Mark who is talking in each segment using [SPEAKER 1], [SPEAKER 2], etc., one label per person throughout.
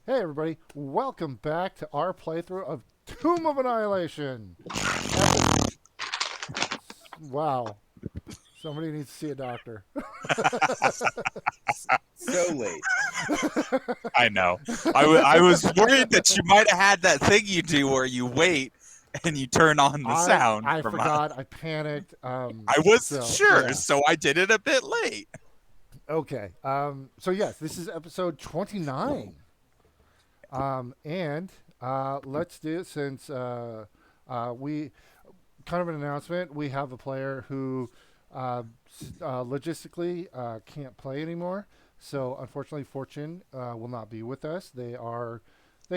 [SPEAKER 1] Hey everybody, welcome back to our playthrough of Tomb of Annihilation. Wow, somebody needs to see a doctor.
[SPEAKER 2] So late.
[SPEAKER 3] I know. I was worried that you might have had that thing you do where you wait and you turn on the
[SPEAKER 1] I
[SPEAKER 3] sound.
[SPEAKER 1] I forgot. I panicked.
[SPEAKER 3] I wasn't
[SPEAKER 1] So
[SPEAKER 3] sure,
[SPEAKER 1] yeah.
[SPEAKER 3] so I did it a bit late.
[SPEAKER 1] Okay. So yes, this is episode 29. And let's do it since we kind of an announcement. We have a player who logistically can't play anymore. So unfortunately, Fortune will not be with us. They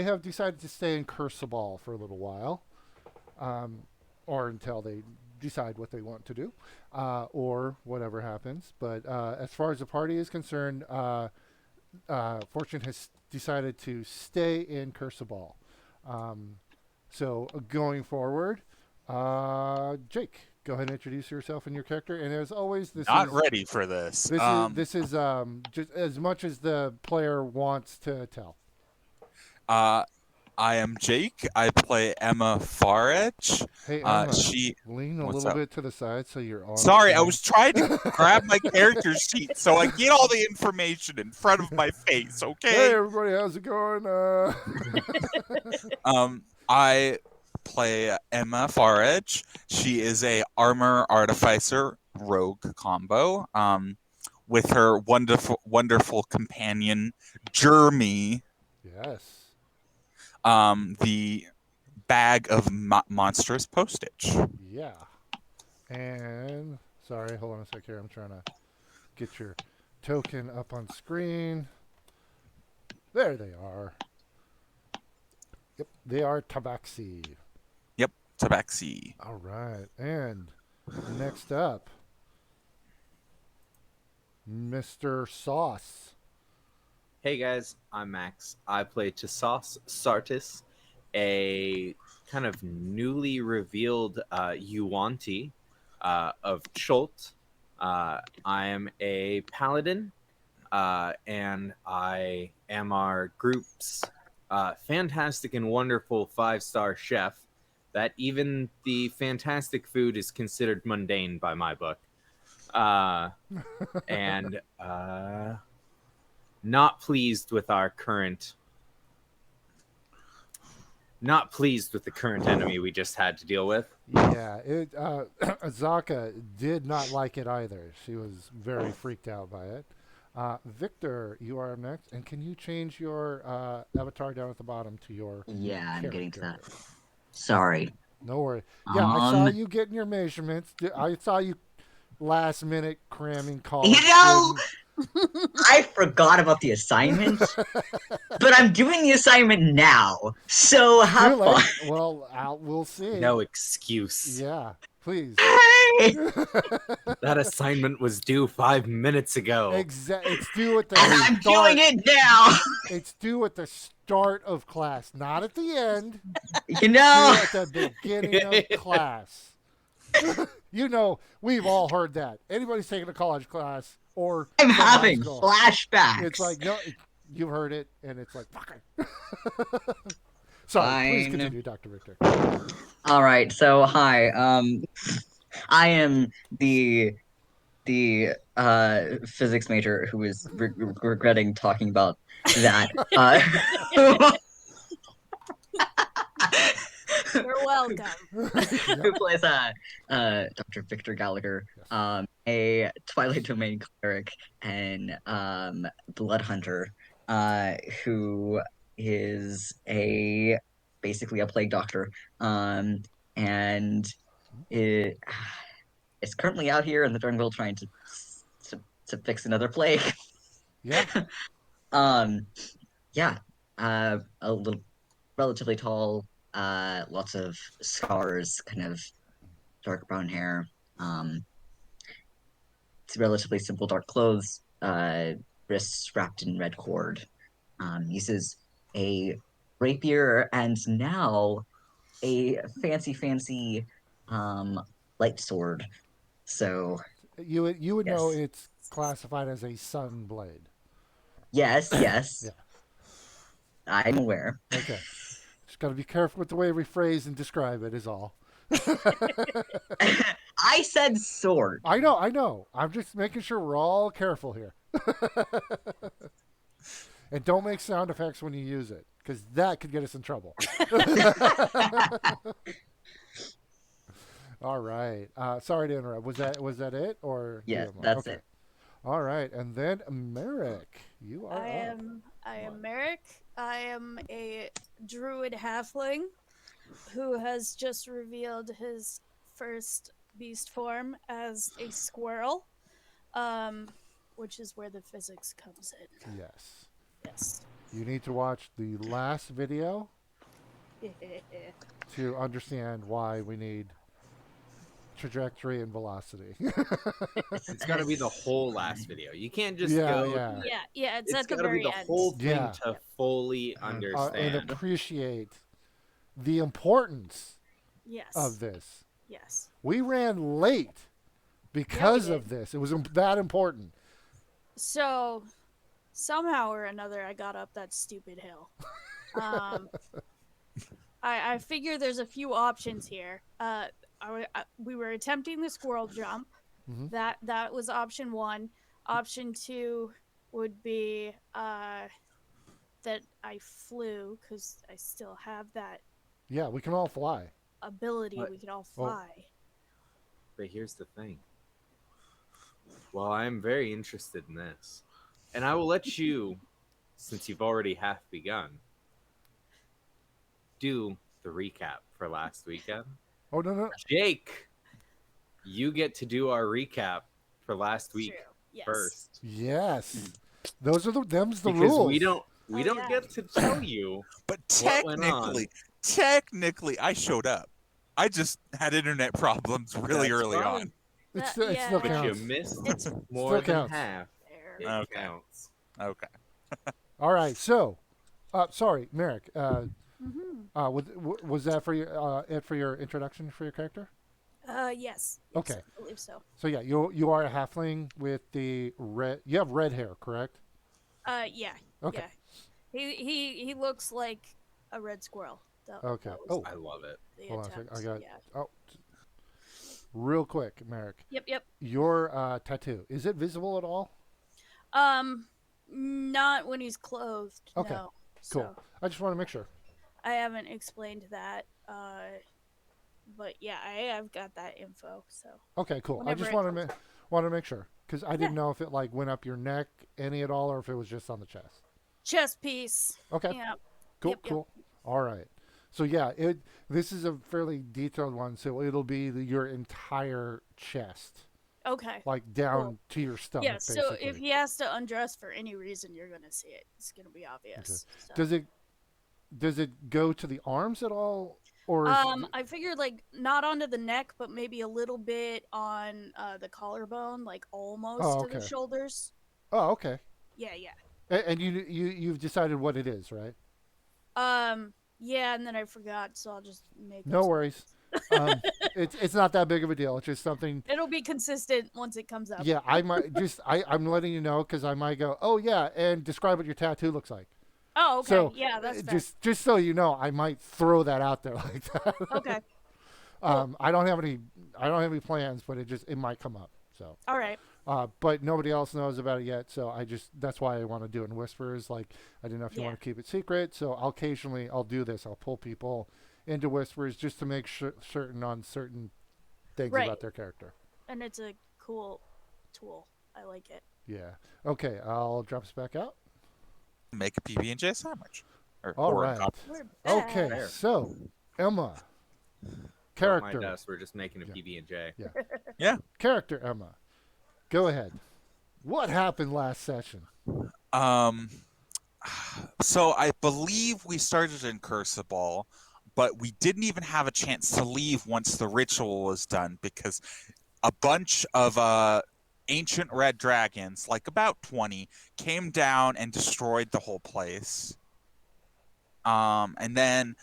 [SPEAKER 1] have decided to stay in Curseball for a little while, or until they decide what they want to do, or whatever happens. But as far as the party is concerned, Fortune has decided to stay in Curseball. So going forward, Jake, go ahead and introduce yourself and your character. And as always,
[SPEAKER 3] Not ready for this.
[SPEAKER 1] this is just as much as the player wants to tell.
[SPEAKER 3] Uh, I am Jake. I play Emma Faredge.
[SPEAKER 1] Hey Emma,
[SPEAKER 3] She.
[SPEAKER 1] lean a
[SPEAKER 3] What's
[SPEAKER 1] little
[SPEAKER 3] up?
[SPEAKER 1] bit to the side so you're on
[SPEAKER 3] Sorry, I
[SPEAKER 1] screen.
[SPEAKER 3] was trying to grab my character sheet so I get all the information in front of my face.
[SPEAKER 1] Hey
[SPEAKER 3] Okay.
[SPEAKER 1] everybody, how's it going?
[SPEAKER 3] I play Emma Faredge. She is a armor artificer rogue combo. With her wonderful companion Jeremy,
[SPEAKER 1] Yes.
[SPEAKER 3] the bag of monstrous postage.
[SPEAKER 1] Yeah. And sorry, hold on a sec here. I'm trying to get your token up on screen. There they are. Yep, they are Tabaxi.
[SPEAKER 3] Yep, Tabaxi.
[SPEAKER 1] All right. And next up, Mr. Sauce.
[SPEAKER 2] Hey guys, I'm Max. I play Tassos Sartis, a kind of newly revealed yuan-ti of Cholt. I am a paladin, and I am our group's fantastic and wonderful 5-star chef. That even the fantastic food is considered mundane by my book. And not pleased with our current not pleased with the current enemy we just had to deal with.
[SPEAKER 1] Yeah, Azaka did not like it either. She was very freaked out by it. Victor, you are up next. And can you change your avatar down at the bottom to your
[SPEAKER 4] Yeah, I'm getting to that.
[SPEAKER 1] character?
[SPEAKER 4] Sorry.
[SPEAKER 1] No worry. Yeah, I saw
[SPEAKER 4] Um,
[SPEAKER 1] you getting your measurements. I saw you last minute cramming
[SPEAKER 4] you
[SPEAKER 1] college
[SPEAKER 4] know,
[SPEAKER 1] student.
[SPEAKER 4] I forgot about the assignment, but I'm doing the assignment now. So
[SPEAKER 1] Too
[SPEAKER 4] have fun.
[SPEAKER 1] late. Well, we'll see.
[SPEAKER 2] No excuse.
[SPEAKER 1] Yeah, please.
[SPEAKER 2] That assignment was due 5 minutes ago.
[SPEAKER 1] It's due at the
[SPEAKER 4] And I'm
[SPEAKER 1] start.
[SPEAKER 4] doing it now.
[SPEAKER 1] It's due at the start of class, not at the end.
[SPEAKER 4] You know,
[SPEAKER 1] Due at the beginning of class. You know, we've all heard that. Anybody's taking a college class or
[SPEAKER 4] I'm
[SPEAKER 1] from high
[SPEAKER 4] having
[SPEAKER 1] school,
[SPEAKER 4] flashbacks.
[SPEAKER 1] it's like, no, you've heard it, and it's like, fuck it. Sorry, please
[SPEAKER 4] Fine.
[SPEAKER 1] continue, Dr. Victor.
[SPEAKER 4] All right. So hi. I am the physics major who is regretting talking about that.
[SPEAKER 5] You're welcome.
[SPEAKER 4] Who plays Dr. Victor Gallagher,
[SPEAKER 1] Yes.
[SPEAKER 4] a Twilight Domain cleric and blood hunter, who is a basically a plague doctor, and it is currently out here in the Durnville trying to fix another plague.
[SPEAKER 1] Yeah.
[SPEAKER 4] Yeah, a little relatively tall, lots of scars, kind of dark brown hair. It's relatively simple dark clothes, wrists wrapped in red cord. Uses a rapier and now a fancy light sword. So
[SPEAKER 1] You would know
[SPEAKER 4] yes,
[SPEAKER 1] it's classified as a sun blade.
[SPEAKER 4] yes.
[SPEAKER 1] Yeah.
[SPEAKER 4] I'm aware.
[SPEAKER 1] Okay. Just got to be careful with the way we phrase and describe it, is all.
[SPEAKER 4] I said sword.
[SPEAKER 1] I know, I know. I'm just making sure we're all careful here. And don't make sound effects when you use it, because that could get us in trouble. All right. Sorry to interrupt. Was that it, or do you
[SPEAKER 4] Yes,
[SPEAKER 1] have more?
[SPEAKER 4] that's
[SPEAKER 1] Okay.
[SPEAKER 4] it.
[SPEAKER 1] All right, and then Merrick, you are
[SPEAKER 5] I
[SPEAKER 1] up.
[SPEAKER 5] am I am Merrick. I am a druid halfling who has just revealed his first beast form as a squirrel. Which is where the physics comes in.
[SPEAKER 1] Yes.
[SPEAKER 5] Yes.
[SPEAKER 1] You need to watch the last video to understand why we need trajectory and velocity.
[SPEAKER 2] It's got to be the whole last video. You can't just
[SPEAKER 1] Yeah,
[SPEAKER 2] go.
[SPEAKER 1] yeah.
[SPEAKER 5] yeah, it's at the
[SPEAKER 2] got to be
[SPEAKER 5] very
[SPEAKER 2] the
[SPEAKER 5] end.
[SPEAKER 2] whole thing
[SPEAKER 1] Yeah.
[SPEAKER 2] to fully
[SPEAKER 1] and
[SPEAKER 2] understand.
[SPEAKER 1] appreciate the importance
[SPEAKER 5] Yes.
[SPEAKER 1] of this.
[SPEAKER 5] Yes.
[SPEAKER 1] We ran late because
[SPEAKER 5] did.
[SPEAKER 1] of this. It was that important.
[SPEAKER 5] So somehow or another I got up that stupid hill. I figure there's a few options here. We were attempting the squirrel jump.
[SPEAKER 1] Mhm.
[SPEAKER 5] That was option 1. Option 2 would be that I flew, because I still have that
[SPEAKER 1] Yeah, we can all fly.
[SPEAKER 5] ability.
[SPEAKER 2] What?
[SPEAKER 5] We can all
[SPEAKER 1] Oh.
[SPEAKER 5] fly.
[SPEAKER 2] But here's the thing. Well, I'm very interested in this. And I will let you, since you've already half begun, do the recap for last weekend.
[SPEAKER 1] Oh, no.
[SPEAKER 2] Jake, you get to do our recap for last week
[SPEAKER 5] True. Yes.
[SPEAKER 2] first.
[SPEAKER 1] Yes. Them's the
[SPEAKER 2] Because
[SPEAKER 1] rules.
[SPEAKER 2] we don't
[SPEAKER 5] Oh, yeah.
[SPEAKER 2] get to tell you.
[SPEAKER 3] But
[SPEAKER 2] What went on?
[SPEAKER 3] technically, I showed up. I just had internet problems really
[SPEAKER 2] That's
[SPEAKER 3] early
[SPEAKER 2] fine.
[SPEAKER 3] on.
[SPEAKER 1] It
[SPEAKER 5] Yeah.
[SPEAKER 1] still
[SPEAKER 2] But you
[SPEAKER 1] counts.
[SPEAKER 2] missed
[SPEAKER 5] It's
[SPEAKER 2] more
[SPEAKER 1] Still
[SPEAKER 2] than
[SPEAKER 1] counts.
[SPEAKER 2] half.
[SPEAKER 5] fair.
[SPEAKER 2] It
[SPEAKER 3] Okay.
[SPEAKER 2] counts.
[SPEAKER 3] Okay.
[SPEAKER 1] All right. So, sorry, Merrick.
[SPEAKER 5] Mm-hmm.
[SPEAKER 1] Was that for your it for your introduction for your character?
[SPEAKER 5] Yes.
[SPEAKER 1] Okay.
[SPEAKER 5] I believe so.
[SPEAKER 1] So yeah, you are a halfling with the red. You have red hair, correct?
[SPEAKER 5] Yeah.
[SPEAKER 1] Okay.
[SPEAKER 5] Yeah. He looks like a red squirrel.
[SPEAKER 1] Okay.
[SPEAKER 5] That was
[SPEAKER 1] Oh.
[SPEAKER 2] I love it.
[SPEAKER 5] the
[SPEAKER 1] Hold on a second.
[SPEAKER 5] attempt.
[SPEAKER 1] I got.
[SPEAKER 5] Yeah.
[SPEAKER 1] Oh. Real quick, Merrick.
[SPEAKER 5] Yep.
[SPEAKER 1] Your tattoo, is it visible at all?
[SPEAKER 5] Not when he's clothed.
[SPEAKER 1] Okay,
[SPEAKER 5] No.
[SPEAKER 1] Cool.
[SPEAKER 5] So
[SPEAKER 1] I just want to make sure.
[SPEAKER 5] I haven't explained that. But yeah, I've got that info. So
[SPEAKER 1] Okay, cool. I
[SPEAKER 5] Whenever
[SPEAKER 1] just
[SPEAKER 5] it
[SPEAKER 1] want to make sure because I didn't
[SPEAKER 5] Yeah.
[SPEAKER 1] know if it like went up your neck any at all or if it was just on the chest.
[SPEAKER 5] chest piece.
[SPEAKER 1] Okay.
[SPEAKER 5] Yeah.
[SPEAKER 1] Cool.
[SPEAKER 5] Yep.
[SPEAKER 1] Cool. All right. So yeah, this is a fairly detailed one, so it'll be your entire chest,
[SPEAKER 5] Okay.
[SPEAKER 1] like down
[SPEAKER 5] Cool.
[SPEAKER 1] to your stomach.
[SPEAKER 5] Yeah. So
[SPEAKER 1] basically.
[SPEAKER 5] if he has to undress for any reason, you're gonna see it. It's gonna be obvious. So.
[SPEAKER 1] does it go to the arms at all, or is
[SPEAKER 5] I figured like not onto the neck, but maybe a little bit on the collarbone, like almost
[SPEAKER 1] Oh,
[SPEAKER 5] to the
[SPEAKER 1] okay.
[SPEAKER 5] shoulders.
[SPEAKER 1] oh, okay.
[SPEAKER 5] Yeah.
[SPEAKER 1] And you've decided what it is, right?
[SPEAKER 5] Yeah, and then I forgot, so I'll just make.
[SPEAKER 1] No
[SPEAKER 5] up some-
[SPEAKER 1] worries. It's not that big of a deal. It's just something.
[SPEAKER 5] It'll be consistent once it comes up.
[SPEAKER 1] Yeah, I might just I'm letting you know because I might go. Oh yeah, and describe what your tattoo looks like.
[SPEAKER 5] Oh, okay.
[SPEAKER 1] So
[SPEAKER 5] Yeah, that's fair.
[SPEAKER 1] just so you know, I might throw that out there like that.
[SPEAKER 5] Okay.
[SPEAKER 1] I don't have any plans, but it might come up. So,
[SPEAKER 5] All right.
[SPEAKER 1] but nobody else knows about it yet. So that's why I want to do it in whispers. Like I didn't know if you
[SPEAKER 5] Yeah.
[SPEAKER 1] want to keep it secret. So I'll do this. I'll pull people into whispers just to make certain on certain things
[SPEAKER 5] Right.
[SPEAKER 1] about their character.
[SPEAKER 5] And it's a cool tool. I like it.
[SPEAKER 1] Yeah. Okay. I'll drop us back out.
[SPEAKER 3] Make a PB&J sandwich.
[SPEAKER 1] All
[SPEAKER 3] or a
[SPEAKER 1] right.
[SPEAKER 3] cup.
[SPEAKER 5] We're
[SPEAKER 1] Okay.
[SPEAKER 5] back.
[SPEAKER 2] Fair.
[SPEAKER 1] So Emma,
[SPEAKER 2] Don't mind
[SPEAKER 1] character,
[SPEAKER 2] us. We're just making a
[SPEAKER 1] Yeah.
[SPEAKER 2] PB&J.
[SPEAKER 1] character Emma, go ahead. What happened last session?
[SPEAKER 3] So I believe we started in Crucible, but we didn't even have a chance to leave once the ritual was done because a bunch of ancient red dragons, like about 20, came down and destroyed the whole place. And then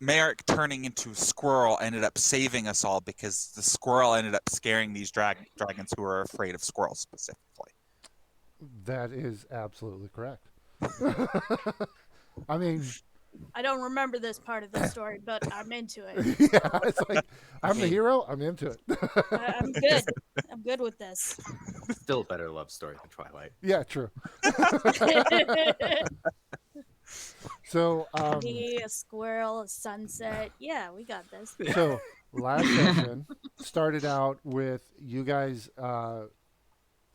[SPEAKER 3] Merrick turning into a squirrel ended up saving us all because the squirrel ended up scaring these dragons who are afraid of squirrels specifically.
[SPEAKER 1] That is absolutely correct. I mean,
[SPEAKER 5] I don't remember this part of the story, but I'm into it.
[SPEAKER 1] yeah, it's like I'm the
[SPEAKER 2] Hey.
[SPEAKER 1] hero. I'm into it.
[SPEAKER 5] I'm good. I'm good with this.
[SPEAKER 2] Still a better love story than Twilight.
[SPEAKER 1] Yeah, true. So,
[SPEAKER 5] Me, a squirrel, a sunset. Yeah, we got this.
[SPEAKER 1] so last session started out with you guys.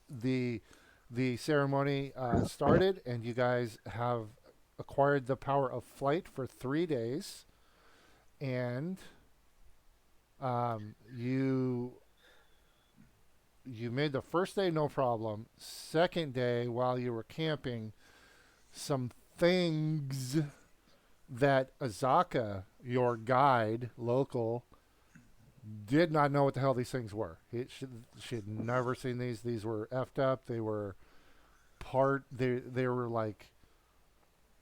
[SPEAKER 1] The the ceremony started, and you guys have acquired the power of flight for 3 days, and you made the first day no problem. Second day, while you were camping, some things that Azaka, your guide, local, did not know what the hell these things were. She had never seen these. These were effed up. They were they were like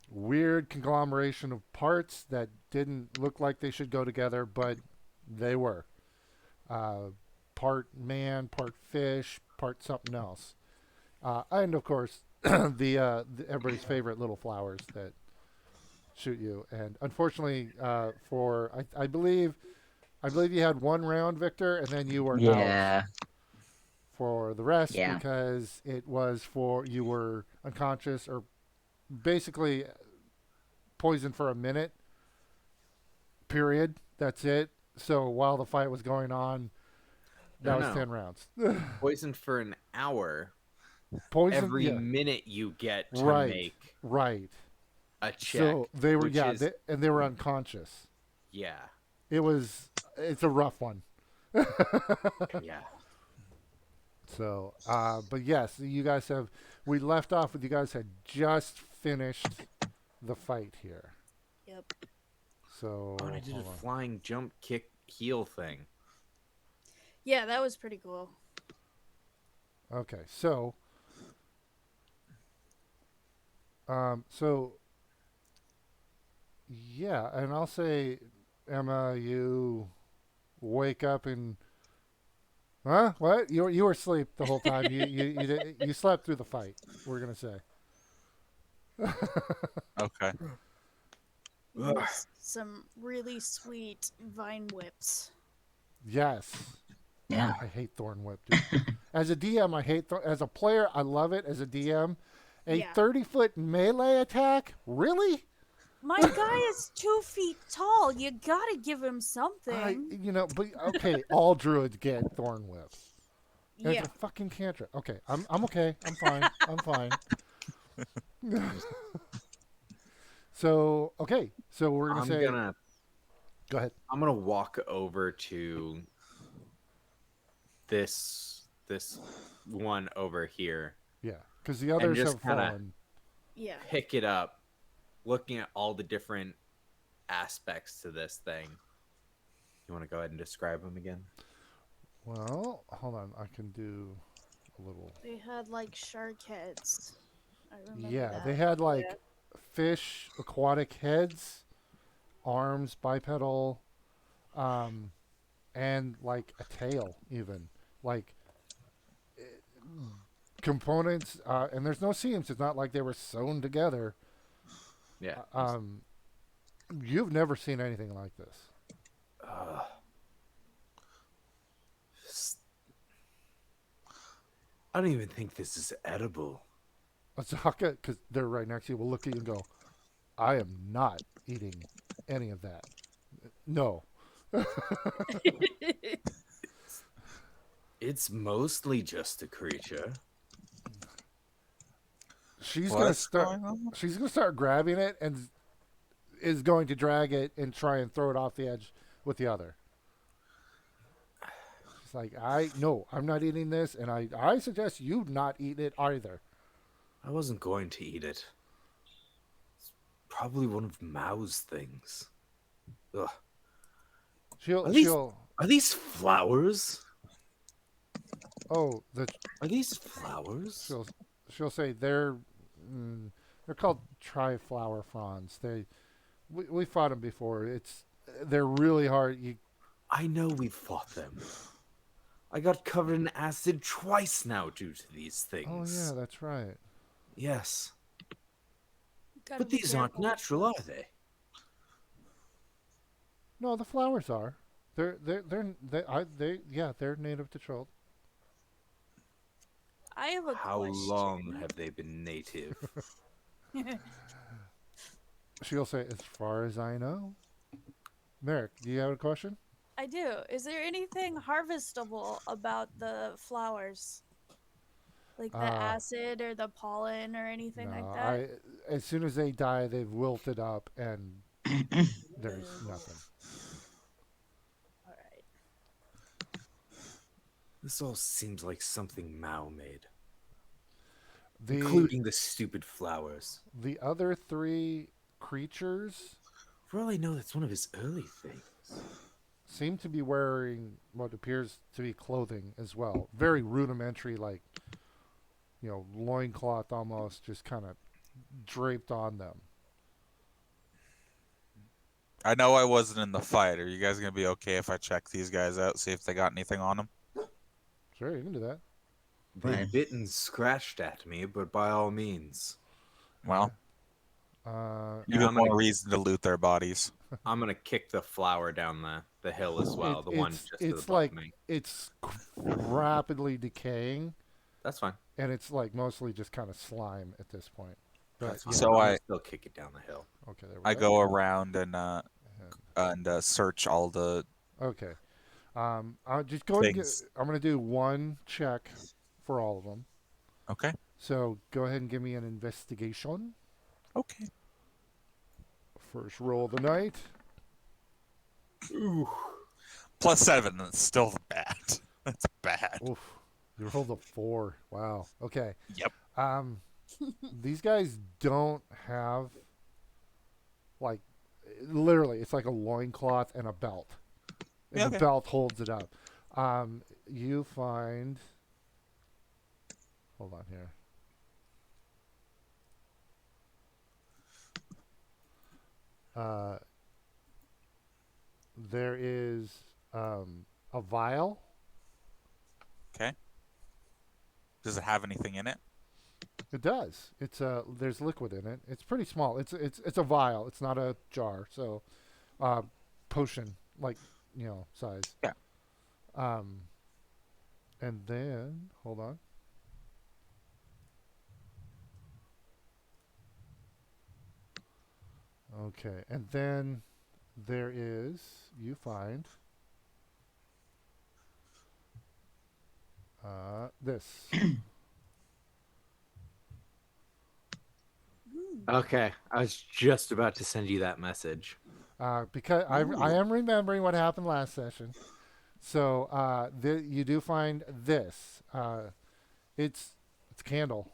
[SPEAKER 1] weird conglomeration of parts that didn't look like they should go together, but they were. Uh, Part man, part fish, part something else. And of course, everybody's favorite little flowers that shoot you. And unfortunately, I believe you had one round, Victor, and then you were out
[SPEAKER 4] Yeah.
[SPEAKER 1] for the rest
[SPEAKER 4] Yeah.
[SPEAKER 1] because it was for you were unconscious or basically poisoned for a minute. Period. That's it. So while the fight was going on, that was
[SPEAKER 2] No.
[SPEAKER 1] 10 rounds.
[SPEAKER 2] Poisoned for an hour.
[SPEAKER 1] Poison.
[SPEAKER 2] Every
[SPEAKER 1] Yeah.
[SPEAKER 2] minute you get to
[SPEAKER 1] Right.
[SPEAKER 2] make
[SPEAKER 1] Right.
[SPEAKER 2] a check.
[SPEAKER 1] So they were
[SPEAKER 2] which is-
[SPEAKER 1] and they were unconscious.
[SPEAKER 2] yeah.
[SPEAKER 1] It's a rough one.
[SPEAKER 2] Yeah.
[SPEAKER 1] So, but yes, we left off with you guys had just finished the fight here.
[SPEAKER 5] Yep.
[SPEAKER 1] So,
[SPEAKER 2] Oh, and I did a
[SPEAKER 1] hold on.
[SPEAKER 2] flying jump kick heel thing.
[SPEAKER 5] Yeah, that was pretty cool.
[SPEAKER 1] Okay, so, yeah, and I'll say, Emma, you wake up and, huh? What? You were asleep the whole time. You slept through the fight. We're gonna say.
[SPEAKER 3] Okay.
[SPEAKER 5] There's some really sweet vine whips.
[SPEAKER 1] Yes.
[SPEAKER 4] Yeah.
[SPEAKER 1] I hate Thorn Whip, dude. As a DM, I hate as a player, I love it. As a DM, a
[SPEAKER 5] Yeah.
[SPEAKER 1] 30-foot melee attack? Really?
[SPEAKER 5] My guy is 2 feet tall. You gotta give him something.
[SPEAKER 1] But okay, all druids get Thorn Whips. And
[SPEAKER 5] Yeah.
[SPEAKER 1] It's a fucking cantrip. Okay, I'm okay. I'm fine. I'm fine. So we're gonna say. Go ahead.
[SPEAKER 2] I'm gonna walk over to this one over here,
[SPEAKER 1] Yeah, because the others
[SPEAKER 2] just
[SPEAKER 1] have
[SPEAKER 2] kinda-
[SPEAKER 1] fallen.
[SPEAKER 5] Yeah.
[SPEAKER 2] pick it up, looking at all the different aspects to this thing. You want to go ahead and describe them again?
[SPEAKER 1] Well, hold on. I can do a little.
[SPEAKER 5] They had like shark heads. I remember
[SPEAKER 1] Yeah,
[SPEAKER 5] that.
[SPEAKER 1] they had like fish, aquatic heads, arms, bipedal, and like a tail, even like components. And there's no seams. It's not like they were sewn together.
[SPEAKER 2] Yeah.
[SPEAKER 1] You've never seen anything like this.
[SPEAKER 2] I don't even think this is edible.
[SPEAKER 1] Azaka, because they're right next to you, will look at you and go, "I am not eating any of that. No."
[SPEAKER 2] It's mostly just a creature.
[SPEAKER 1] She's
[SPEAKER 3] What's going on?
[SPEAKER 1] gonna start grabbing it and is going to drag it and try and throw it off the edge with the other. She's like, I'm not eating this, and I suggest you not eat it either.
[SPEAKER 2] I wasn't going to eat it. It's probably one of Mao's things. Ugh. Are these flowers?
[SPEAKER 1] Oh,
[SPEAKER 2] Are these flowers?
[SPEAKER 1] she'll say they're called triflower fronds. We fought them before. They're really hard.
[SPEAKER 2] I know we've fought them. I got covered in acid twice now due to these
[SPEAKER 1] Oh
[SPEAKER 2] things.
[SPEAKER 1] yeah, that's right.
[SPEAKER 2] Yes. But
[SPEAKER 5] be
[SPEAKER 2] these aren't
[SPEAKER 5] careful.
[SPEAKER 2] natural, are they?
[SPEAKER 1] No, the flowers are. They're native to Chult.
[SPEAKER 5] I have a
[SPEAKER 2] How
[SPEAKER 5] question.
[SPEAKER 2] long have they been native?
[SPEAKER 1] She'll say, as far as I know. Merrick, do you have a question?
[SPEAKER 5] I do. Is there anything harvestable about the flowers? Like the
[SPEAKER 1] Uh,
[SPEAKER 5] acid or the pollen or anything
[SPEAKER 1] no,
[SPEAKER 5] like that?
[SPEAKER 1] as soon as they die, they've wilted up and there's
[SPEAKER 5] Ugh.
[SPEAKER 1] nothing.
[SPEAKER 5] All right.
[SPEAKER 2] This all seems like something Mao made,
[SPEAKER 1] The
[SPEAKER 2] including the stupid flowers.
[SPEAKER 1] the other three creatures
[SPEAKER 2] For all I know, that's one of his early things.
[SPEAKER 1] seem to be wearing what appears to be clothing as well. Very rudimentary, like, loincloth almost, just kind of draped on them.
[SPEAKER 3] I know I wasn't in the fight. Are you guys gonna be okay if I check these guys out, see if they got anything on them?
[SPEAKER 1] Sure, you can do that.
[SPEAKER 2] They
[SPEAKER 4] Right.
[SPEAKER 2] bit and scratched at me, but by all means,
[SPEAKER 3] Well,
[SPEAKER 1] Uh,
[SPEAKER 2] Yeah,
[SPEAKER 3] even
[SPEAKER 2] I'm gonna-
[SPEAKER 3] more reason to loot their bodies.
[SPEAKER 2] I'm gonna kick the flower down the hill as well.
[SPEAKER 1] it-
[SPEAKER 2] The one
[SPEAKER 1] it's
[SPEAKER 2] just to the
[SPEAKER 1] it's
[SPEAKER 2] above
[SPEAKER 1] like
[SPEAKER 2] me.
[SPEAKER 1] it's rapidly decaying,
[SPEAKER 2] That's fine.
[SPEAKER 1] and it's like mostly just kind of slime at this point. But
[SPEAKER 2] That's fine.
[SPEAKER 3] So
[SPEAKER 2] I'm
[SPEAKER 3] I-
[SPEAKER 2] gonna still kick it down the hill.
[SPEAKER 1] okay, there we
[SPEAKER 3] I
[SPEAKER 1] go.
[SPEAKER 3] go around and search all the.
[SPEAKER 1] Okay. I'll just go and
[SPEAKER 3] Things.
[SPEAKER 1] I'm going to do one check for all of them.
[SPEAKER 3] Okay.
[SPEAKER 1] So go ahead and give me an investigation.
[SPEAKER 3] Okay.
[SPEAKER 1] First roll of the night.
[SPEAKER 2] Ooh.
[SPEAKER 3] +7. That's still bad. That's bad.
[SPEAKER 1] Oof. You rolled a 4. Wow. Okay.
[SPEAKER 3] Yep.
[SPEAKER 1] These guys don't have, like, literally, it's like a loincloth and a belt. And
[SPEAKER 3] Yeah,
[SPEAKER 1] the
[SPEAKER 3] okay.
[SPEAKER 1] belt holds it up. You find. Hold on here. There is a vial.
[SPEAKER 3] Okay. Does it have anything in it?
[SPEAKER 1] It does. There's liquid in it. It's pretty small. It's a vial. It's not a jar. So, potion like size.
[SPEAKER 3] Yeah.
[SPEAKER 1] And then hold on. Okay, and then there is you find this.
[SPEAKER 2] Okay, I was just about to send you that message.
[SPEAKER 1] Because I am remembering what happened last session. So you do find this. It's a candle,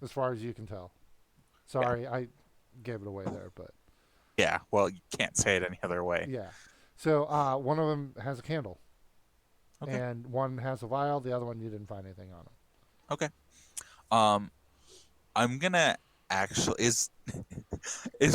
[SPEAKER 1] as far as you can tell. Sorry, I gave it away there, but
[SPEAKER 3] Yeah. Well, you can't say it any other way.
[SPEAKER 1] yeah. So one of them has a candle,
[SPEAKER 3] Okay.
[SPEAKER 1] and one has a vial. The other one you didn't find anything on them.
[SPEAKER 3] Okay. I'm gonna actually is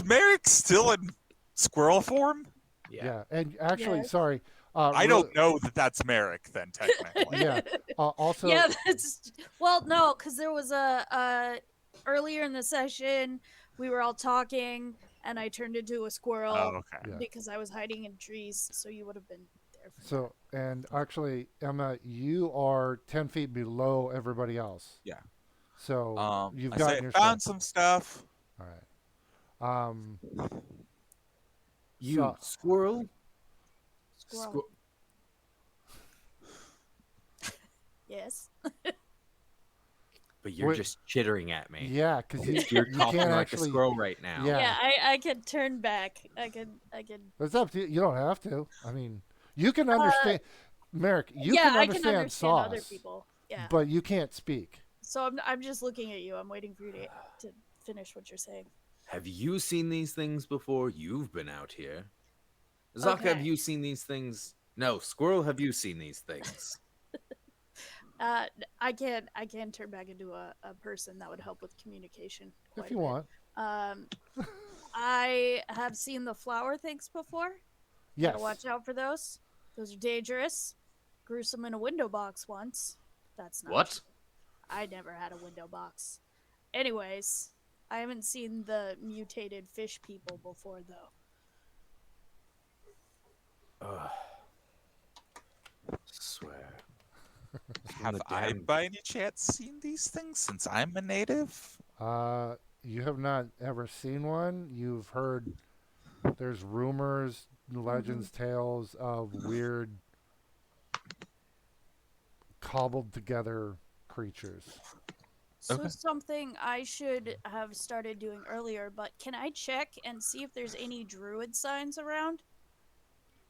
[SPEAKER 3] Merrick still in squirrel form?
[SPEAKER 1] Yeah, and actually,
[SPEAKER 5] Yes.
[SPEAKER 1] sorry.
[SPEAKER 3] I don't know that that's Merrick then technically.
[SPEAKER 1] Yeah. Also,
[SPEAKER 5] Yeah, that's no, because there was a earlier in the session we were all talking and I turned into a squirrel
[SPEAKER 3] Oh, okay.
[SPEAKER 1] Yeah.
[SPEAKER 5] because I was hiding in trees, so you would have been there. For
[SPEAKER 1] So, and actually, Emma, you are 10 feet below everybody else.
[SPEAKER 3] Yeah.
[SPEAKER 1] So you've
[SPEAKER 3] I
[SPEAKER 1] gotten
[SPEAKER 3] say,
[SPEAKER 1] your
[SPEAKER 3] found
[SPEAKER 1] stuff.
[SPEAKER 3] some stuff.
[SPEAKER 1] All right.
[SPEAKER 2] You
[SPEAKER 1] So-
[SPEAKER 2] squirrel?
[SPEAKER 5] Squirrel. Yes.
[SPEAKER 2] But you're
[SPEAKER 1] Wait.
[SPEAKER 2] just chittering at me.
[SPEAKER 1] Yeah, because
[SPEAKER 2] You're
[SPEAKER 1] you
[SPEAKER 2] talking
[SPEAKER 1] can't
[SPEAKER 2] like
[SPEAKER 1] actually.
[SPEAKER 2] a squirrel right now.
[SPEAKER 1] Yeah.
[SPEAKER 5] Yeah, I could turn back. I could.
[SPEAKER 1] It's up to you. You don't have to. I mean, you can understand. Merrick, you
[SPEAKER 5] yeah,
[SPEAKER 1] can
[SPEAKER 5] I
[SPEAKER 1] understand,
[SPEAKER 5] can understand
[SPEAKER 1] sauce,
[SPEAKER 5] other people. Yeah.
[SPEAKER 1] but you can't speak.
[SPEAKER 5] So I'm just looking at you. I'm waiting for you to finish what you're saying.
[SPEAKER 2] Have you seen these things before? You've been out here. Zuck, have
[SPEAKER 5] Okay.
[SPEAKER 2] you seen these things? No, Squirrel, have you seen these things?
[SPEAKER 5] I can turn back into a person that would help with communication. quite
[SPEAKER 1] If
[SPEAKER 5] a
[SPEAKER 1] you
[SPEAKER 5] bit.
[SPEAKER 1] want.
[SPEAKER 5] I have seen the flower things before.
[SPEAKER 1] Yes.
[SPEAKER 5] Gotta watch out for those. Those are dangerous. Grew some in a window box once. That's not.
[SPEAKER 2] What?
[SPEAKER 5] I never had a window box. Anyways, I haven't seen the mutated fish people before, though.
[SPEAKER 2] Ugh. Swear.
[SPEAKER 3] Have
[SPEAKER 2] the
[SPEAKER 3] I,
[SPEAKER 2] damn-
[SPEAKER 3] by any chance, seen these things since I'm a native?
[SPEAKER 1] You have not ever seen one. You've heard there's rumors, legends, tales of weird cobbled together creatures.
[SPEAKER 5] So
[SPEAKER 3] Okay.
[SPEAKER 5] something I should have started doing earlier, but can I check and see if there's any druid signs around?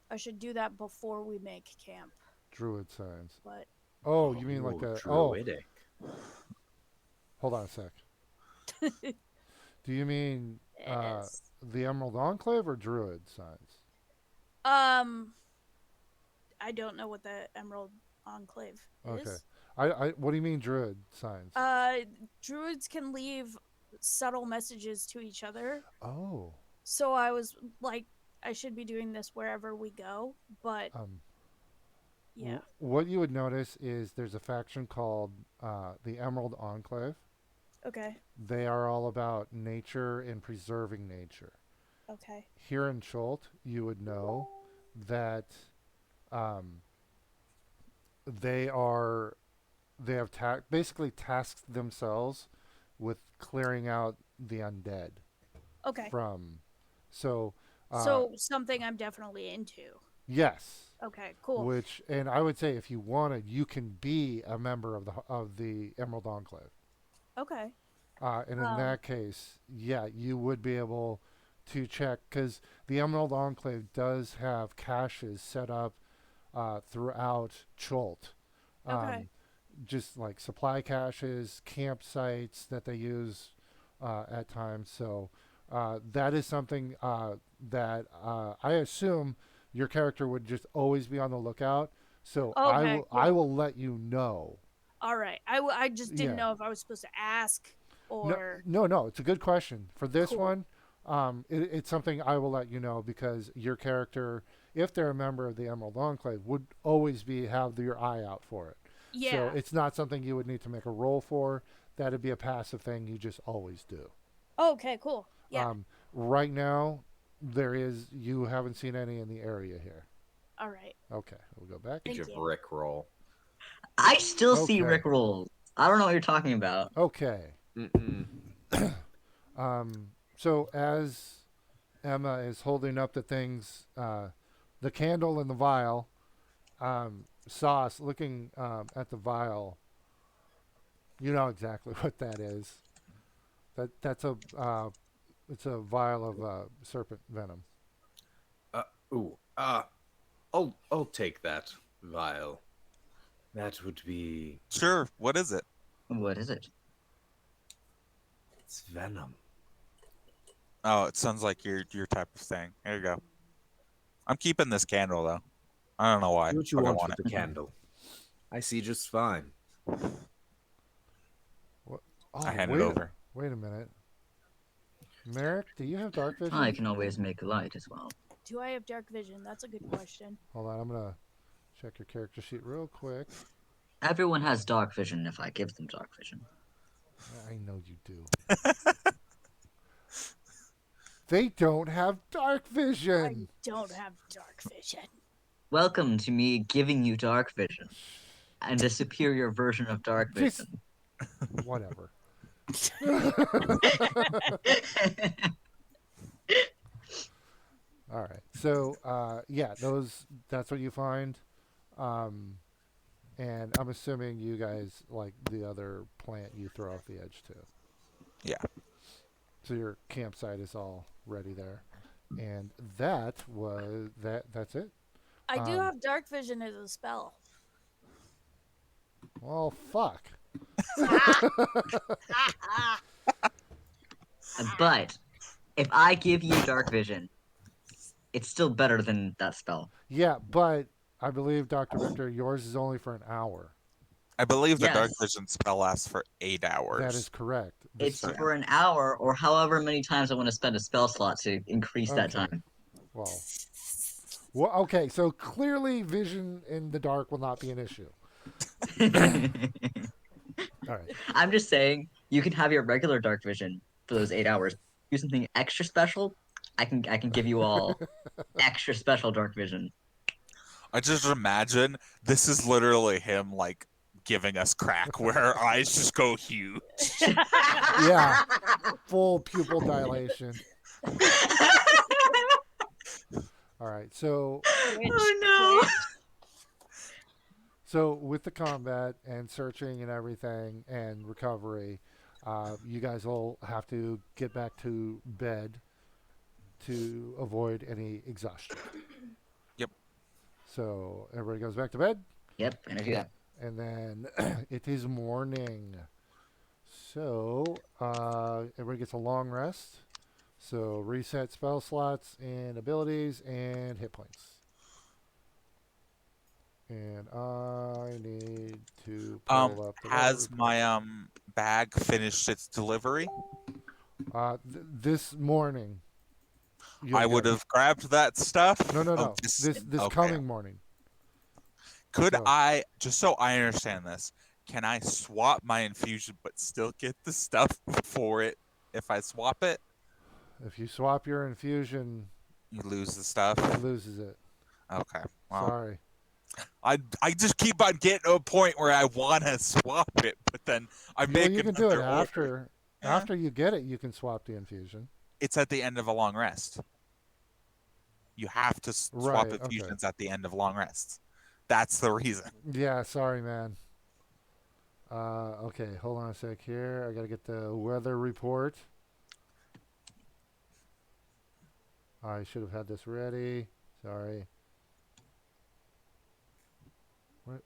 [SPEAKER 5] I should do that before we make camp.
[SPEAKER 1] Druid signs.
[SPEAKER 5] But
[SPEAKER 1] Oh, you mean like the
[SPEAKER 2] druidic?
[SPEAKER 1] hold on a sec. Do you mean
[SPEAKER 5] yes.
[SPEAKER 1] the Emerald Enclave or Druid signs?
[SPEAKER 5] I don't know what the Emerald Enclave
[SPEAKER 1] Okay.
[SPEAKER 5] is.
[SPEAKER 1] What do you mean Druid signs?
[SPEAKER 5] Druids can leave subtle messages to each other.
[SPEAKER 1] Oh.
[SPEAKER 5] So I was like, I should be doing this wherever we go, but yeah.
[SPEAKER 1] What you would notice is there's a faction called the Emerald Enclave.
[SPEAKER 5] Okay.
[SPEAKER 1] They are all about nature and preserving nature.
[SPEAKER 5] Okay.
[SPEAKER 1] Here in Cholt, you would know that they have basically tasked themselves with clearing out the undead
[SPEAKER 5] Okay.
[SPEAKER 1] from. So
[SPEAKER 5] So something I'm definitely into.
[SPEAKER 1] yes.
[SPEAKER 5] Okay, cool.
[SPEAKER 1] Which, and I would say, if you wanted, you can be a member of the Emerald Enclave.
[SPEAKER 5] Okay.
[SPEAKER 1] And in that case, yeah, you would be able to check, because the Emerald Enclave does have caches set up throughout Cholt.
[SPEAKER 5] Okay.
[SPEAKER 1] Just like supply caches, campsites that they use at times. So that is something that I assume your character would just always be on the lookout. So
[SPEAKER 5] Okay,
[SPEAKER 1] I
[SPEAKER 5] cool.
[SPEAKER 1] will let you know.
[SPEAKER 5] All right. I just didn't
[SPEAKER 1] Yeah.
[SPEAKER 5] know if I was supposed to ask or
[SPEAKER 1] No. It's a good question. For this
[SPEAKER 5] Cool.
[SPEAKER 1] one, it's something I will let you know, because your character, if they're a member of the Emerald Enclave, would always have your eye out for it.
[SPEAKER 5] yeah.
[SPEAKER 1] So it's not something you would need to make a roll for. That'd be a passive thing you just always do.
[SPEAKER 5] Okay, cool. Yeah.
[SPEAKER 1] Right now, you haven't seen any in the area here.
[SPEAKER 5] All right.
[SPEAKER 1] Okay, we'll go back.
[SPEAKER 5] Thank
[SPEAKER 2] Age of
[SPEAKER 5] you.
[SPEAKER 2] Rick roll.
[SPEAKER 4] I still see
[SPEAKER 1] Okay.
[SPEAKER 4] Rick rolls. I don't know what you're talking about.
[SPEAKER 1] Okay.
[SPEAKER 2] Mm-mm.
[SPEAKER 1] So as Emma is holding up the things, the candle and the vial, Sauce looking at the vial, you know exactly what that is. That's it's a vial of serpent venom.
[SPEAKER 2] Ooh. I'll take that vial. That would be.
[SPEAKER 3] Sure. What is it?
[SPEAKER 4] What is it?
[SPEAKER 2] It's venom.
[SPEAKER 3] Oh, it sounds like your type of thing. Here you go. I'm keeping this candle though. I don't know why.
[SPEAKER 2] Do what you
[SPEAKER 3] but I
[SPEAKER 2] want
[SPEAKER 3] want
[SPEAKER 2] with
[SPEAKER 3] it.
[SPEAKER 2] the candle. I see just fine.
[SPEAKER 1] Oh,
[SPEAKER 3] I hand it
[SPEAKER 1] wait
[SPEAKER 3] over.
[SPEAKER 1] Wait a minute. Merrick, do you have dark vision?
[SPEAKER 4] I can always make light as well.
[SPEAKER 5] Do I have dark vision? That's a good question.
[SPEAKER 1] Hold on, I'm gonna check your character sheet real quick.
[SPEAKER 4] Everyone has dark vision if I give them dark vision.
[SPEAKER 1] I know you do. They don't have dark
[SPEAKER 5] I
[SPEAKER 1] vision.
[SPEAKER 5] don't have dark vision.
[SPEAKER 4] Welcome to me giving you dark vision. And a superior version of dark
[SPEAKER 1] Just-
[SPEAKER 4] vision.
[SPEAKER 1] Whatever. All right. So, yeah, that's what you find. And I'm assuming you guys like the other plant you throw off the edge too.
[SPEAKER 3] Yeah.
[SPEAKER 1] So your campsite is all ready there. And that's it.
[SPEAKER 5] I do
[SPEAKER 1] Um,
[SPEAKER 5] have dark vision as a spell.
[SPEAKER 1] Well, fuck.
[SPEAKER 4] But if I give you dark vision, it's still better than that spell.
[SPEAKER 1] Yeah, but I believe, Dr. Victor, yours is only for an hour.
[SPEAKER 3] I believe the dark
[SPEAKER 4] Yes.
[SPEAKER 3] vision spell lasts for 8 hours.
[SPEAKER 1] That is correct.
[SPEAKER 4] It's
[SPEAKER 1] This-
[SPEAKER 4] for an hour or however many times I want to spend a spell slot to increase that
[SPEAKER 1] Okay.
[SPEAKER 4] time.
[SPEAKER 1] Well, okay, so clearly vision in the dark will not be an issue. All right.
[SPEAKER 4] I'm just saying, you can have your regular dark vision, for those 8 hours. Do something extra special. I can give you all extra special dark vision.
[SPEAKER 3] I just imagine this is literally him like giving us crack where our eyes just go huge.
[SPEAKER 1] Yeah. Full pupil dilation. All right. So
[SPEAKER 4] Oh no.
[SPEAKER 1] So with the combat and searching and everything and recovery, you guys will have to get back to bed to avoid any exhaustion.
[SPEAKER 3] Yep.
[SPEAKER 1] So everybody goes back to bed,
[SPEAKER 4] Yep, and I do that.
[SPEAKER 1] and then it is morning. So everybody gets a long rest. So reset spell slots and abilities and hit points. And I need to pull up the weather
[SPEAKER 3] Has
[SPEAKER 1] report.
[SPEAKER 3] my bag finished its delivery?
[SPEAKER 1] This morning.
[SPEAKER 3] I would have grabbed that stuff.
[SPEAKER 1] No.
[SPEAKER 3] Just
[SPEAKER 1] This
[SPEAKER 3] okay.
[SPEAKER 1] coming morning.
[SPEAKER 3] Could
[SPEAKER 1] So-
[SPEAKER 3] I, just so I understand this, can I swap my infusion but still get the stuff for it if I swap it?
[SPEAKER 1] If you swap your infusion,
[SPEAKER 3] You lose the stuff.
[SPEAKER 1] it loses it.
[SPEAKER 3] Okay. Well,
[SPEAKER 1] Sorry.
[SPEAKER 3] I just keep on getting to a point where I want to swap it, but then I make
[SPEAKER 1] You can do it
[SPEAKER 3] another order.
[SPEAKER 1] after. After you get it, you can swap the infusion.
[SPEAKER 3] It's at the end of a long rest. You have to swap
[SPEAKER 1] Right, okay.
[SPEAKER 3] infusions at the end of long rests. That's the reason.
[SPEAKER 1] Yeah, sorry, man. Okay, hold on a sec here. I gotta get the weather report. I should have had this ready. Sorry.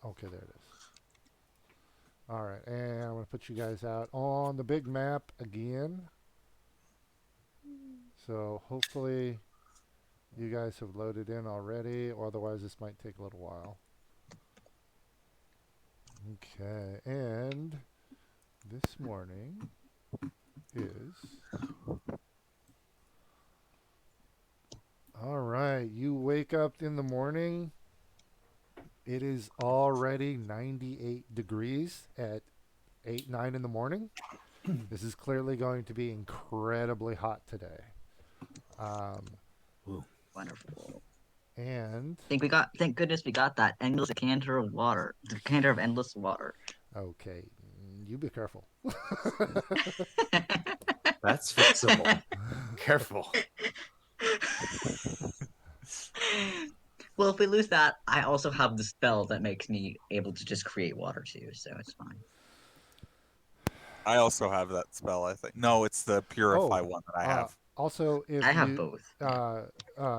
[SPEAKER 1] Okay, there it is. All right, and I'm gonna put you guys out on the big map again. So hopefully you guys have loaded in already, or otherwise this might take a little while. Okay, and this morning is... All right, you wake up in the morning. It is already 98 degrees at 8, 9 in the morning. This is clearly going to be incredibly hot today.
[SPEAKER 4] Wonderful.
[SPEAKER 1] And
[SPEAKER 4] Thank goodness we got that endless decanter of water. The decanter of endless water.
[SPEAKER 1] okay, you be careful.
[SPEAKER 2] That's fixable. Careful.
[SPEAKER 4] Well, if we lose that, I also have the spell that makes me able to just create water too, so it's fine.
[SPEAKER 3] I also have that spell, I think. No, it's the purify one that I have.
[SPEAKER 1] Also, if
[SPEAKER 4] I have
[SPEAKER 1] you,
[SPEAKER 4] both.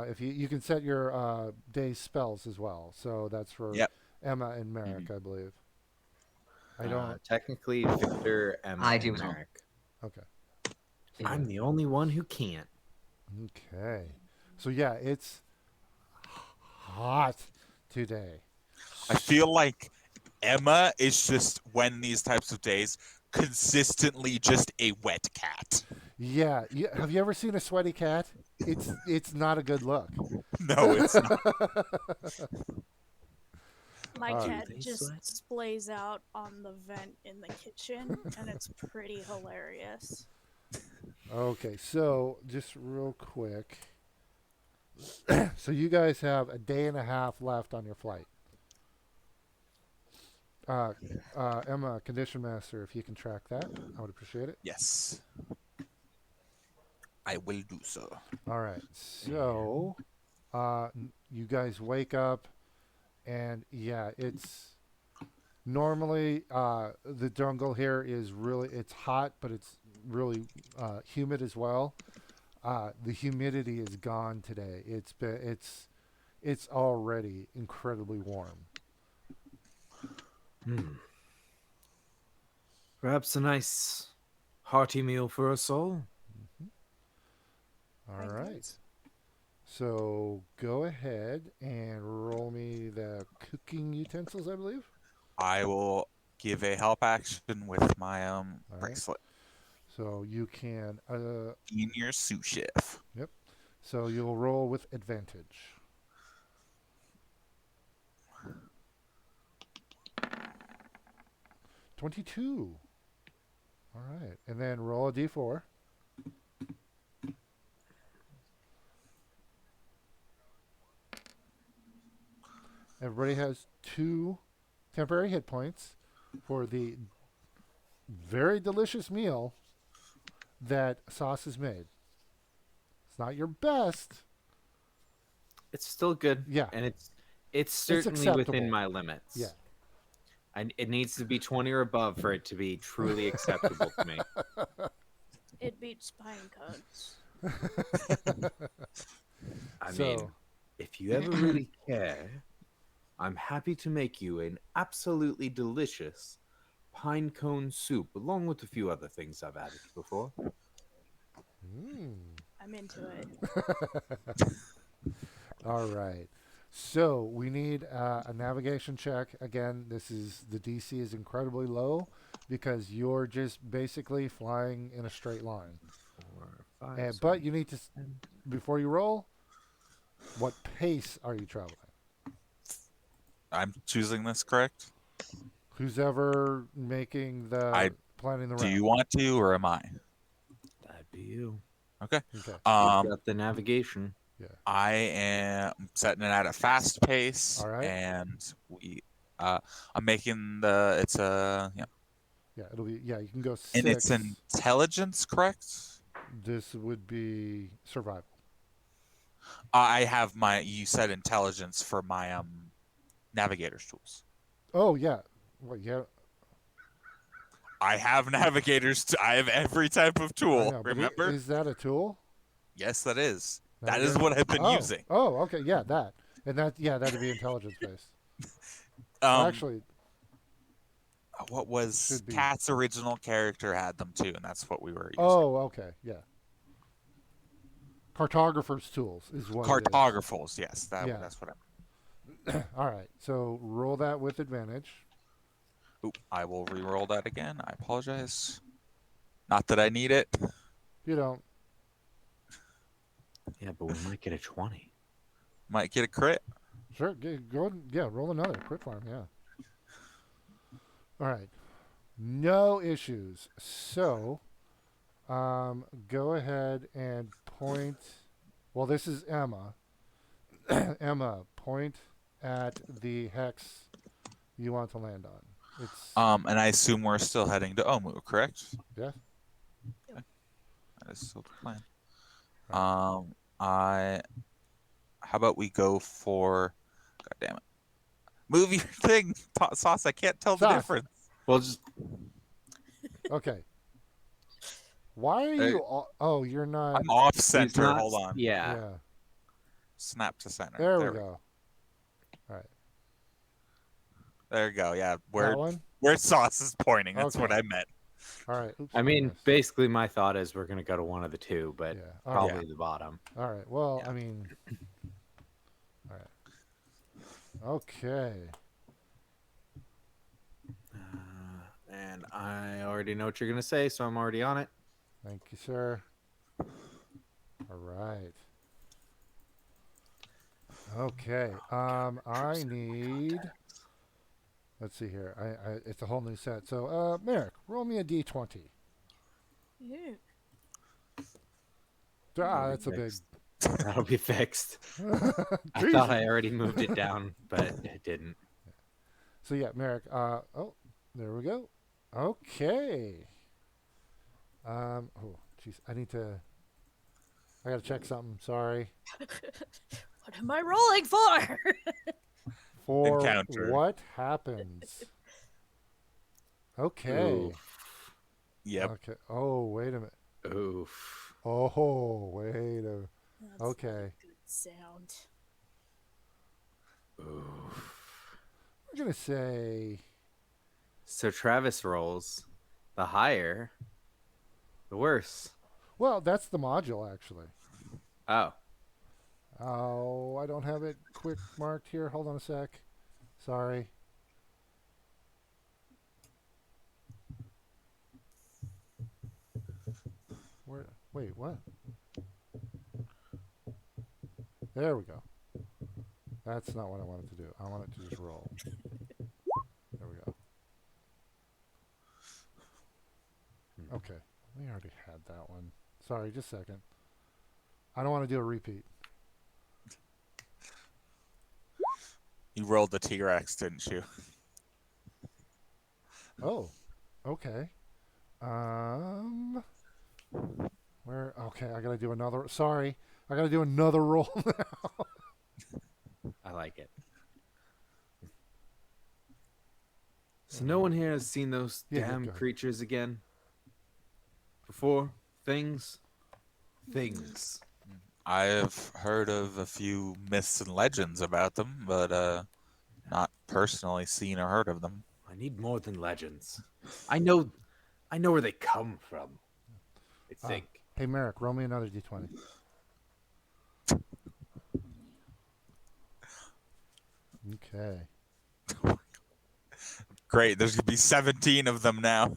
[SPEAKER 1] if you can set your day's spells as well. So that's for
[SPEAKER 3] Yep.
[SPEAKER 1] Emma and Merrick, I believe. I don't.
[SPEAKER 2] Technically, Victor, Emma,
[SPEAKER 4] I do
[SPEAKER 2] and
[SPEAKER 4] as well.
[SPEAKER 2] Merrick.
[SPEAKER 1] Okay.
[SPEAKER 2] I'm the only one who can't.
[SPEAKER 1] Okay. So yeah, it's hot today.
[SPEAKER 3] I feel like Emma is just, when these types of days, consistently just a wet cat.
[SPEAKER 1] Yeah. Have you ever seen a sweaty cat? It's not a good look.
[SPEAKER 3] No, it's not.
[SPEAKER 5] My
[SPEAKER 1] Oh.
[SPEAKER 5] cat
[SPEAKER 2] Do they
[SPEAKER 5] just
[SPEAKER 2] sweat?
[SPEAKER 5] splays out on the vent in the kitchen, and it's pretty hilarious.
[SPEAKER 1] Okay, so just real quick. So you guys have a day and a half left on your flight. Emma, Condition Master, if you can track that, I would appreciate it.
[SPEAKER 3] Yes. I will do so.
[SPEAKER 1] All right, so you guys wake up, and yeah, it's normally the jungle here is it's hot, but it's really humid as well. The humidity is gone today. It's already incredibly warm.
[SPEAKER 2] Perhaps a nice hearty meal for us all.
[SPEAKER 1] All right. So go ahead and roll me the cooking utensils, I believe.
[SPEAKER 3] I will give a help action with my
[SPEAKER 1] right.
[SPEAKER 3] bracelet.
[SPEAKER 1] So you can.
[SPEAKER 3] Senior sous chef.
[SPEAKER 1] Yep. So you'll roll with advantage. $22. All right, and then roll a d4. Everybody has 2 temporary hit points for the very delicious meal that Sauce has made. It's not your best.
[SPEAKER 2] It's still good.
[SPEAKER 1] Yeah.
[SPEAKER 2] And it's certainly within
[SPEAKER 1] acceptable.
[SPEAKER 2] my limits.
[SPEAKER 1] Yeah.
[SPEAKER 2] It needs to be 20 or above for it to be truly acceptable to me.
[SPEAKER 5] It beats pine cones.
[SPEAKER 2] I
[SPEAKER 1] So-
[SPEAKER 2] mean, if you ever really care, I'm happy to make you an absolutely delicious pine cone soup, along with a few other things I've added before.
[SPEAKER 5] I'm into it.
[SPEAKER 1] All right. So we need a navigation check. Again, the DC is incredibly low because you're just basically flying in a straight line.
[SPEAKER 2] 4, 5,
[SPEAKER 1] But you need to,
[SPEAKER 2] 7.
[SPEAKER 1] before you roll, what pace are you traveling?
[SPEAKER 3] I'm choosing this, correct?
[SPEAKER 1] Who's ever making the planning the route?
[SPEAKER 3] Do you want to, or am I?
[SPEAKER 2] That'd be you.
[SPEAKER 3] Okay.
[SPEAKER 1] Okay.
[SPEAKER 2] You've got the navigation.
[SPEAKER 3] I am setting it at a fast pace.
[SPEAKER 1] All right.
[SPEAKER 3] And I'm making it's a
[SPEAKER 1] Yeah, it'll be. Yeah, you can go 6.
[SPEAKER 3] and it's intelligence, correct?
[SPEAKER 1] This would be survival.
[SPEAKER 3] I have you said intelligence for my navigator's tools.
[SPEAKER 1] Oh yeah. Well, yeah.
[SPEAKER 3] I have navigators. I have every type of
[SPEAKER 1] I
[SPEAKER 3] tool.
[SPEAKER 1] know, but
[SPEAKER 3] Remember?
[SPEAKER 1] is that a tool?
[SPEAKER 3] Yes, that is. That
[SPEAKER 1] Navigator?
[SPEAKER 3] is what I've been
[SPEAKER 1] Oh.
[SPEAKER 3] using.
[SPEAKER 1] Oh, okay. Yeah, that. And that'd be intelligence based. Actually,
[SPEAKER 3] What was
[SPEAKER 1] should be-
[SPEAKER 3] Cat's original character had them too, and that's what we were using.
[SPEAKER 1] oh, okay. Yeah. Cartographer's tools is what it is.
[SPEAKER 3] Cartographers, yes,
[SPEAKER 1] Yeah.
[SPEAKER 3] that's what I'm.
[SPEAKER 1] All right. So roll that with advantage.
[SPEAKER 3] Oop, I will re-roll that again. I apologize. Not that I need it.
[SPEAKER 1] You don't.
[SPEAKER 2] Yeah, but we might get a 20.
[SPEAKER 3] Might get a crit.
[SPEAKER 1] Sure. Go. Yeah. Roll another crit farm. Yeah. All right. No issues. So, go ahead and point. Well, this is Emma. Emma, point at the hex you want to land on. It's
[SPEAKER 3] And I assume we're still heading to Omu, correct?
[SPEAKER 1] yeah.
[SPEAKER 3] That is still the plan. How about we go for? God damn it! Move your thing, Sauce. I can't tell the
[SPEAKER 1] Sauce.
[SPEAKER 3] difference.
[SPEAKER 2] Well, just
[SPEAKER 1] Okay. Why are you? Oh, you're not.
[SPEAKER 3] I'm off
[SPEAKER 2] he's
[SPEAKER 3] center.
[SPEAKER 2] not-
[SPEAKER 3] Hold on.
[SPEAKER 2] Yeah.
[SPEAKER 1] Yeah.
[SPEAKER 3] Snap to center.
[SPEAKER 1] There we go. All right.
[SPEAKER 3] There you go. Yeah,
[SPEAKER 1] That
[SPEAKER 3] where
[SPEAKER 1] one.
[SPEAKER 3] Sauce is pointing. That's what
[SPEAKER 1] Okay.
[SPEAKER 3] I meant.
[SPEAKER 1] All right. Oops,
[SPEAKER 2] I mean,
[SPEAKER 1] missed.
[SPEAKER 2] basically, my thought is we're gonna go to one of the two, but
[SPEAKER 1] Yeah. All right.
[SPEAKER 2] probably the bottom.
[SPEAKER 1] All right. Well,
[SPEAKER 2] Yeah.
[SPEAKER 1] I mean. All right. Okay.
[SPEAKER 2] And I already know what you're gonna say, so I'm already on it.
[SPEAKER 1] Thank you, sir. All right. Okay. I need. Let's see here. It's a whole new set. So, Merrick, roll me a d20.
[SPEAKER 5] Ew.
[SPEAKER 1] Ah, that's a big.
[SPEAKER 2] That'll be fixed. I
[SPEAKER 1] Jeez.
[SPEAKER 2] thought I already moved it down, but it didn't.
[SPEAKER 1] So yeah, Merrick. Oh, there we go. Okay. Oh, jeez. I gotta check something. Sorry.
[SPEAKER 5] What am I rolling for?
[SPEAKER 1] For
[SPEAKER 3] Encounter.
[SPEAKER 1] what happens? Okay.
[SPEAKER 2] Oof.
[SPEAKER 3] Yep.
[SPEAKER 1] Okay. Oh, wait a minute.
[SPEAKER 2] Oof.
[SPEAKER 1] Oh, wait a.
[SPEAKER 5] That's
[SPEAKER 1] Okay.
[SPEAKER 5] not a good sound.
[SPEAKER 2] Oof.
[SPEAKER 1] We're gonna say.
[SPEAKER 2] So Travis rolls. The higher, the worse.
[SPEAKER 1] Well, that's the module actually.
[SPEAKER 2] Oh.
[SPEAKER 1] Oh, I don't have it quick marked here. Hold on a sec. Sorry. Where? Wait, what? There we go. That's not what I wanted to do. I want it to just roll. There we go. Okay. We already had that one. Sorry, just a second. I don't want to do a repeat.
[SPEAKER 3] You rolled the T-Rex, didn't you?
[SPEAKER 1] Oh, okay. Um, where? Okay, I gotta do another. Sorry, I gotta do another roll now.
[SPEAKER 2] I like it. So no one here has seen those
[SPEAKER 1] Yeah,
[SPEAKER 2] damn
[SPEAKER 1] go ahead.
[SPEAKER 2] creatures again? Before? Things? Things.
[SPEAKER 3] I've heard of a few myths and legends about them, but not personally seen or heard of them.
[SPEAKER 2] I need more than legends. I know where they come from. I think.
[SPEAKER 1] Hey, Merrick, roll me another d20. Okay.
[SPEAKER 3] Great, there's gonna be 17 of them now.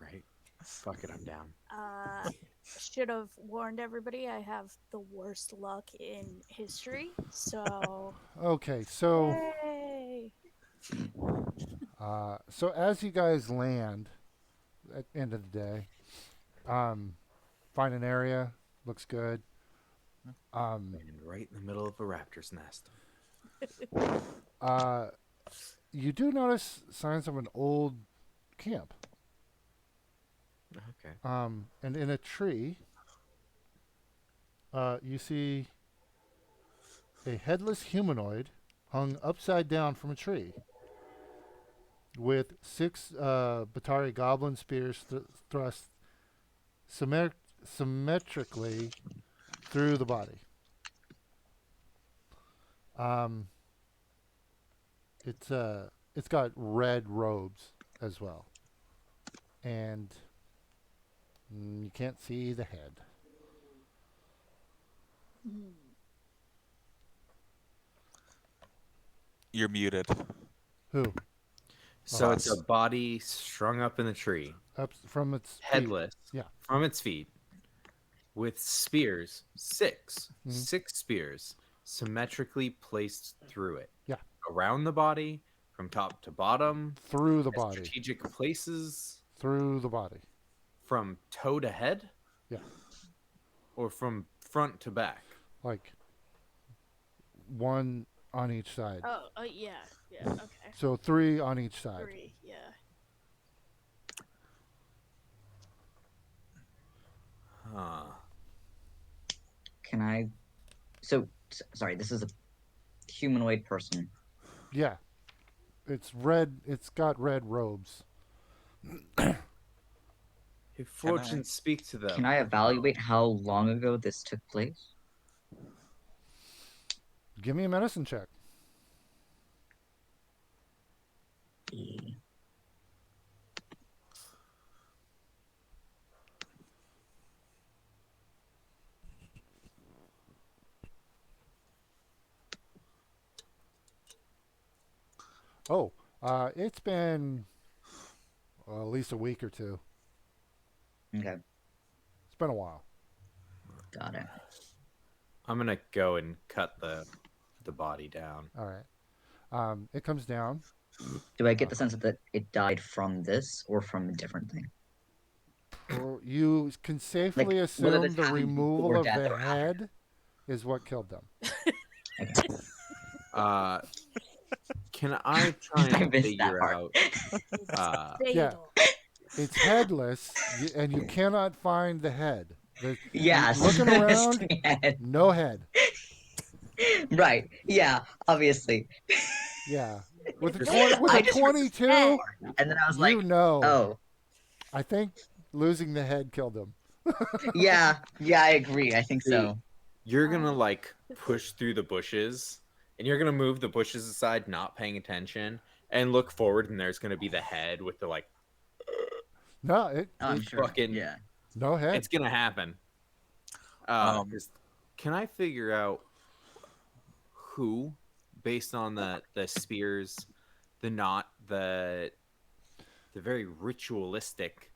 [SPEAKER 2] Right. Fuck it, I'm down.
[SPEAKER 5] Should have warned everybody I have the worst luck in history. So
[SPEAKER 1] Okay, so
[SPEAKER 5] yay!
[SPEAKER 1] so as you guys land at the end of the day, find an area, looks good.
[SPEAKER 2] And right in the middle of a raptor's nest.
[SPEAKER 1] You do notice signs of an old camp.
[SPEAKER 2] Okay.
[SPEAKER 1] And in a tree, you see a headless humanoid hung upside down from a tree with 6 Batari goblin spears thrust symmetrically through the body. It's got red robes as well, and you can't see the head.
[SPEAKER 3] You're muted.
[SPEAKER 1] Who?
[SPEAKER 2] So
[SPEAKER 3] Us.
[SPEAKER 2] it's a body strung up in the tree,
[SPEAKER 1] Up from its feet.
[SPEAKER 2] headless,
[SPEAKER 1] Yeah.
[SPEAKER 2] from its feet, with spears, six spears, symmetrically placed through it.
[SPEAKER 1] Yeah.
[SPEAKER 2] Around the body, from top to bottom,
[SPEAKER 1] Through the
[SPEAKER 2] at
[SPEAKER 1] body.
[SPEAKER 2] strategic places,
[SPEAKER 1] Through the body.
[SPEAKER 2] from toe to head,
[SPEAKER 1] Yeah.
[SPEAKER 2] or from front to back.
[SPEAKER 1] Like one on each side.
[SPEAKER 5] Oh, yeah, okay.
[SPEAKER 1] So 3 on each side.
[SPEAKER 5] 3, yeah.
[SPEAKER 2] Huh.
[SPEAKER 4] Can I? Sorry. This is a humanoid person.
[SPEAKER 1] Yeah. It's red. It's got red robes.
[SPEAKER 2] If fortune speak to them.
[SPEAKER 4] Can I evaluate how long ago this took place?
[SPEAKER 1] Give me a medicine check. Oh, it's been at least a week or 2.
[SPEAKER 4] Okay,
[SPEAKER 1] It's been a while.
[SPEAKER 4] got it.
[SPEAKER 2] I'm gonna go and cut the body down.
[SPEAKER 1] All right. It comes down.
[SPEAKER 4] Do I get the sense that it died from this or from a different thing?
[SPEAKER 1] Or you can safely
[SPEAKER 4] Like, whether
[SPEAKER 1] assume
[SPEAKER 4] this
[SPEAKER 1] the
[SPEAKER 4] happened
[SPEAKER 1] removal
[SPEAKER 4] before
[SPEAKER 1] of
[SPEAKER 4] death
[SPEAKER 1] the
[SPEAKER 4] or after.
[SPEAKER 1] head is what killed them.
[SPEAKER 2] Can I try
[SPEAKER 4] I
[SPEAKER 2] and
[SPEAKER 4] missed
[SPEAKER 2] figure
[SPEAKER 4] that part.
[SPEAKER 2] out?
[SPEAKER 1] Yeah.
[SPEAKER 5] Fatal.
[SPEAKER 1] It's headless, and you cannot find the head.
[SPEAKER 4] Yes.
[SPEAKER 1] Looking around,
[SPEAKER 4] Stan.
[SPEAKER 1] no head.
[SPEAKER 4] Right. Yeah. Obviously.
[SPEAKER 1] Yeah. With a,
[SPEAKER 2] I
[SPEAKER 1] with
[SPEAKER 4] I
[SPEAKER 1] a
[SPEAKER 4] just heard the
[SPEAKER 1] 22,
[SPEAKER 4] part, and then I was like,
[SPEAKER 1] know.
[SPEAKER 4] "Oh,
[SPEAKER 1] I think losing the head killed him.
[SPEAKER 4] yeah, yeah, I agree. I think
[SPEAKER 2] See,
[SPEAKER 4] so."
[SPEAKER 2] You're gonna like push through the bushes, and you're gonna move the bushes aside, not paying attention, and look forward, and there's gonna be the head with the like.
[SPEAKER 1] No,
[SPEAKER 4] Oh, I'm
[SPEAKER 1] it
[SPEAKER 4] sure.
[SPEAKER 2] fucking-
[SPEAKER 4] Yeah.
[SPEAKER 1] no head.
[SPEAKER 2] It's gonna happen. Can I figure out who, based on the spears, the knot, the very ritualistic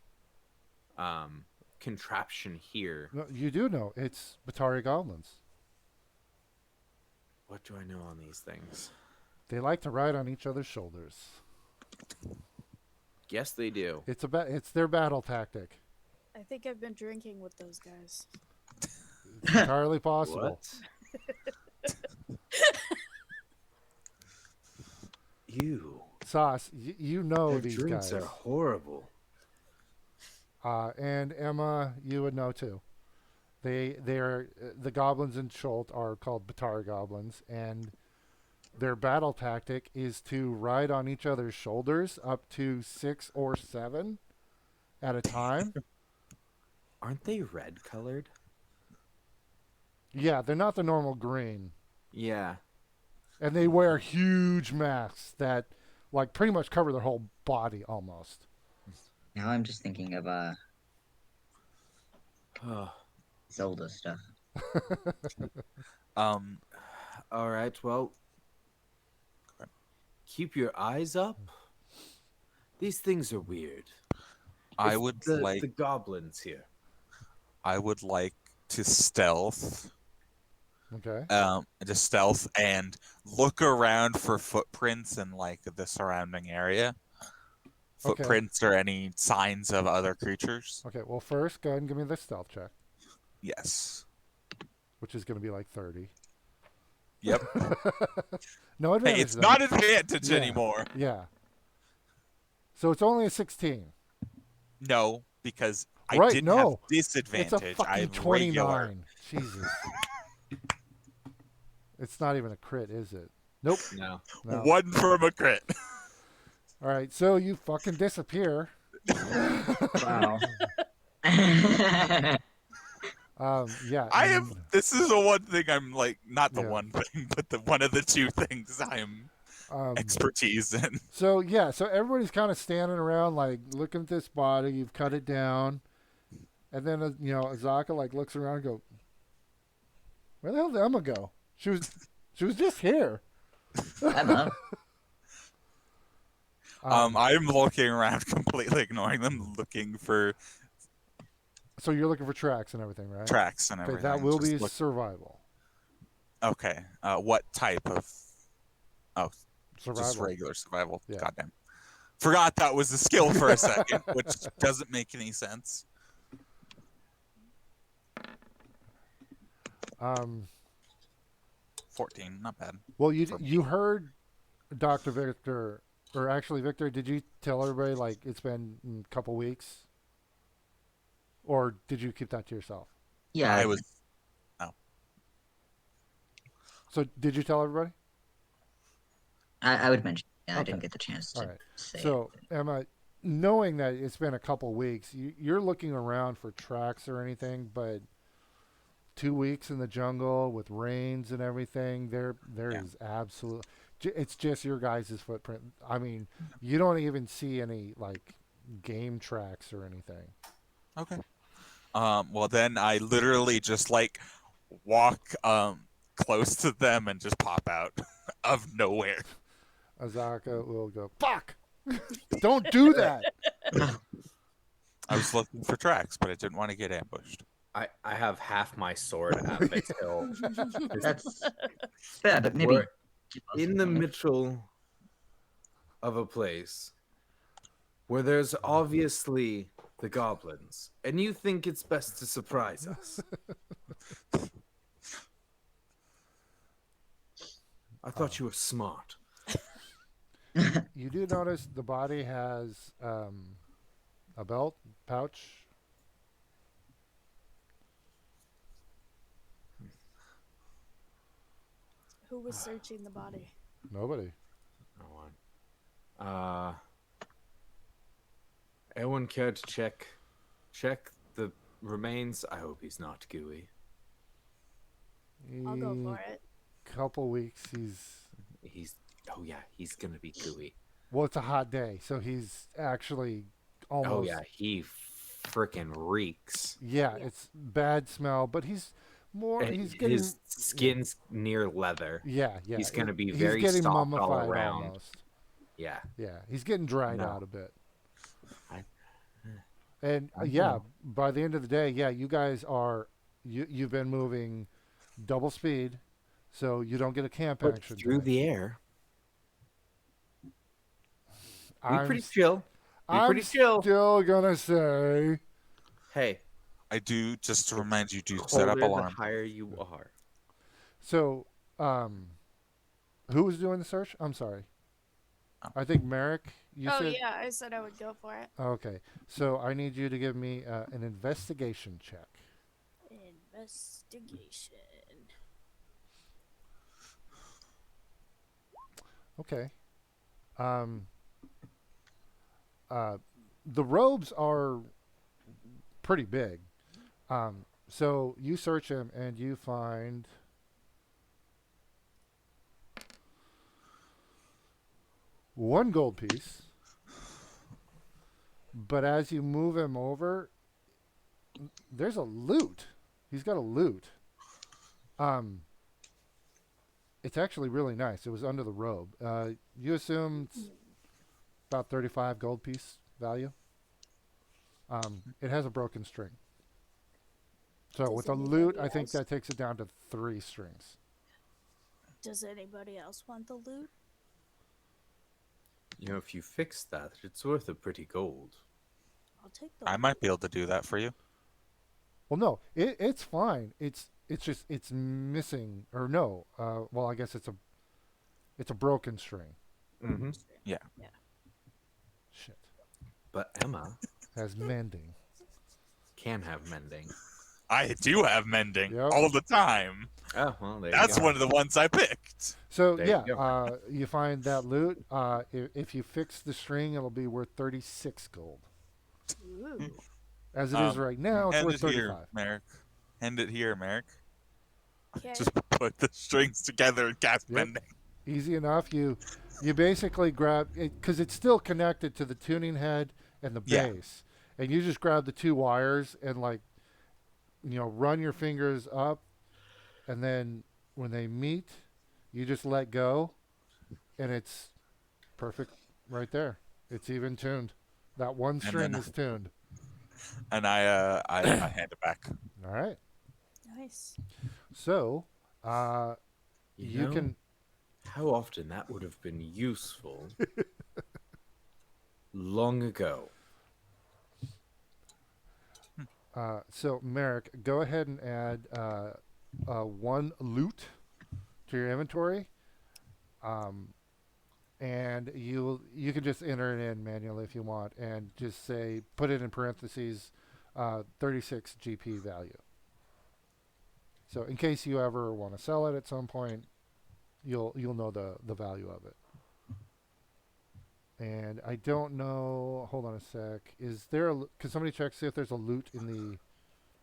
[SPEAKER 2] contraption here?
[SPEAKER 1] No, you do know it's Batari goblins.
[SPEAKER 2] What do I know on these things?
[SPEAKER 1] They like to ride on each other's shoulders.
[SPEAKER 2] Yes, they do.
[SPEAKER 1] It's their battle tactic.
[SPEAKER 5] I think I've been drinking with those guys.
[SPEAKER 1] It's entirely possible.
[SPEAKER 2] What? Ew.
[SPEAKER 1] Sauce, you know
[SPEAKER 2] Their
[SPEAKER 1] these
[SPEAKER 2] drinks
[SPEAKER 1] guys.
[SPEAKER 2] are horrible.
[SPEAKER 1] And Emma, you would know too. They're the goblins in Schult are called Batar goblins, and their battle tactic is to ride on each other's shoulders up to 6 or 7 at a time.
[SPEAKER 2] Aren't they red colored?
[SPEAKER 1] Yeah, they're not the normal green.
[SPEAKER 2] Yeah.
[SPEAKER 1] And they wear huge masks that like pretty much cover their whole body almost.
[SPEAKER 4] Now I'm just thinking of
[SPEAKER 2] Oh.
[SPEAKER 4] Zelda stuff.
[SPEAKER 3] Um,
[SPEAKER 2] All right. Well, keep your eyes up. These things are weird.
[SPEAKER 3] I
[SPEAKER 2] It's
[SPEAKER 3] would
[SPEAKER 2] the
[SPEAKER 3] like
[SPEAKER 2] goblins here.
[SPEAKER 3] to stealth,
[SPEAKER 1] Okay.
[SPEAKER 3] and look around for footprints in like the surrounding area.
[SPEAKER 1] Okay.
[SPEAKER 3] Footprints or any signs of other creatures.
[SPEAKER 1] Okay, well first go ahead and give me the stealth check,
[SPEAKER 3] Yes.
[SPEAKER 1] which is going to be like 30.
[SPEAKER 3] Yep.
[SPEAKER 1] No advantage.
[SPEAKER 3] Hey, it's
[SPEAKER 1] though.
[SPEAKER 3] not advantage
[SPEAKER 1] Yeah.
[SPEAKER 3] anymore.
[SPEAKER 1] Yeah. So it's only a 16.
[SPEAKER 3] No, because I
[SPEAKER 1] Right,
[SPEAKER 3] didn't
[SPEAKER 1] no.
[SPEAKER 3] have
[SPEAKER 1] It's a
[SPEAKER 3] disadvantage.
[SPEAKER 1] fucking
[SPEAKER 3] I'm
[SPEAKER 1] 29.
[SPEAKER 3] regular.
[SPEAKER 1] Jesus. It's not even a crit, is it? Nope.
[SPEAKER 2] No.
[SPEAKER 1] No.
[SPEAKER 3] One from a crit.
[SPEAKER 1] All right, so you fucking disappear.
[SPEAKER 4] Wow.
[SPEAKER 1] Yeah.
[SPEAKER 3] I am. This is the one thing I'm like, not the
[SPEAKER 1] Yeah.
[SPEAKER 3] one thing, but the one of the two things I'm expertise in.
[SPEAKER 1] So yeah, so everybody's kind of standing around, like looking at this body. You've cut it down, and then Azaka like looks around and go, "Where the hell did Emma go? She was just here."
[SPEAKER 4] Emma.
[SPEAKER 3] I'm looking around, completely ignoring them, looking for
[SPEAKER 1] So you're looking for tracks and everything, right?
[SPEAKER 3] tracks and
[SPEAKER 1] Okay,
[SPEAKER 3] everything.
[SPEAKER 1] that will
[SPEAKER 3] Just
[SPEAKER 1] be
[SPEAKER 3] look-
[SPEAKER 1] survival.
[SPEAKER 3] Okay. What type of? Oh,
[SPEAKER 1] Survival.
[SPEAKER 3] just regular survival.
[SPEAKER 1] Yeah.
[SPEAKER 3] Goddamn. Forgot that was a skill for a second, which doesn't make any sense. 14, not bad.
[SPEAKER 1] Well, you
[SPEAKER 3] For me.
[SPEAKER 1] you heard Dr. Victor, or actually Victor, did you tell everybody like it's been a couple weeks? Or did you keep that to yourself?
[SPEAKER 4] Yeah,
[SPEAKER 3] I was.
[SPEAKER 1] So did you tell everybody?
[SPEAKER 4] I would mention. Yeah, I
[SPEAKER 1] Okay.
[SPEAKER 4] didn't get the chance to
[SPEAKER 1] All right.
[SPEAKER 4] say.
[SPEAKER 1] So, Emma, knowing that it's been a couple weeks, you're looking around for tracks or anything, but 2 weeks in the jungle with rains and everything, there
[SPEAKER 3] Yeah.
[SPEAKER 1] is absolute. It's just your guys' footprint. I mean, you don't even see any like game tracks or anything.
[SPEAKER 3] Okay. Well, then I literally just like walk close to them and just pop out of nowhere.
[SPEAKER 1] Azaka will go, "Fuck! Don't do that."
[SPEAKER 3] I was looking for tracks, but I didn't want to get ambushed.
[SPEAKER 2] I have half my sword at Fix Hill.
[SPEAKER 4] That's yeah, but maybe
[SPEAKER 2] We're in the middle of a place where there's obviously the goblins, and you think it's best to surprise us. I thought you were smart.
[SPEAKER 1] You do notice the body has a belt pouch.
[SPEAKER 5] Who was searching the body?
[SPEAKER 1] Nobody.
[SPEAKER 2] No one. Anyone care to check the remains? I hope he's not gooey.
[SPEAKER 5] I'll go for it.
[SPEAKER 1] Couple weeks.
[SPEAKER 2] Oh yeah, he's gonna be gooey.
[SPEAKER 1] Well, it's a hot day, so he's actually almost.
[SPEAKER 2] Oh yeah, he freaking reeks.
[SPEAKER 1] Yeah,
[SPEAKER 5] Yeah.
[SPEAKER 1] it's bad smell, but he's more.
[SPEAKER 2] And
[SPEAKER 1] He's getting.
[SPEAKER 2] his skin's near leather.
[SPEAKER 1] Yeah.
[SPEAKER 2] he's gonna be
[SPEAKER 1] he's
[SPEAKER 2] very
[SPEAKER 1] getting
[SPEAKER 2] soft all
[SPEAKER 1] mummified
[SPEAKER 2] around.
[SPEAKER 1] almost.
[SPEAKER 2] Yeah.
[SPEAKER 1] Yeah, he's getting dried
[SPEAKER 2] No.
[SPEAKER 1] out a bit.
[SPEAKER 2] I-
[SPEAKER 1] And
[SPEAKER 2] I
[SPEAKER 1] yeah,
[SPEAKER 2] know.
[SPEAKER 1] by the end of the day, yeah, you guys are. You've been moving double speed, so you don't get a camp
[SPEAKER 2] But
[SPEAKER 1] action
[SPEAKER 2] through
[SPEAKER 1] tonight.
[SPEAKER 2] the air. We
[SPEAKER 1] I'm
[SPEAKER 2] pretty chill.
[SPEAKER 1] I'm
[SPEAKER 2] pretty chill.
[SPEAKER 1] still gonna say
[SPEAKER 2] Hey,
[SPEAKER 3] I do, just to remind you, do set up
[SPEAKER 2] colder the
[SPEAKER 3] alarm.
[SPEAKER 2] higher you are.
[SPEAKER 1] so. Who was doing the search? I'm sorry. I think Merrick, you
[SPEAKER 5] Oh
[SPEAKER 1] said.
[SPEAKER 5] yeah, I said I would go for it.
[SPEAKER 1] Okay, so I need you to give me an investigation check.
[SPEAKER 5] Investigation.
[SPEAKER 1] Okay. Um, uh, the robes are pretty big. So you search him and you find one gold piece, but as you move him over, there's a loot. He's got a loot. Um, it's actually really nice. It was under the robe. You assume it's about 35 gold piece value. It has a broken string. So
[SPEAKER 5] Does
[SPEAKER 1] with a loot,
[SPEAKER 5] anybody
[SPEAKER 1] I think
[SPEAKER 5] else-
[SPEAKER 1] that takes it down to 3 strings.
[SPEAKER 5] Does anybody else want the loot?
[SPEAKER 2] You know, if you fix that, it's worth a pretty gold.
[SPEAKER 5] I'll take the
[SPEAKER 3] I
[SPEAKER 5] loot.
[SPEAKER 3] might be able to do that for you.
[SPEAKER 1] Well, no, it's fine. It's just it's missing or no. Well, I guess it's a broken string.
[SPEAKER 2] Mm-hmm.
[SPEAKER 3] Yeah.
[SPEAKER 1] Shit,
[SPEAKER 2] But Emma
[SPEAKER 1] has mending.
[SPEAKER 2] can have mending.
[SPEAKER 3] I do have mending
[SPEAKER 1] Yep.
[SPEAKER 3] all the time.
[SPEAKER 2] Oh, well, there
[SPEAKER 3] That's
[SPEAKER 2] you go.
[SPEAKER 3] one of the ones I picked.
[SPEAKER 1] So
[SPEAKER 2] There you
[SPEAKER 1] yeah,
[SPEAKER 2] go.
[SPEAKER 1] you find that loot. If you fix the string, it'll be worth 36 gold.
[SPEAKER 5] Ooh.
[SPEAKER 1] As it is right now, it's
[SPEAKER 3] Hand
[SPEAKER 1] worth
[SPEAKER 3] it here,
[SPEAKER 1] 35.
[SPEAKER 3] Merrick. Hand it here, Merrick.
[SPEAKER 5] Okay.
[SPEAKER 3] Just put the strings together and cast
[SPEAKER 1] Yep.
[SPEAKER 3] mending.
[SPEAKER 1] Easy enough. You basically grab it because it's still connected to the tuning head and the
[SPEAKER 3] Yeah.
[SPEAKER 1] bass, and you just grab the 2 wires and run your fingers up, and then when they meet, you just let go, and it's perfect right there. It's even tuned. That one string
[SPEAKER 3] then-
[SPEAKER 1] is tuned.
[SPEAKER 3] And I hand it back.
[SPEAKER 1] All right.
[SPEAKER 5] Nice.
[SPEAKER 1] So,
[SPEAKER 2] You know,
[SPEAKER 1] can.
[SPEAKER 2] how often that would have been useful long ago.
[SPEAKER 1] So Merrick, go ahead and add 1 loot to your inventory, and you can just enter it in manually if you want, and just say put it in parentheses, 36 GP value. So in case you ever want to sell it at some point, you'll know the value of it. And I don't know. Hold on a sec. Is there? Can somebody check see if there's a loot in the?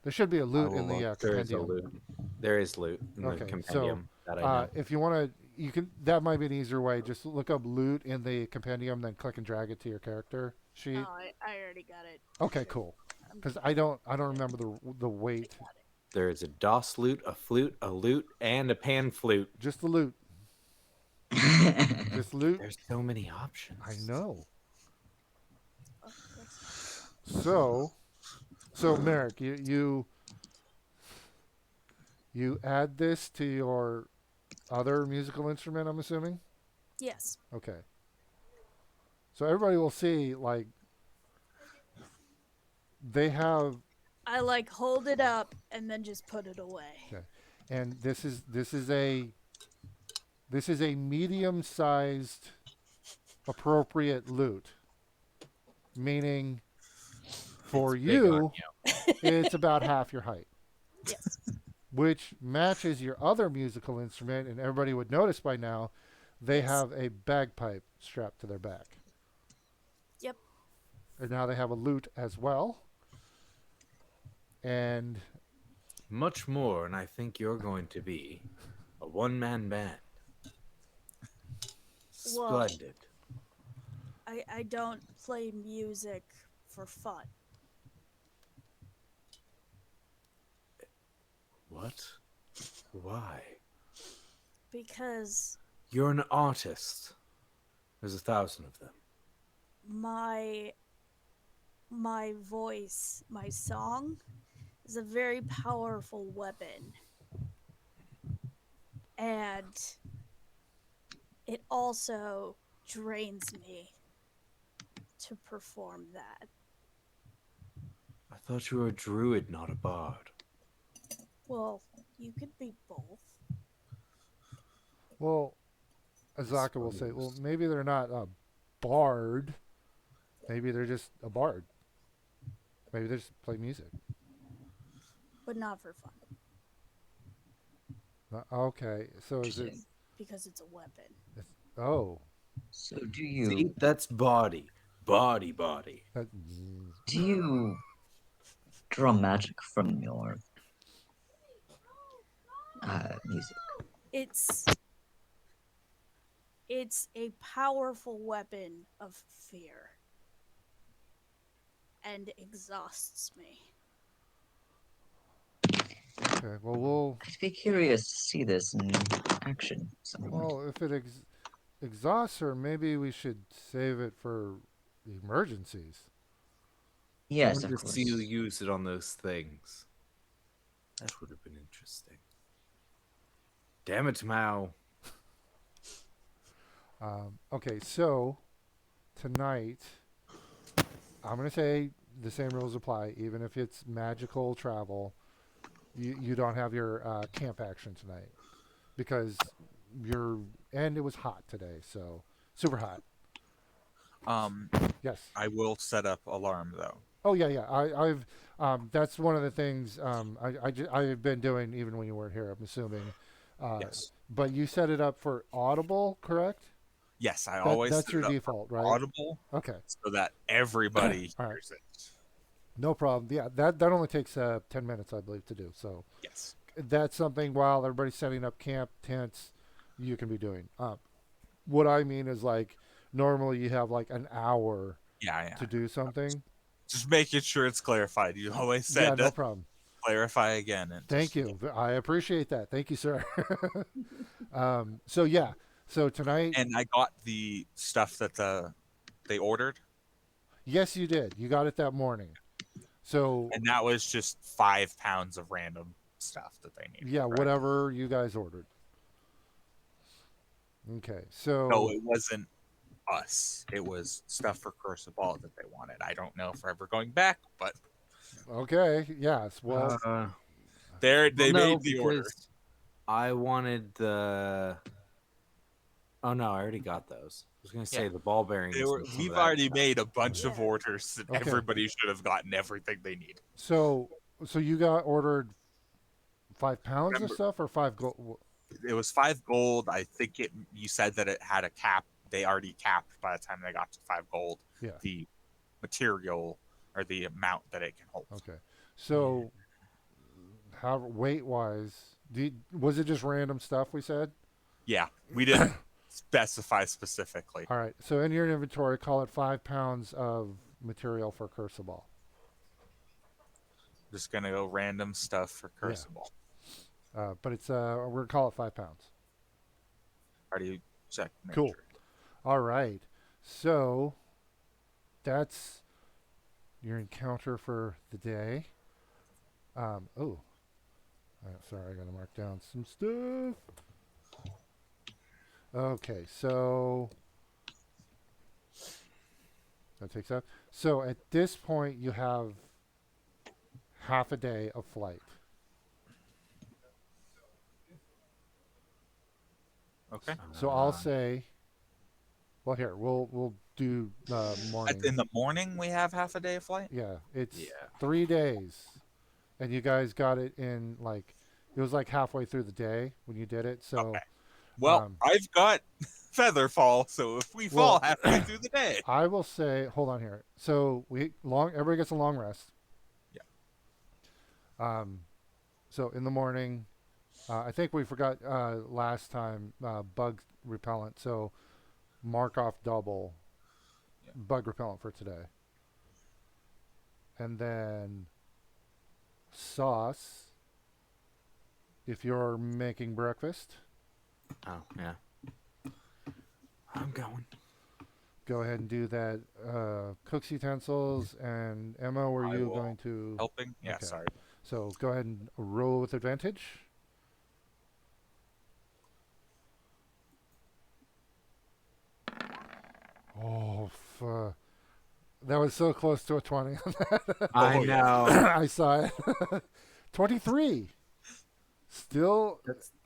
[SPEAKER 1] There should be a loot in the
[SPEAKER 2] There is a
[SPEAKER 1] compendium.
[SPEAKER 2] loot. There is loot in the
[SPEAKER 1] Okay, so,
[SPEAKER 2] compendium that I know.
[SPEAKER 1] If you want to, you can. That might be an easier way. Just look up loot in the compendium, then click and drag it to your character sheet.
[SPEAKER 5] Oh, I already got it.
[SPEAKER 1] Okay, cool.
[SPEAKER 5] I'm
[SPEAKER 1] Because
[SPEAKER 5] good.
[SPEAKER 1] I don't remember the weight.
[SPEAKER 5] I got it.
[SPEAKER 2] There is a DOS loot, a flute, a lute, and a pan flute.
[SPEAKER 1] Just the loot. Just loot.
[SPEAKER 2] There's so many options.
[SPEAKER 1] I know.
[SPEAKER 5] Of course.
[SPEAKER 1] So Merrick, you add this to your other musical instrument, I'm assuming?
[SPEAKER 5] Yes.
[SPEAKER 1] Okay. So everybody will see, they have,
[SPEAKER 5] I hold it up and then just put it away.
[SPEAKER 1] and this is a medium-sized appropriate loot, meaning for
[SPEAKER 2] It's big on
[SPEAKER 1] you, it's about half your height,
[SPEAKER 5] Yes.
[SPEAKER 1] which matches your other musical instrument, and everybody would notice by now, they
[SPEAKER 5] Yes.
[SPEAKER 1] have a bagpipe strapped to their back.
[SPEAKER 5] Yep.
[SPEAKER 1] And now they have a lute as well. And
[SPEAKER 2] Much more, and I think you're going to be a one-man band.
[SPEAKER 5] Well-
[SPEAKER 2] Splendid.
[SPEAKER 5] I don't play music for fun.
[SPEAKER 2] What? Why?
[SPEAKER 5] Because
[SPEAKER 2] You're an artist. There's 1,000 of them.
[SPEAKER 5] my voice, my song is a very powerful weapon. And it also drains me to perform that.
[SPEAKER 2] I thought you were a druid, not a bard.
[SPEAKER 5] Well, you could be both.
[SPEAKER 1] well, Azaka will say, well, maybe they're not bard. Maybe they're just a bard. Maybe they just play music.
[SPEAKER 5] But not for fun.
[SPEAKER 1] Okay, so is it?
[SPEAKER 5] Because it's a weapon.
[SPEAKER 1] Oh,
[SPEAKER 4] So
[SPEAKER 2] See, that's body. Body.
[SPEAKER 1] that,
[SPEAKER 4] do you draw magic from your music?
[SPEAKER 5] It's a powerful weapon of fear. And exhausts me.
[SPEAKER 1] okay. Well,
[SPEAKER 4] I'd be curious to see this in action somewhat.
[SPEAKER 1] well, if it exhausts her, maybe we should save it for emergencies.
[SPEAKER 2] I
[SPEAKER 4] Yes,
[SPEAKER 2] wonder
[SPEAKER 4] of
[SPEAKER 2] if you
[SPEAKER 4] course.
[SPEAKER 2] use it on those things. That would have been interesting. Damn it, Mao.
[SPEAKER 1] Okay, so tonight, I'm gonna say the same rules apply, even if it's magical travel. You don't have your camp action tonight because and it was hot today, so super hot. Yes.
[SPEAKER 3] I will set up alarm though.
[SPEAKER 1] Oh yeah. I've that's one of the things I've been doing even when you weren't here. I'm assuming.
[SPEAKER 3] Yes.
[SPEAKER 1] But you set it up for audible, correct?
[SPEAKER 3] Yes, I always
[SPEAKER 1] That's
[SPEAKER 3] set
[SPEAKER 1] your
[SPEAKER 3] it up
[SPEAKER 1] default, right?
[SPEAKER 3] audible
[SPEAKER 1] Okay.
[SPEAKER 3] so that everybody
[SPEAKER 1] All right.
[SPEAKER 3] hears it.
[SPEAKER 1] No problem. Yeah, that only takes 10 minutes, I believe, to do. So
[SPEAKER 3] Yes.
[SPEAKER 1] that's something while everybody's setting up camp tents, you can be doing. What I mean is like normally you have like an hour
[SPEAKER 3] Yeah.
[SPEAKER 1] to do something.
[SPEAKER 3] Just making sure it's clarified. You always
[SPEAKER 1] Yeah,
[SPEAKER 3] said
[SPEAKER 1] no
[SPEAKER 3] to
[SPEAKER 1] problem.
[SPEAKER 3] clarify again. And
[SPEAKER 1] Thank you. I appreciate that. Thank you, sir. So yeah. So tonight,
[SPEAKER 3] And I got the stuff that they ordered,
[SPEAKER 1] yes, you did. You got it that morning. So
[SPEAKER 3] and that was just 5 pounds of random stuff that they needed.
[SPEAKER 1] yeah,
[SPEAKER 3] correct?
[SPEAKER 1] whatever you guys ordered. Okay. So
[SPEAKER 3] No, it wasn't us. It was stuff for Curse of Ball that they wanted. I don't know if we're ever going back, but
[SPEAKER 1] okay. Yes. Well,
[SPEAKER 3] they
[SPEAKER 2] Well, no,
[SPEAKER 3] made the order.
[SPEAKER 2] because I wanted the. Oh no, I already got those. I was gonna say
[SPEAKER 3] Yeah.
[SPEAKER 2] the ball bearings. and some of
[SPEAKER 3] We've
[SPEAKER 2] that
[SPEAKER 3] already
[SPEAKER 2] stuff.
[SPEAKER 3] made a bunch of
[SPEAKER 5] Yeah.
[SPEAKER 3] orders that
[SPEAKER 1] Okay.
[SPEAKER 3] everybody should have gotten everything they need.
[SPEAKER 1] so you got ordered 5 pounds of
[SPEAKER 3] Remember-
[SPEAKER 1] stuff or 5 gold.
[SPEAKER 3] It was 5 gold. I think you said that it had a cap. They already capped by the time they got to 5 gold.
[SPEAKER 1] Yeah.
[SPEAKER 3] The material or the amount that it can hold.
[SPEAKER 1] Okay. So how weight wise, was it just random stuff we said?
[SPEAKER 3] Yeah, we didn't specify specifically.
[SPEAKER 1] All right. So in your inventory, call it 5 pounds of material for Curse of Ball.
[SPEAKER 3] Just gonna go random stuff for Cursible.
[SPEAKER 1] But it's we're gonna call it 5 pounds.
[SPEAKER 3] Already checked.
[SPEAKER 1] Cool. All right. So that's your encounter for the day. Sorry, I gotta mark down some stuff. Okay, so that takes up. So at this point, you have half a day of flight.
[SPEAKER 3] Okay.
[SPEAKER 1] So I'll say, well, here we'll do the morning.
[SPEAKER 3] In the morning, we have half a day of flight.
[SPEAKER 1] Yeah, it's
[SPEAKER 2] Yeah.
[SPEAKER 1] 3 days, and you guys got it in like it was like halfway through the day when you did it. So
[SPEAKER 3] Okay. Well, I've got Featherfall, so if we fall halfway through the day,
[SPEAKER 1] I will say, hold on here. So everybody gets a long rest.
[SPEAKER 3] Yeah.
[SPEAKER 1] So in the morning, I think we forgot last time bug repellent. So mark off double bug repellent for today. And then sauce. If you're making breakfast,
[SPEAKER 2] Oh yeah. I'm going.
[SPEAKER 1] go ahead and do that. Cook's utensils and Emma, were
[SPEAKER 3] I
[SPEAKER 1] you
[SPEAKER 3] will
[SPEAKER 1] going to?
[SPEAKER 3] helping. Yeah,
[SPEAKER 1] Okay.
[SPEAKER 3] sorry.
[SPEAKER 1] So go ahead and roll with advantage. Oh, that was so close to a 20.
[SPEAKER 2] I
[SPEAKER 3] Oh, yeah.
[SPEAKER 2] know.
[SPEAKER 1] I saw it. 23. Still,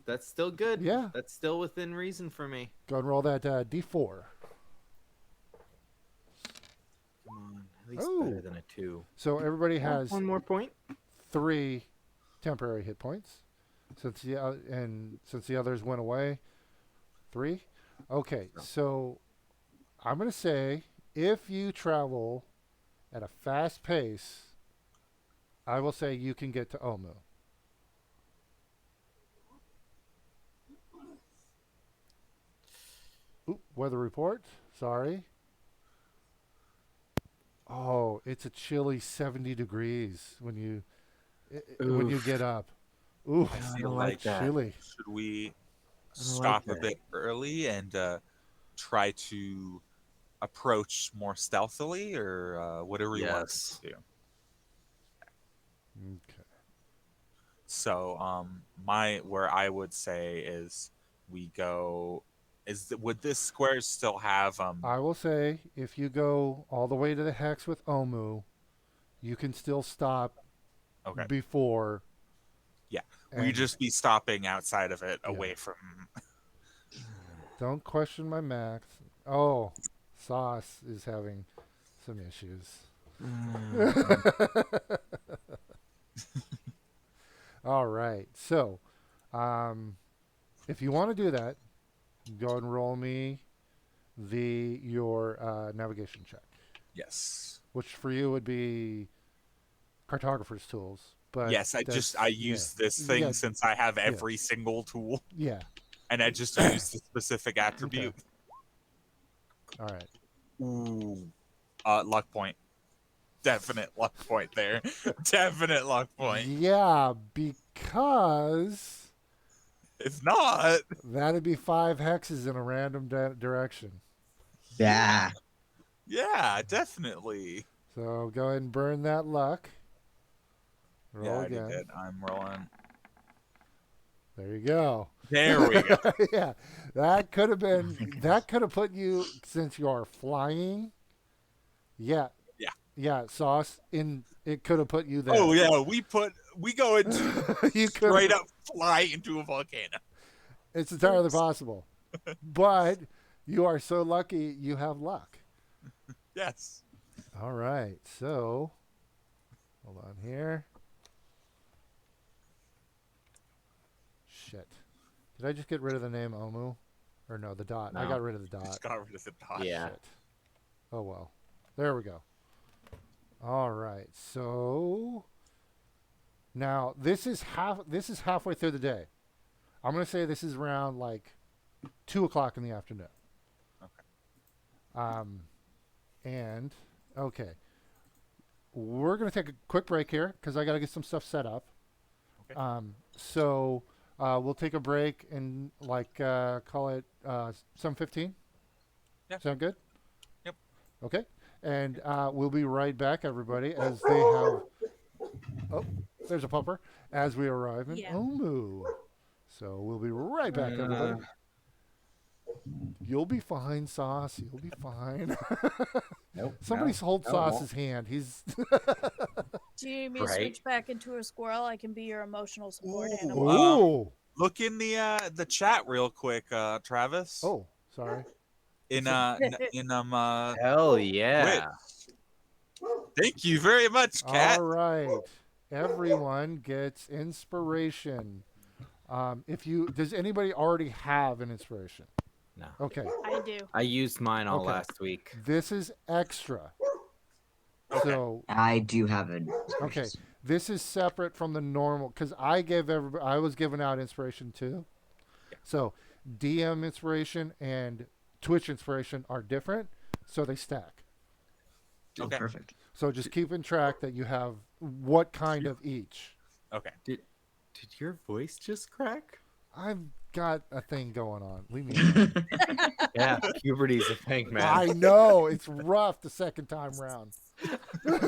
[SPEAKER 2] That's still good.
[SPEAKER 1] Yeah.
[SPEAKER 2] That's still within reason for me.
[SPEAKER 1] go and roll that D4.
[SPEAKER 2] Come on, at least
[SPEAKER 1] Oh.
[SPEAKER 2] better than a 2.
[SPEAKER 1] So everybody
[SPEAKER 6] Oh,
[SPEAKER 1] has
[SPEAKER 6] one more point.
[SPEAKER 1] 3 temporary hit points. Since the others went away, 3. Okay, so I'm gonna say if you travel at a fast pace, I will say you can get to Omu. Oop, weather report. Sorry. Oh, it's a chilly 70 degrees when you
[SPEAKER 2] Oof.
[SPEAKER 1] get up. Ooh,
[SPEAKER 3] I
[SPEAKER 2] I
[SPEAKER 3] feel
[SPEAKER 2] don't
[SPEAKER 3] like
[SPEAKER 2] like that.
[SPEAKER 1] chilly.
[SPEAKER 3] should we
[SPEAKER 2] I don't
[SPEAKER 3] stop
[SPEAKER 2] like
[SPEAKER 3] a
[SPEAKER 2] that.
[SPEAKER 3] bit early and try to approach more stealthily, or whatever you want us
[SPEAKER 2] Yes.
[SPEAKER 3] to do?
[SPEAKER 1] Okay.
[SPEAKER 3] So, where I would say is we go. Would this square still have
[SPEAKER 1] I will say if you go all the way to the hex with Omu, you can still stop
[SPEAKER 3] Okay,
[SPEAKER 1] before.
[SPEAKER 3] yeah, we
[SPEAKER 1] And
[SPEAKER 3] just be stopping outside of it,
[SPEAKER 1] Yeah.
[SPEAKER 3] away from.
[SPEAKER 1] don't question my max. Oh, Sauce is having some issues. All right. So, if you want to do that, go ahead and roll me your navigation check,
[SPEAKER 3] Yes.
[SPEAKER 1] which for you would be cartographer's tools. But
[SPEAKER 3] Yes, I use this thing
[SPEAKER 1] yeah,
[SPEAKER 3] since I have
[SPEAKER 1] yeah,
[SPEAKER 3] every single tool,
[SPEAKER 1] yeah.
[SPEAKER 3] and I just use the specific
[SPEAKER 1] Okay.
[SPEAKER 3] attribute.
[SPEAKER 1] All right.
[SPEAKER 3] Ooh, luck point. Definite luck point there. Definite luck point.
[SPEAKER 1] Yeah, because
[SPEAKER 3] If not,
[SPEAKER 1] that'd be 5 hexes in a random direction.
[SPEAKER 4] Yeah.
[SPEAKER 3] yeah, definitely.
[SPEAKER 1] So go ahead and burn that luck.
[SPEAKER 3] Yeah, I
[SPEAKER 1] Roll
[SPEAKER 3] already
[SPEAKER 1] again.
[SPEAKER 3] did. I'm rolling.
[SPEAKER 1] There you go.
[SPEAKER 3] There we go.
[SPEAKER 1] Yeah, that could have
[SPEAKER 4] Oh my
[SPEAKER 1] been.
[SPEAKER 4] goodness.
[SPEAKER 1] That could have put you, since you are flying. Yeah.
[SPEAKER 3] Yeah.
[SPEAKER 1] Yeah, Sauce. It could have put you there.
[SPEAKER 3] Oh yeah, we go into
[SPEAKER 1] You could.
[SPEAKER 3] straight up fly into a volcano.
[SPEAKER 1] It's entirely possible, but you are so lucky. You have luck.
[SPEAKER 3] Yes.
[SPEAKER 1] All right. So, hold on here. Shit. Did I just get rid of the name Omu? Or no, the dot. I
[SPEAKER 2] No.
[SPEAKER 1] got rid of the dot.
[SPEAKER 3] Just got rid of the dot.
[SPEAKER 2] Yeah.
[SPEAKER 1] Shit. Oh well. There we go. All right. So now this is halfway through the day. I'm gonna say this is around like 2 o'clock in the afternoon.
[SPEAKER 3] Okay.
[SPEAKER 1] And okay, we're gonna take a quick break here because I gotta get some stuff set up.
[SPEAKER 3] Okay.
[SPEAKER 1] So we'll take a break and call it 7:15.
[SPEAKER 3] Yeah.
[SPEAKER 1] Sound good?
[SPEAKER 3] Yep.
[SPEAKER 1] Okay. And we'll be right back, everybody, as they have. Oh, there's a pumper. As we arrive in
[SPEAKER 5] Yeah.
[SPEAKER 1] Omu. So we'll be right back, everybody. You'll be fine, Sauce. You'll be fine.
[SPEAKER 6] Nope.
[SPEAKER 1] Somebody hold
[SPEAKER 6] no,
[SPEAKER 1] Sauce's hand. He's.
[SPEAKER 5] Do you need me to
[SPEAKER 2] Right.
[SPEAKER 5] switch back into a squirrel? I can be your emotional support
[SPEAKER 3] Ooh.
[SPEAKER 5] animal.
[SPEAKER 1] Ooh.
[SPEAKER 3] Look in the chat real quick, Travis.
[SPEAKER 1] Oh, sorry.
[SPEAKER 3] In
[SPEAKER 2] Hell yeah.
[SPEAKER 3] Thank you very much, Kat.
[SPEAKER 1] All right. Everyone gets inspiration. Does anybody already have an inspiration?
[SPEAKER 2] No.
[SPEAKER 1] Okay.
[SPEAKER 5] I do.
[SPEAKER 2] I used mine all
[SPEAKER 1] Okay.
[SPEAKER 2] last week.
[SPEAKER 1] This is extra.
[SPEAKER 3] Okay.
[SPEAKER 1] So
[SPEAKER 4] I do have an.
[SPEAKER 1] okay, this is separate from the normal because I was giving out inspiration too. So DM inspiration and Twitch inspiration are different, so they stack.
[SPEAKER 3] Okay.
[SPEAKER 4] Perfect.
[SPEAKER 1] So just keeping track that you have what kind of each.
[SPEAKER 3] Okay.
[SPEAKER 2] Did your voice just crack?
[SPEAKER 1] I've got a thing going on. Leave me alone.
[SPEAKER 2] Yeah, puberty's a thing, man.
[SPEAKER 1] I know it's rough the second time round.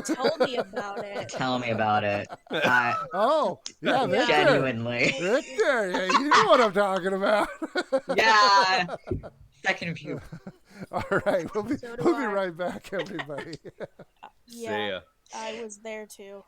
[SPEAKER 5] Tell me about it.
[SPEAKER 4] Tell me about it.
[SPEAKER 1] Oh, yeah, Victor.
[SPEAKER 4] Genuinely.
[SPEAKER 1] Victor, yeah, you know what I'm talking about.
[SPEAKER 4] Yeah. Second view.
[SPEAKER 1] All right, we'll be
[SPEAKER 5] So do
[SPEAKER 1] we'll be
[SPEAKER 5] I.
[SPEAKER 1] right back, everybody.
[SPEAKER 2] See
[SPEAKER 5] Yeah,
[SPEAKER 2] ya.
[SPEAKER 5] I was there too.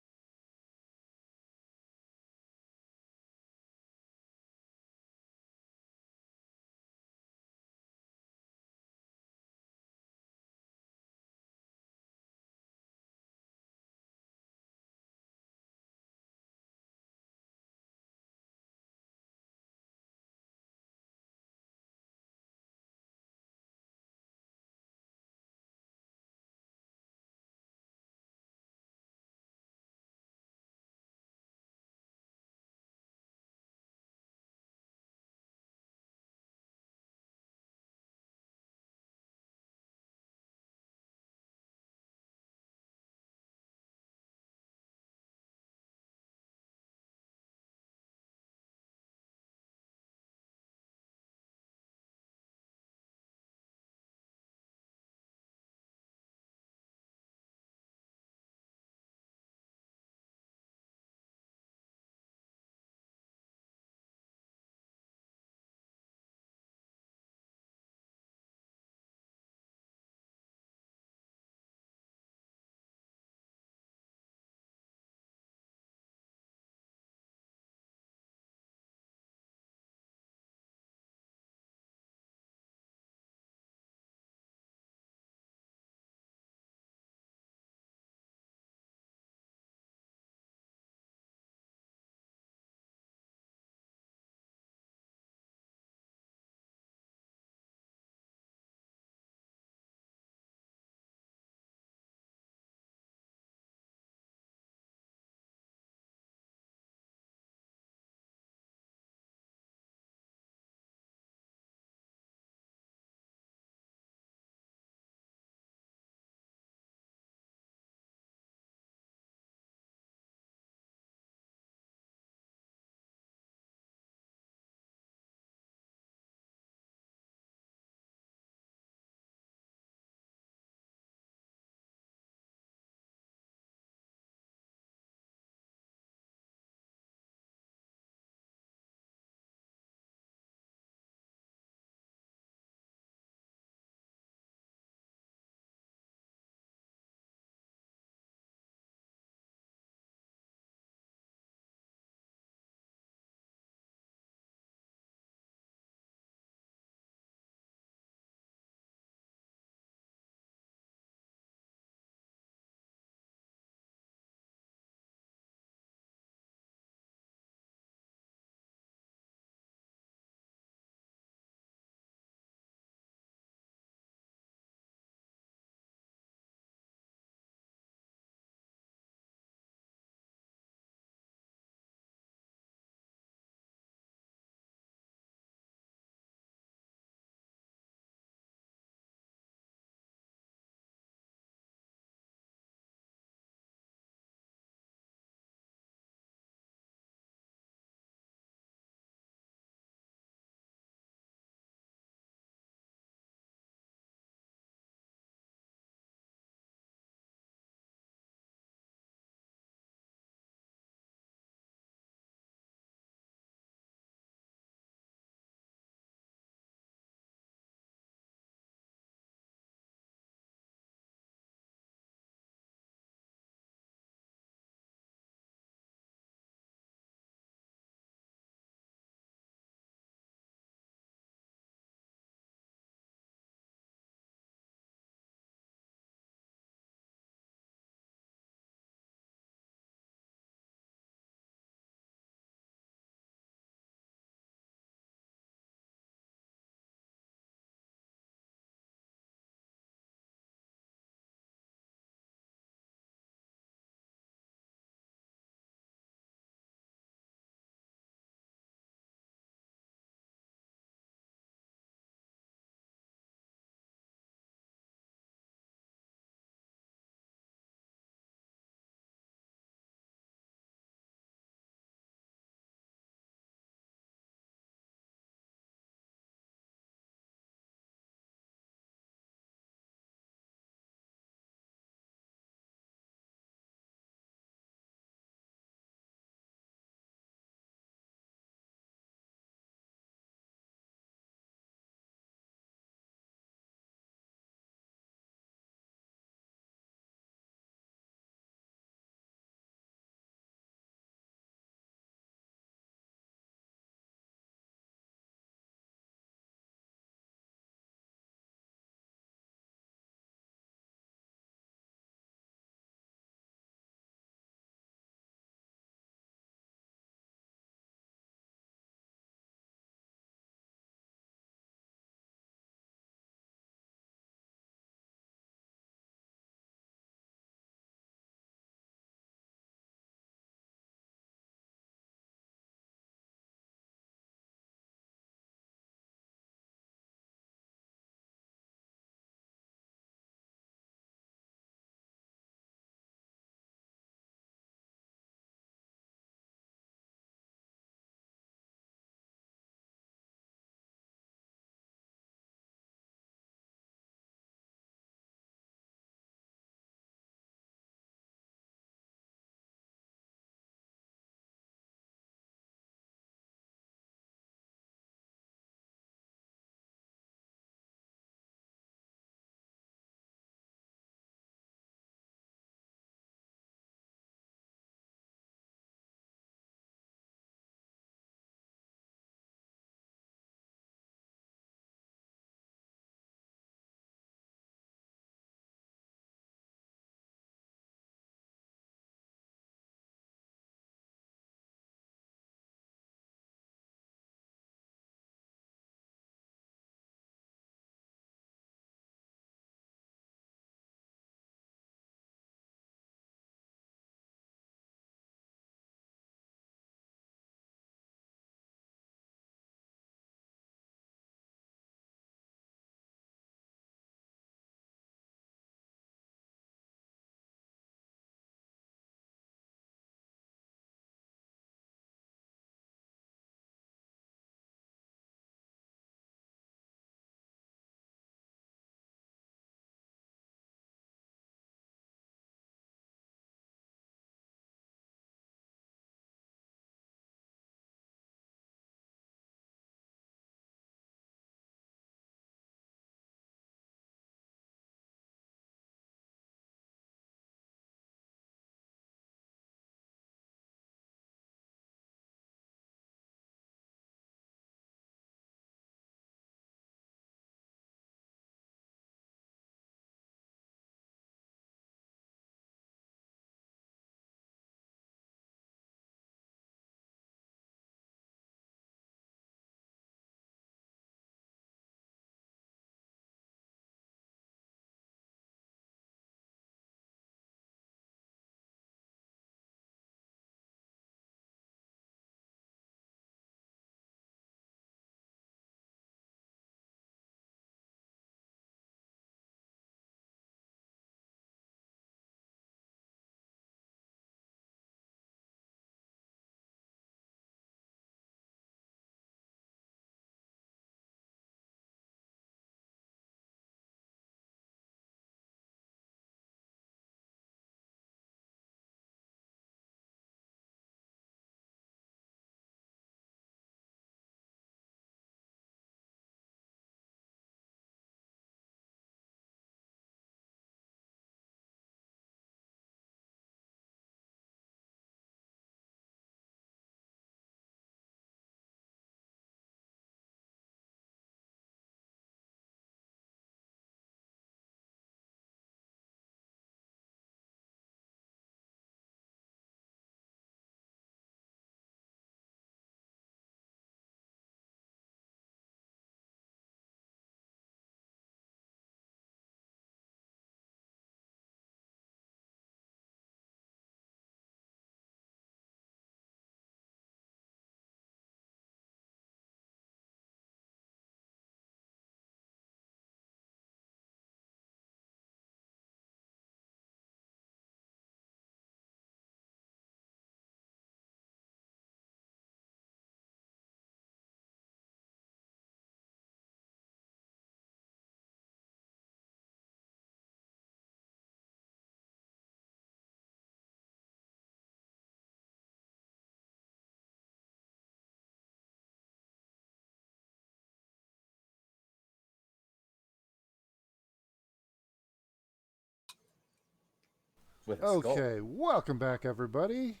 [SPEAKER 2] with a skull.
[SPEAKER 1] Okay, welcome back, everybody.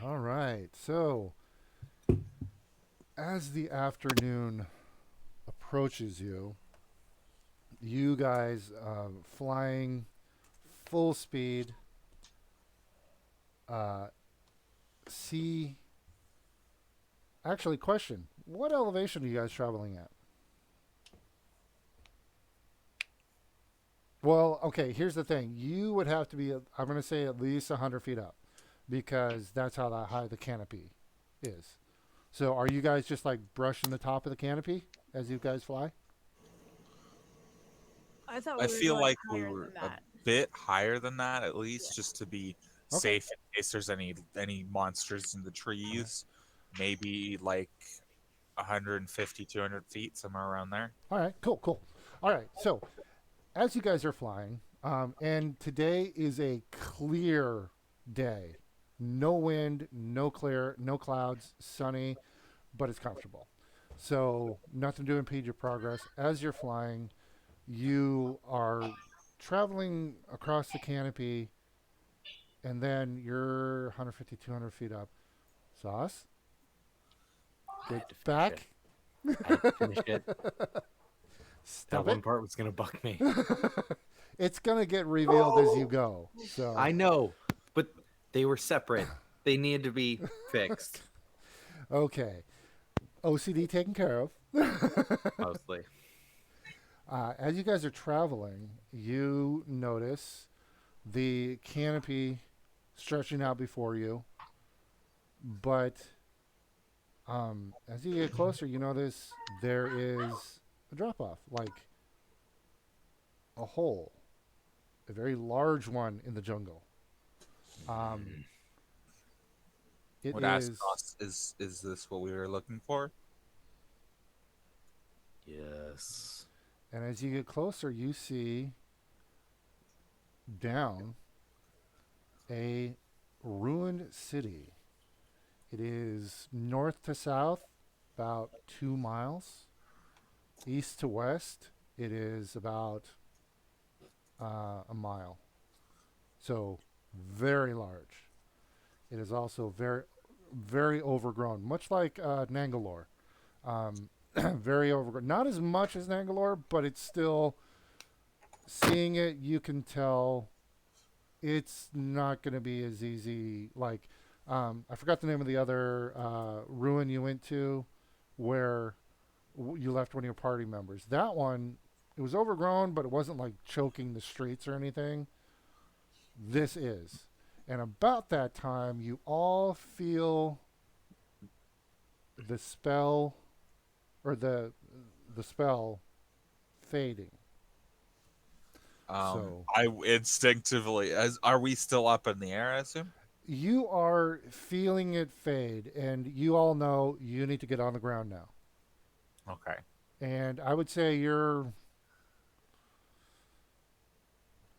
[SPEAKER 1] All right, so as the afternoon approaches you, you guys flying full speed, uh, see. Actually, question: what elevation are you guys traveling at? Well, okay. Here's the thing: you would have to be. I'm going to say at least 100 feet up, because that's how high the canopy is. So, are you guys just like brushing the top of the canopy as you guys fly?
[SPEAKER 5] I thought
[SPEAKER 3] I
[SPEAKER 5] we were
[SPEAKER 3] feel
[SPEAKER 5] going
[SPEAKER 3] like we
[SPEAKER 5] higher
[SPEAKER 3] were
[SPEAKER 5] than
[SPEAKER 3] a
[SPEAKER 5] that.
[SPEAKER 3] bit higher than that, at least,
[SPEAKER 5] Yeah.
[SPEAKER 3] just to be
[SPEAKER 1] Okay.
[SPEAKER 3] safe in case there's any monsters in the trees. Maybe like 150, 200 feet, somewhere around there.
[SPEAKER 1] All right. Cool. Cool. All right. So, as you guys are flying, and today is a clear day, no wind, no clouds, sunny, but it's comfortable. So nothing to impede your progress. As you're flying, you are traveling across the canopy, and then you're 150, 200 feet up. Sauce,
[SPEAKER 2] I
[SPEAKER 1] get
[SPEAKER 2] had to finish it.
[SPEAKER 1] back.
[SPEAKER 2] I had to finish it. That
[SPEAKER 1] Stop
[SPEAKER 2] one
[SPEAKER 1] it.
[SPEAKER 2] part was gonna bug me.
[SPEAKER 1] It's gonna get revealed as you go. So
[SPEAKER 2] I know, but they were separate. They needed to be fixed.
[SPEAKER 1] okay, OCD taken care of.
[SPEAKER 2] Mostly.
[SPEAKER 1] As you guys are traveling, you notice the canopy stretching out before you, but as you get closer, you notice there is a drop off, like a hole, a very large one in the jungle. Um, it
[SPEAKER 3] Would ask
[SPEAKER 1] is,
[SPEAKER 3] us, is this what we were looking for?
[SPEAKER 2] Yes.
[SPEAKER 1] and as you get closer, you see down a ruined city. It is north to south, about 2 miles. East to west, it is about a mile. So very large. It is also very overgrown, much like Nangalore. Very overgrown. Not as much as Nangalore, but it's still, seeing it, you can tell it's not going to be as easy. Like, I forgot the name of the other ruin you went to where you left one of your party members. That one, it was overgrown, but it wasn't like choking the streets or anything. This is. And about that time, you all feel the spell, or the spell fading. So
[SPEAKER 3] I instinctively, as are we still up in the air? I assume.
[SPEAKER 1] you are feeling it fade, and you all know you need to get on the ground now.
[SPEAKER 3] Okay.
[SPEAKER 1] And I would say you're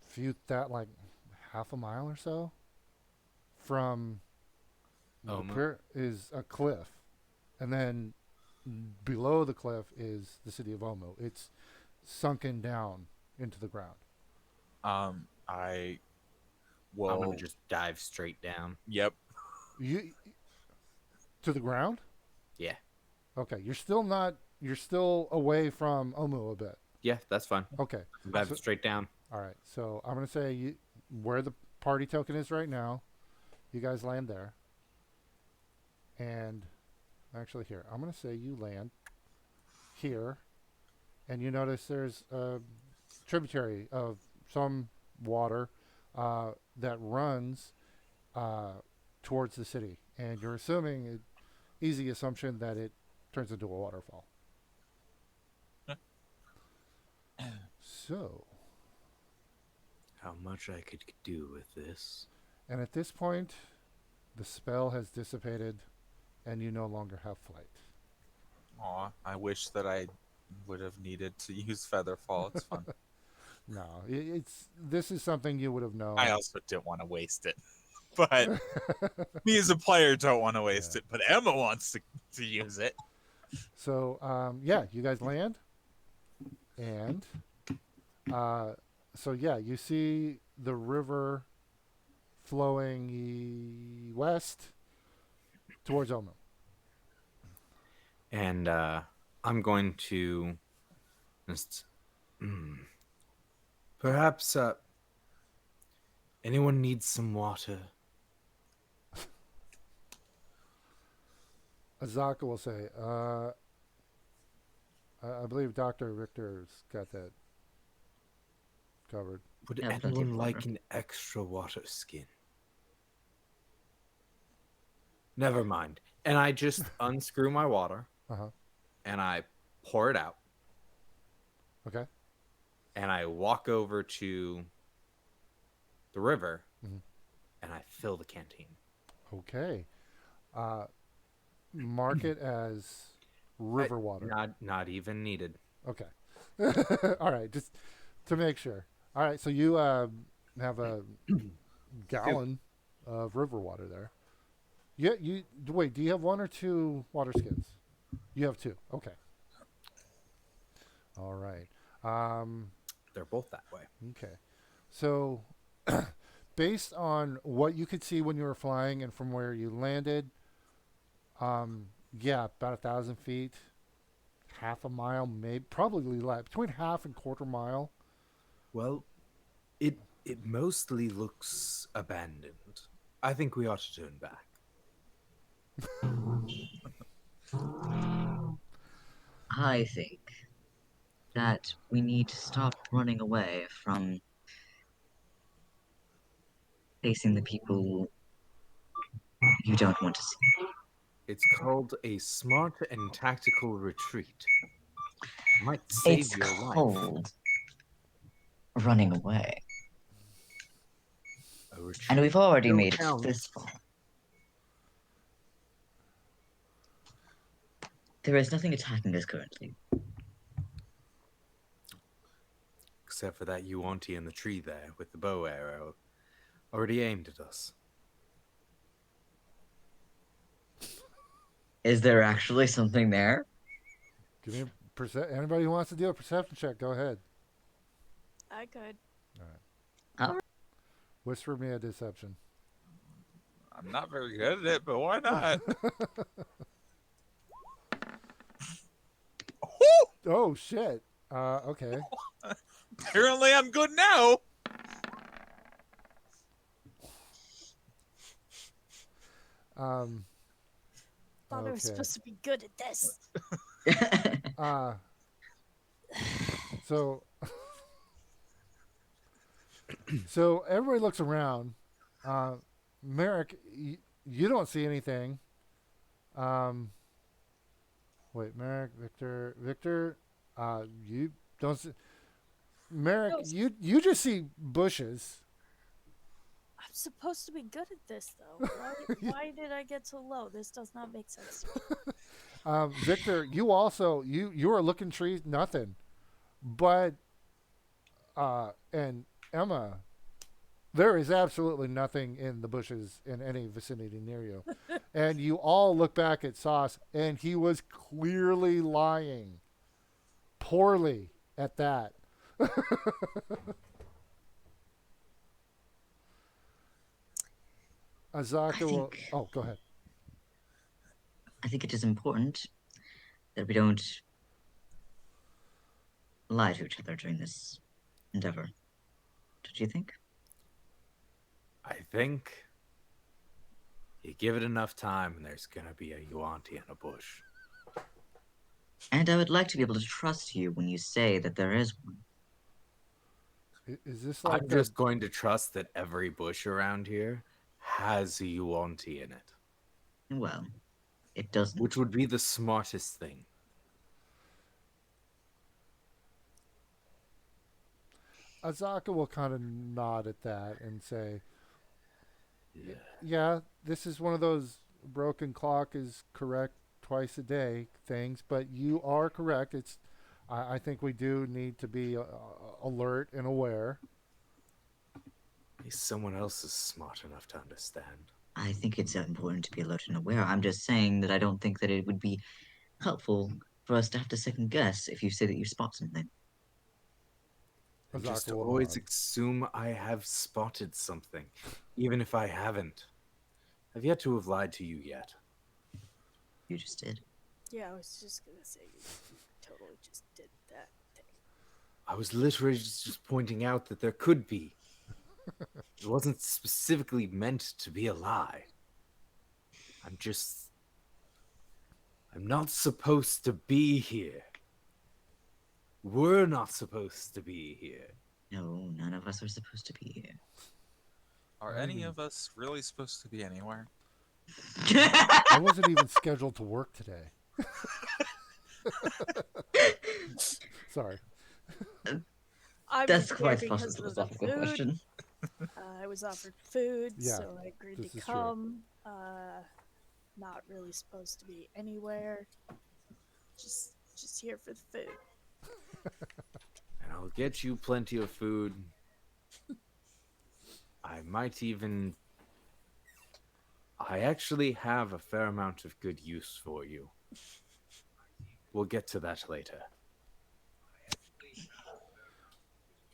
[SPEAKER 1] few that like half a mile or so from where is a cliff, and then below the cliff is the city of Omo. It's sunken down into the ground.
[SPEAKER 3] I
[SPEAKER 2] I'm
[SPEAKER 3] will.
[SPEAKER 2] gonna just dive straight down.
[SPEAKER 3] Yep.
[SPEAKER 1] You to the ground?
[SPEAKER 2] Yeah.
[SPEAKER 1] Okay, you're still not. You're still away from Omu a bit.
[SPEAKER 2] Yeah, that's fine.
[SPEAKER 1] Okay,
[SPEAKER 2] I'm diving
[SPEAKER 1] so,
[SPEAKER 2] straight down.
[SPEAKER 1] all right. So I'm gonna say where the party token is right now. You guys land there, and actually here I'm gonna say you land here, and you notice there's a tributary of some water that runs towards the city, and you're assuming easy assumption that it turns into a waterfall. So,
[SPEAKER 2] How much I could do with this?
[SPEAKER 1] and at this point, the spell has dissipated, and you no longer have flight.
[SPEAKER 3] Aw, I wish that I would have needed to use Featherfall. It's fun.
[SPEAKER 1] No, it's this is something you would have known.
[SPEAKER 3] I also didn't want to waste it, but me as a player don't want to waste
[SPEAKER 1] Yeah.
[SPEAKER 3] it. But Emma wants to use it.
[SPEAKER 1] So, yeah, you guys land, and so yeah, you see the river flowing west towards Omo.
[SPEAKER 2] And I'm going to just. Perhaps anyone needs some water.
[SPEAKER 1] Azaka will say, I believe Dr. Victor's got that covered.
[SPEAKER 2] Would
[SPEAKER 4] Yeah, plenty of
[SPEAKER 2] anyone
[SPEAKER 4] water.
[SPEAKER 2] like an extra water skin? Never mind. And I just unscrew my water
[SPEAKER 1] Uh-huh.
[SPEAKER 2] and I pour it out.
[SPEAKER 1] Okay.
[SPEAKER 2] And I walk over to the river
[SPEAKER 1] Mhm.
[SPEAKER 2] and I fill the canteen.
[SPEAKER 1] Okay. Mark it as river water.
[SPEAKER 2] Not even needed.
[SPEAKER 1] Okay. All right, just to make sure. All right, so you have a gallon of river water there. Yeah, you wait. Do you have one or two water skins? You have two. Okay. All right.
[SPEAKER 2] They're both that way.
[SPEAKER 1] Okay. So, based on what you could see when you were flying and from where you landed, yeah, about 1,000 feet, half a mile, maybe probably less, between half and quarter mile.
[SPEAKER 2] Well, it mostly looks abandoned. I think we ought to turn back.
[SPEAKER 4] I think that we need to stop running away from facing the people you don't want to see.
[SPEAKER 2] It's called a smart and tactical retreat. Might save
[SPEAKER 4] It's
[SPEAKER 2] your life.
[SPEAKER 4] cold running away.
[SPEAKER 2] A retreat
[SPEAKER 4] And we've already
[SPEAKER 2] still
[SPEAKER 4] made it
[SPEAKER 2] counts.
[SPEAKER 4] this far. There is nothing attacking us currently.
[SPEAKER 2] Except for that yuan-ti in the tree there with the bow arrow. Already aimed at us.
[SPEAKER 4] Is there actually something there?
[SPEAKER 1] Give me anybody who wants to do a perception check, go ahead.
[SPEAKER 5] I could.
[SPEAKER 1] Whisper me a deception.
[SPEAKER 3] I'm not very good at it, but why not? Whew!
[SPEAKER 1] Oh shit. Okay.
[SPEAKER 3] Apparently, I'm good now.
[SPEAKER 5] Thought I was
[SPEAKER 1] Okay.
[SPEAKER 5] supposed to be good at this.
[SPEAKER 1] So so everybody looks around. Merrick, you don't see anything. Wait, Merrick, Victor, you don't see. Merrick,
[SPEAKER 5] No.
[SPEAKER 1] you just see bushes.
[SPEAKER 5] I'm supposed to be good at this, though. Why did I get so low? This does not make sense to me.
[SPEAKER 1] Victor, you also you are looking trees, nothing. But and Emma, there is absolutely nothing in the bushes in any vicinity near you. And you all look back at Sauce, and he was clearly lying. Poorly at that. Azaka will.
[SPEAKER 4] think-
[SPEAKER 1] Oh, go ahead.
[SPEAKER 4] I think it is important that we don't lie to each other during this endeavor. Don't you think?
[SPEAKER 2] I think you give it enough time and there's gonna be a yuan-ti in a bush.
[SPEAKER 4] And I would like to be able to trust you when you say that there is one.
[SPEAKER 1] Is this like
[SPEAKER 2] I'm
[SPEAKER 1] the,
[SPEAKER 2] just going to trust that every bush around here has a yuan-ti in it,
[SPEAKER 4] Well, it doesn't.
[SPEAKER 2] which would be the smartest thing.
[SPEAKER 1] Azaka will kind of nod at that and say, "Yeah, this is one of those broken clock is correct twice a day things, but you are correct. I think we do need to be alert and aware."
[SPEAKER 2] Maybe someone else is smart enough to understand.
[SPEAKER 4] I think it's important to be alert and aware. I'm just saying that I don't think that it would be helpful for us to have to second guess if you say that you spot something.
[SPEAKER 2] I just
[SPEAKER 1] Azaka will
[SPEAKER 2] always
[SPEAKER 1] nod.
[SPEAKER 2] assume I have spotted something, even if I haven't. I've yet to have lied to you yet.
[SPEAKER 4] You just did.
[SPEAKER 5] Yeah, I was just gonna say you totally just did that thing.
[SPEAKER 2] I was literally just pointing out that there could be. It wasn't specifically meant to be a lie. I'm not supposed to be here. We're not supposed to be here.
[SPEAKER 4] No, none of us are supposed to be here.
[SPEAKER 3] Are any of us really supposed to be anywhere?
[SPEAKER 1] I wasn't even scheduled to work today. Sorry.
[SPEAKER 5] I'm
[SPEAKER 4] That's
[SPEAKER 5] just
[SPEAKER 4] quite
[SPEAKER 5] here
[SPEAKER 4] a
[SPEAKER 5] because of the
[SPEAKER 4] philosophical
[SPEAKER 5] food.
[SPEAKER 4] question.
[SPEAKER 5] I was offered food,
[SPEAKER 1] Yeah,
[SPEAKER 5] so I agreed
[SPEAKER 1] this
[SPEAKER 5] to
[SPEAKER 1] is true.
[SPEAKER 5] come. Not really supposed to be anywhere. Just here for the food.
[SPEAKER 2] And I'll get you plenty of food. I actually have a fair amount of good use for you. We'll get to that later.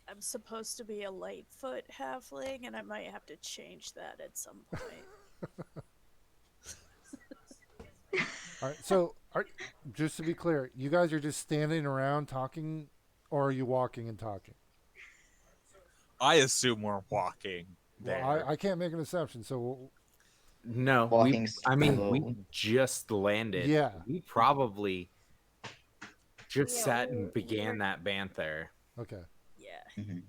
[SPEAKER 5] I'm supposed to be a Lightfoot halfling, and I might have to change that at some point.
[SPEAKER 1] All right. So, just to be clear, you guys are just standing around talking, or are you walking and talking?
[SPEAKER 3] I assume we're walking there.
[SPEAKER 1] Well, I can't make an assumption. So,
[SPEAKER 2] No,
[SPEAKER 4] Walking
[SPEAKER 2] we
[SPEAKER 4] slow.
[SPEAKER 2] just landed.
[SPEAKER 1] yeah.
[SPEAKER 2] We probably just
[SPEAKER 5] Yeah,
[SPEAKER 2] sat and
[SPEAKER 5] we're-
[SPEAKER 2] began that banter.
[SPEAKER 1] Okay.
[SPEAKER 5] Yeah.
[SPEAKER 4] Mhm.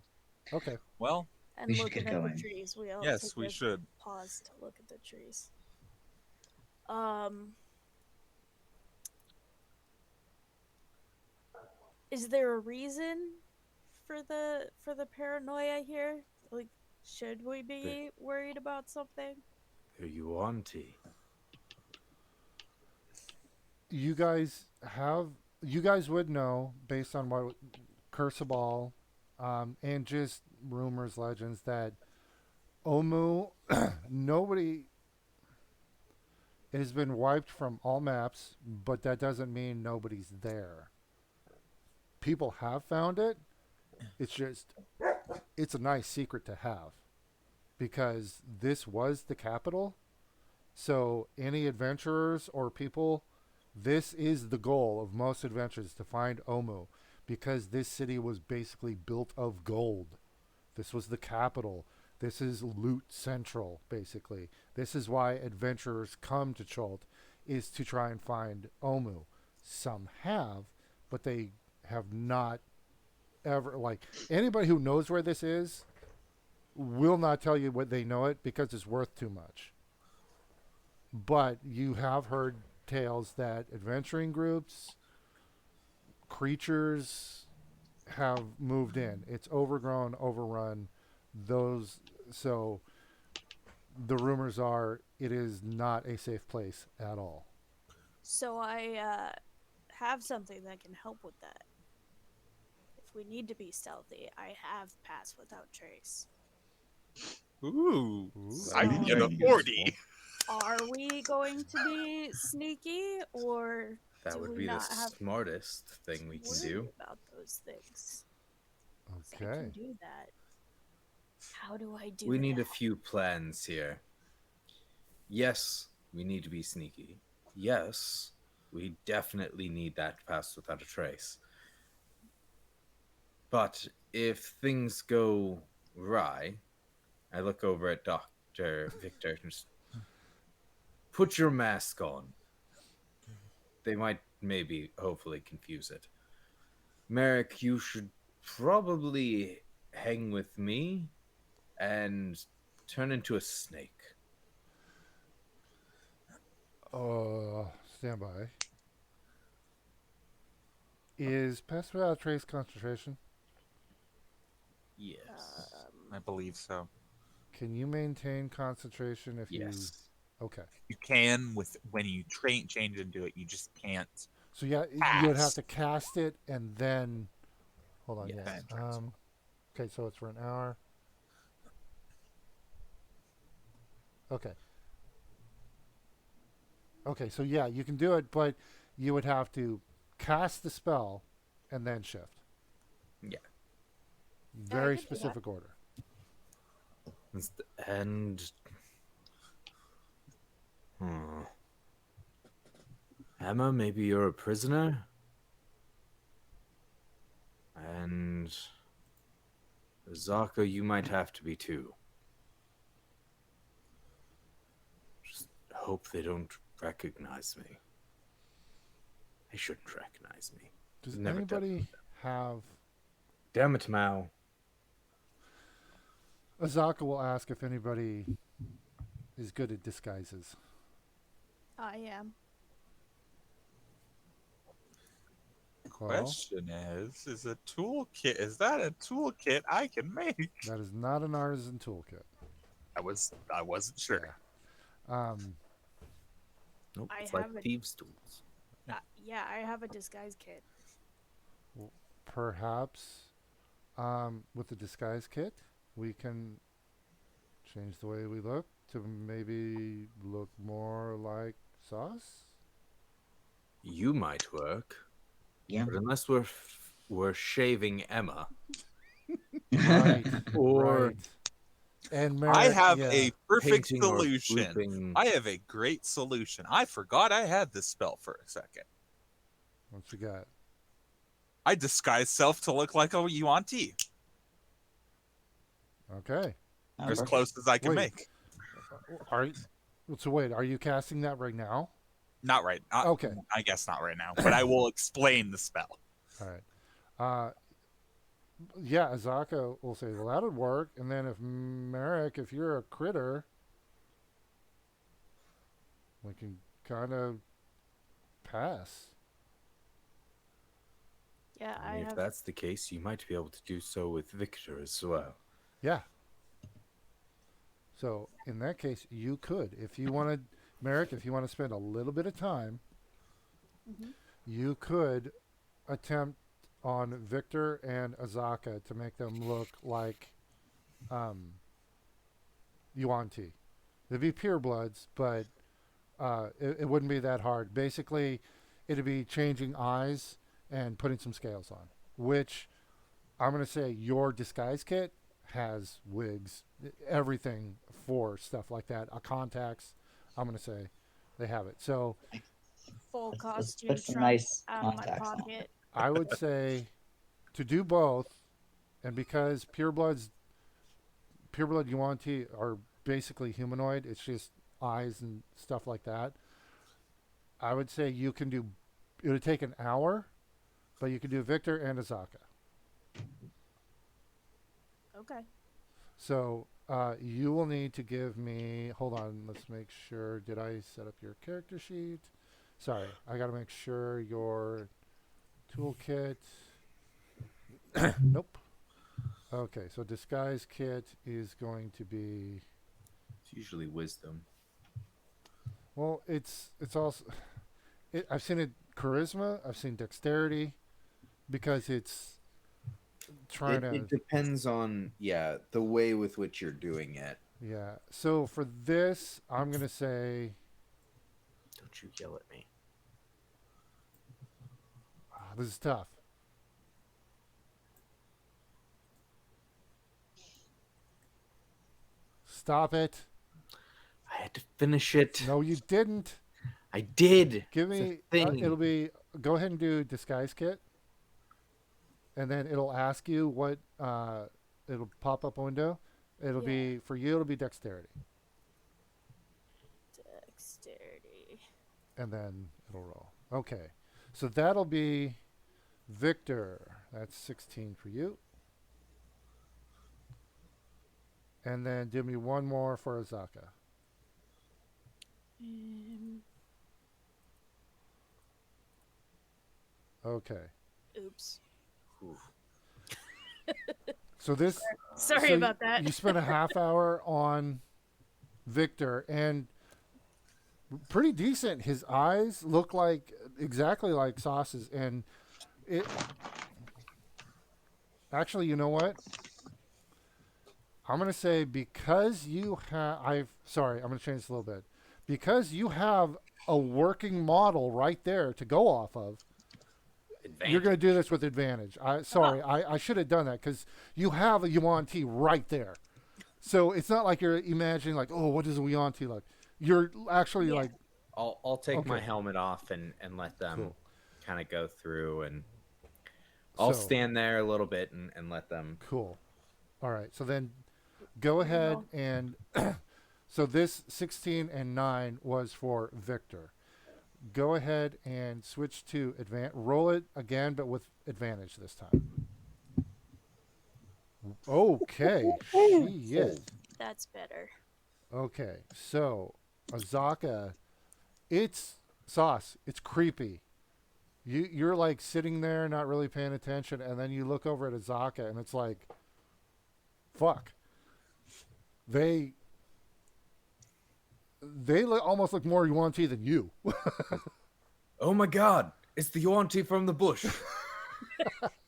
[SPEAKER 1] Okay.
[SPEAKER 3] Well,
[SPEAKER 5] And
[SPEAKER 4] We should
[SPEAKER 5] looking
[SPEAKER 4] get
[SPEAKER 5] at
[SPEAKER 4] going.
[SPEAKER 5] the trees. We all
[SPEAKER 3] yes,
[SPEAKER 5] take
[SPEAKER 3] we
[SPEAKER 5] a
[SPEAKER 3] should.
[SPEAKER 5] pause to look at the trees. Is there a reason for the paranoia here? Like, should we be worried about something?
[SPEAKER 2] They're yuan-ti.
[SPEAKER 1] You guys have. You guys would know based on what Curseball, and just rumors, legends that Omu, nobody. It has been wiped from all maps, but that doesn't mean nobody's there. People have found it. It's just, it's a nice secret to have because this was the capital. So, any adventurers or people, this is the goal of most adventurers to find Omu because this city was basically built of gold. This was the capital. This is loot central, basically. This is why adventurers come to Cholt, is to try and find Omu. Some have, but they have not ever, like, anybody who knows where this is will not tell you what they know it because it's worth too much. But you have heard tales that adventuring groups, creatures have moved in. It's overgrown, overrun. Those so the rumors are it is not a safe place at all.
[SPEAKER 5] So I have something that can help with that. If we need to be stealthy, I have Pass Without Trace.
[SPEAKER 3] Ooh,
[SPEAKER 1] Ooh.
[SPEAKER 3] I can get a
[SPEAKER 4] Very
[SPEAKER 3] 40.
[SPEAKER 5] Are we going to be sneaky, or
[SPEAKER 2] That
[SPEAKER 5] do
[SPEAKER 2] would
[SPEAKER 5] we
[SPEAKER 2] be the
[SPEAKER 5] not have
[SPEAKER 2] smartest thing we can
[SPEAKER 5] worry
[SPEAKER 2] do.
[SPEAKER 5] about those things? 'Cause I
[SPEAKER 1] Okay.
[SPEAKER 5] can do that. How do I do
[SPEAKER 2] We need
[SPEAKER 5] that?
[SPEAKER 2] a few plans here. Yes, we need to be sneaky. Yes, we definitely need that pass without a trace. But if things go awry, I look over at Dr. Victor and just put your mask on. They might maybe hopefully confuse it. Merrick, you should probably hang with me and turn into a snake.
[SPEAKER 1] Stand by. Is Pass Without Trace concentration?
[SPEAKER 2] Yes.
[SPEAKER 3] I believe so.
[SPEAKER 1] Can you maintain concentration if
[SPEAKER 2] Yes.
[SPEAKER 1] you? Okay.
[SPEAKER 3] You can with when you change into it. You just can't.
[SPEAKER 1] So yeah, you would have to cast it and then. Hold on.
[SPEAKER 2] Yes.
[SPEAKER 1] Yes.
[SPEAKER 3] Then transform.
[SPEAKER 1] Okay, so it's for an hour. Okay. Okay, so yeah, you can do it, but you would have to cast the spell and then shift.
[SPEAKER 2] Yeah.
[SPEAKER 1] Very
[SPEAKER 5] can do that.
[SPEAKER 1] specific order.
[SPEAKER 2] And Emma, maybe you're a prisoner? And Zaka, you might have to be too. Just hope they don't recognize me. They shouldn't recognize me.
[SPEAKER 1] Does
[SPEAKER 2] Never dealt
[SPEAKER 1] anybody
[SPEAKER 2] with them.
[SPEAKER 1] have...
[SPEAKER 2] Damn it, Mao.
[SPEAKER 1] Azaka will ask if anybody is good at disguises.
[SPEAKER 5] I am.
[SPEAKER 1] Well,
[SPEAKER 3] Question is a toolkit? Is that a toolkit I can make?
[SPEAKER 1] that is not an artisan toolkit.
[SPEAKER 3] I wasn't sure.
[SPEAKER 2] Nope,
[SPEAKER 5] I
[SPEAKER 2] it's like
[SPEAKER 5] have a-
[SPEAKER 2] thieves' tools.
[SPEAKER 5] Yeah, I have a disguise kit.
[SPEAKER 1] Perhaps with the disguise kit, we can change the way we look to maybe look more like Sauce.
[SPEAKER 2] You might work,
[SPEAKER 4] Yeah.
[SPEAKER 2] but unless we're shaving Emma,
[SPEAKER 1] Right.
[SPEAKER 2] or
[SPEAKER 1] Right. And
[SPEAKER 3] I
[SPEAKER 1] Merrick,
[SPEAKER 3] have
[SPEAKER 1] yeah.
[SPEAKER 3] a perfect
[SPEAKER 2] painting or
[SPEAKER 3] solution.
[SPEAKER 2] swooping.
[SPEAKER 3] I have a great solution. I forgot I had this spell for a second.
[SPEAKER 1] What you got?
[SPEAKER 3] I disguise self to look like a yuan-ti.
[SPEAKER 1] Okay.
[SPEAKER 4] Oh,
[SPEAKER 3] As
[SPEAKER 4] perfect.
[SPEAKER 3] close as I can
[SPEAKER 1] Wait.
[SPEAKER 3] make.
[SPEAKER 1] Are you, so wait, are you casting that right now?
[SPEAKER 3] Not right.
[SPEAKER 1] Okay.
[SPEAKER 3] I guess not right now, but I will explain the spell.
[SPEAKER 1] All right. Yeah, Azaka will say, well, that would work. And then if Merrick, if you're a critter, we can kind of pass.
[SPEAKER 5] Yeah, I
[SPEAKER 2] And if
[SPEAKER 5] have.
[SPEAKER 2] that's the case, you might be able to do so with Victor as well.
[SPEAKER 1] Yeah. So in that case, you could, if you wanted, Merrick, if you want to spend a little bit of time,
[SPEAKER 5] Mhm.
[SPEAKER 1] you could attempt on Victor and Azaka to make them look like yuan-ti. They'd be purebloods, but it wouldn't be that hard. Basically, it'd be changing eyes and putting some scales on, which I'm going to say your disguise kit has wigs, everything for stuff like that. Contacts, I'm going to say they have it. So
[SPEAKER 5] Full
[SPEAKER 4] Let's
[SPEAKER 5] costume
[SPEAKER 4] put some
[SPEAKER 5] trunk
[SPEAKER 4] nice
[SPEAKER 5] out of my
[SPEAKER 4] contacts on.
[SPEAKER 5] pocket.
[SPEAKER 1] I would say to do both, and because pureblood yuan-ti are basically humanoid, it's just eyes and stuff like that. I would say you can do. It would take an hour, but you can do Victor and Azaka.
[SPEAKER 5] Okay.
[SPEAKER 1] So you will need to give me. Hold on, let's make sure. Did I set up your character sheet? Sorry, I got to make sure your toolkit. Nope. Okay, so disguise kit is going to be.
[SPEAKER 2] It's usually wisdom.
[SPEAKER 1] Well, it's also. I've seen it charisma. I've seen dexterity, because it's trying to.
[SPEAKER 2] It depends on, the way with which you're doing it.
[SPEAKER 1] Yeah. So for this, I'm gonna say
[SPEAKER 2] Don't you yell at me.
[SPEAKER 1] this is tough. Stop it!
[SPEAKER 2] I had to finish it.
[SPEAKER 1] No, you didn't.
[SPEAKER 2] I did.
[SPEAKER 1] Give
[SPEAKER 2] It's a
[SPEAKER 1] me.
[SPEAKER 2] thing.
[SPEAKER 1] It'll be. Go ahead and do disguise kit, and then it'll ask you what. It'll pop up a window. It'll
[SPEAKER 5] Yeah.
[SPEAKER 1] be for you. It'll be dexterity,
[SPEAKER 5] Dexterity.
[SPEAKER 1] and then it'll roll. Okay, so that'll be Victor. That's 16 for you, and then give me one more for Azaka. Okay,
[SPEAKER 5] Oops.
[SPEAKER 2] Oof.
[SPEAKER 1] so this.
[SPEAKER 5] Sorry
[SPEAKER 1] So
[SPEAKER 5] about that.
[SPEAKER 1] You spent a half hour on Victor, and pretty decent. His eyes look like exactly like Sauce's, and it. Actually, you know what? I'm gonna say because you have. I'm gonna change this a little bit. Because you have a working model right there to go off of.
[SPEAKER 2] advantage.
[SPEAKER 1] You're going to do this with advantage. Sorry, I should have done that because you have a yuan-ti right there. So it's not like you're imagining like, oh, what does a yuan-ti like? You're actually
[SPEAKER 5] Yeah.
[SPEAKER 1] like,
[SPEAKER 2] I'll take my
[SPEAKER 1] Okay.
[SPEAKER 2] helmet off and let them
[SPEAKER 1] Cool.
[SPEAKER 2] kind of go through, and I'll
[SPEAKER 1] So-
[SPEAKER 2] stand there a little bit and let them.
[SPEAKER 1] cool. All right. So then go ahead
[SPEAKER 5] go.
[SPEAKER 1] and so this 16 and 9 was for Victor. Go ahead and switch to roll it again, but with advantage this time. Okay. Shit.
[SPEAKER 5] That's better.
[SPEAKER 1] Okay. So Azaka, it's Sauce. It's creepy. You're like sitting there, not really paying attention, and then you look over at Azaka, and it's like, fuck. They almost look more yuan-ti than you.
[SPEAKER 2] Oh my God! It's the yuan-ti from the bush.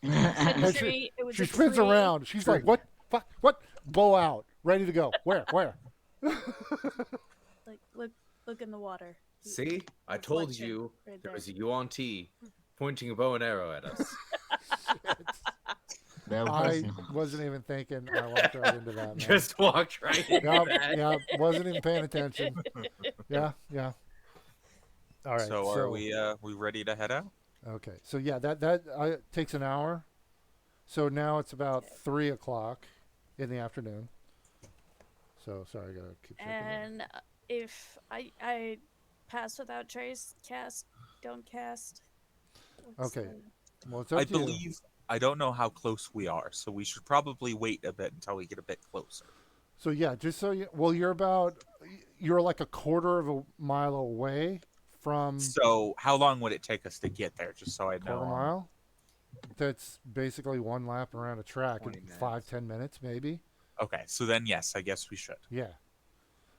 [SPEAKER 1] And
[SPEAKER 5] It was
[SPEAKER 1] she
[SPEAKER 5] a
[SPEAKER 1] spins
[SPEAKER 5] tree.
[SPEAKER 1] around. She's like, "What? Fuck! What? Blow out! Ready to go? Where? Where?"
[SPEAKER 5] Like look in the water.
[SPEAKER 2] See, I told
[SPEAKER 5] Reflection
[SPEAKER 2] you
[SPEAKER 5] right
[SPEAKER 2] there
[SPEAKER 5] there.
[SPEAKER 2] was a yuan-ti pointing a bow and arrow at us.
[SPEAKER 4] There was
[SPEAKER 1] I
[SPEAKER 4] no.
[SPEAKER 1] wasn't even thinking. I walked right into that. Man.
[SPEAKER 2] Just walked right into
[SPEAKER 1] Yep,
[SPEAKER 2] that.
[SPEAKER 1] yep. Wasn't even paying attention. Yeah, yeah. All right.
[SPEAKER 3] So are we ready to head out?
[SPEAKER 1] Okay. So yeah, that takes an hour. So now it's about 3:00 in the afternoon. So sorry, I gotta keep checking. that.
[SPEAKER 5] And if I pass without trace, don't cast. What's
[SPEAKER 1] Okay.
[SPEAKER 5] the-
[SPEAKER 1] Well, it's up
[SPEAKER 3] I
[SPEAKER 1] to you.
[SPEAKER 3] believe I don't know how close we are, so we should probably wait a bit until we get a bit closer.
[SPEAKER 1] So yeah, just so you, well, you're like a quarter of a mile away from
[SPEAKER 3] So how long would it take us to get there? Just so I know.
[SPEAKER 1] quarter mile. That's basically one lap around a track in
[SPEAKER 2] 20 minutes.
[SPEAKER 1] 5-10 minutes, maybe.
[SPEAKER 3] Okay, so then yes, I guess we should.
[SPEAKER 1] Yeah.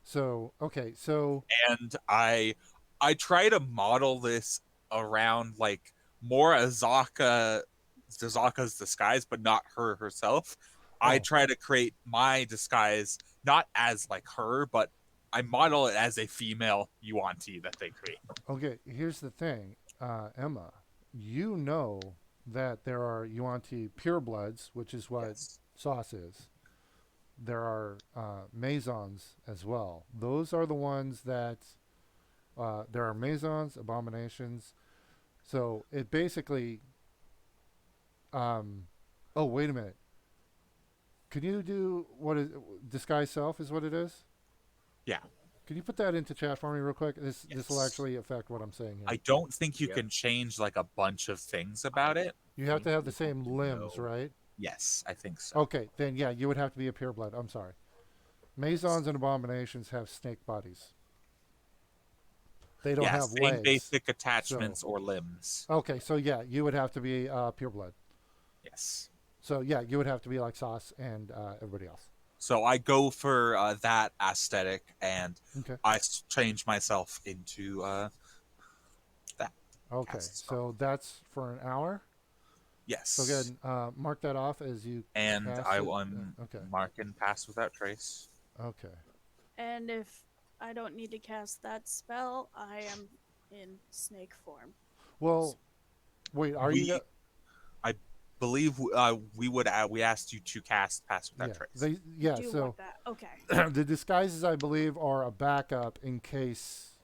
[SPEAKER 1] So okay, so
[SPEAKER 3] And I try to model this around like more Azaka's disguise, but not her herself. I
[SPEAKER 1] Oh.
[SPEAKER 3] try to create my disguise not as like her, but I model it as a female yuan-ti that they create.
[SPEAKER 1] okay, here's the thing, Emma. You know that there are yuan-ti purebloods, which is what
[SPEAKER 3] Yes.
[SPEAKER 1] sauce is. There are maisons as well. Those are the ones that there are maisons, abominations. So it basically. Oh, wait a minute. Can you do what is disguise self? Is what it is?
[SPEAKER 3] Yeah.
[SPEAKER 1] Can you put that into chat for me real quick? This will
[SPEAKER 3] Yes.
[SPEAKER 1] actually affect what I'm saying here.
[SPEAKER 3] I don't think you
[SPEAKER 2] Yep.
[SPEAKER 3] can change like a bunch of things about it.
[SPEAKER 1] You have to have the same limbs,
[SPEAKER 2] No.
[SPEAKER 1] right?
[SPEAKER 3] Yes, I think so.
[SPEAKER 1] Okay, then yeah, you would have to be a pureblood. I'm sorry. Maisons and abominations have snake bodies. They don't
[SPEAKER 3] yeah,
[SPEAKER 1] have
[SPEAKER 3] same
[SPEAKER 1] legs.
[SPEAKER 3] basic attachments or limbs.
[SPEAKER 1] Okay, so yeah, you would have to be pureblood.
[SPEAKER 3] Yes.
[SPEAKER 1] So yeah, you would have to be like Sauce and everybody else.
[SPEAKER 3] So I go for that aesthetic, and
[SPEAKER 1] Okay.
[SPEAKER 3] I change myself into that.
[SPEAKER 1] Okay,
[SPEAKER 3] Cast
[SPEAKER 1] so that's for an hour.
[SPEAKER 3] Yes.
[SPEAKER 1] So again, mark that off as you.
[SPEAKER 3] And
[SPEAKER 1] cast
[SPEAKER 3] I
[SPEAKER 1] it.
[SPEAKER 3] will
[SPEAKER 1] Okay.
[SPEAKER 3] mark and pass without trace.
[SPEAKER 1] Okay.
[SPEAKER 5] And if I don't need to cast that spell, I am in snake form.
[SPEAKER 1] Well, wait. Are
[SPEAKER 3] We-
[SPEAKER 1] you?
[SPEAKER 3] Believe we asked you to cast pass without
[SPEAKER 1] Yeah.
[SPEAKER 3] trace.
[SPEAKER 5] Do you
[SPEAKER 1] So
[SPEAKER 5] want that? Okay.
[SPEAKER 1] the disguises, I believe, are a backup in case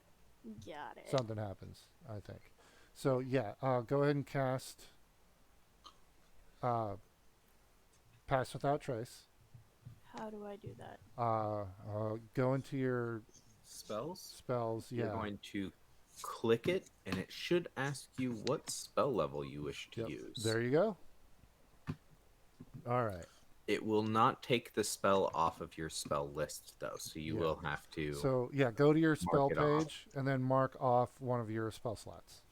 [SPEAKER 5] Got it.
[SPEAKER 1] something happens. I think. So yeah, go ahead and cast. Pass without trace.
[SPEAKER 5] How do I do that?
[SPEAKER 1] Go into your
[SPEAKER 2] Spells.
[SPEAKER 1] spells.
[SPEAKER 2] You're
[SPEAKER 1] Yeah.
[SPEAKER 2] going to click it, and it should ask you what spell level you wish to
[SPEAKER 1] Yep.
[SPEAKER 2] use.
[SPEAKER 1] There you go. All right.
[SPEAKER 2] It will not take the spell off of your spell list, though, so you
[SPEAKER 1] Yeah.
[SPEAKER 2] will have to.
[SPEAKER 1] So yeah, go to your spell
[SPEAKER 2] Mark it off.
[SPEAKER 1] page and then mark off one of your spell slots.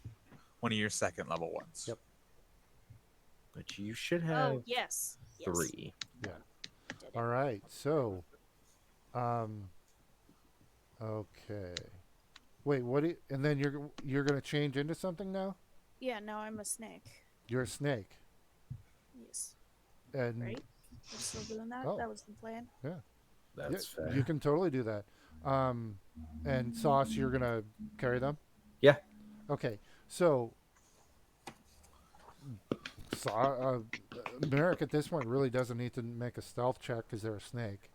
[SPEAKER 3] One of your second level ones.
[SPEAKER 1] Yep.
[SPEAKER 2] But you should have
[SPEAKER 5] Oh yes. Yes.
[SPEAKER 2] 3.
[SPEAKER 5] Did it.
[SPEAKER 1] All right. So, okay. Wait. And then you're gonna change into something now?
[SPEAKER 5] Yeah. Now I'm a snake.
[SPEAKER 1] You're a snake.
[SPEAKER 5] Yes.
[SPEAKER 1] And
[SPEAKER 5] Right. We're still doing that.
[SPEAKER 1] Oh.
[SPEAKER 5] That was the plan.
[SPEAKER 2] That's
[SPEAKER 1] yeah,
[SPEAKER 2] fair.
[SPEAKER 1] you can totally do that. And Sauce, you're gonna carry them.
[SPEAKER 2] Yeah.
[SPEAKER 1] Okay. So Merrick at this point really doesn't need to make a stealth check because they're a snake.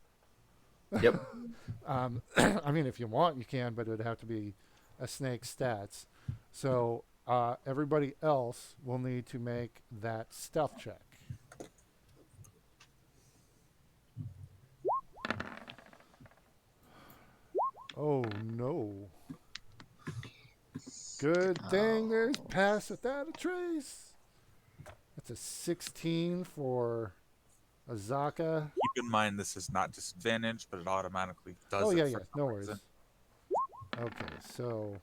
[SPEAKER 2] Yep.
[SPEAKER 1] I mean, if you want, you can, but it would have to be a snake stats. So everybody else will need to make that stealth check. Oh no. Good thing there's pass without a trace. That's a 16 for Azaka.
[SPEAKER 3] Keep in mind this is not disadvantage, but it automatically does.
[SPEAKER 1] Oh,
[SPEAKER 3] it
[SPEAKER 1] yeah,
[SPEAKER 3] for
[SPEAKER 1] yeah.
[SPEAKER 3] some
[SPEAKER 1] No worries.
[SPEAKER 3] reason.
[SPEAKER 1] Okay, so.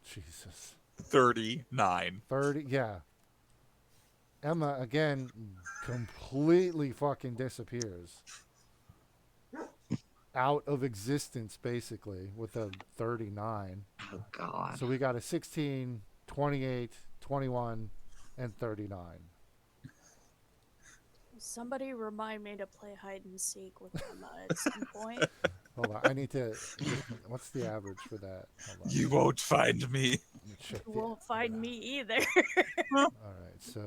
[SPEAKER 1] Jesus.
[SPEAKER 3] 39.
[SPEAKER 1] 30, yeah. Emma, again, completely fucking disappears. Out of existence, basically, with a 39.
[SPEAKER 4] Oh God.
[SPEAKER 1] So we got a 16, 28, 21, and 39.
[SPEAKER 5] Somebody remind me to play hide and seek with Emma at some point.
[SPEAKER 1] Hold on, I need to. What's the average for that? Hold on.
[SPEAKER 3] You won't find me.
[SPEAKER 1] Let me check
[SPEAKER 5] You
[SPEAKER 1] the-
[SPEAKER 5] won't find me either.
[SPEAKER 1] All right, so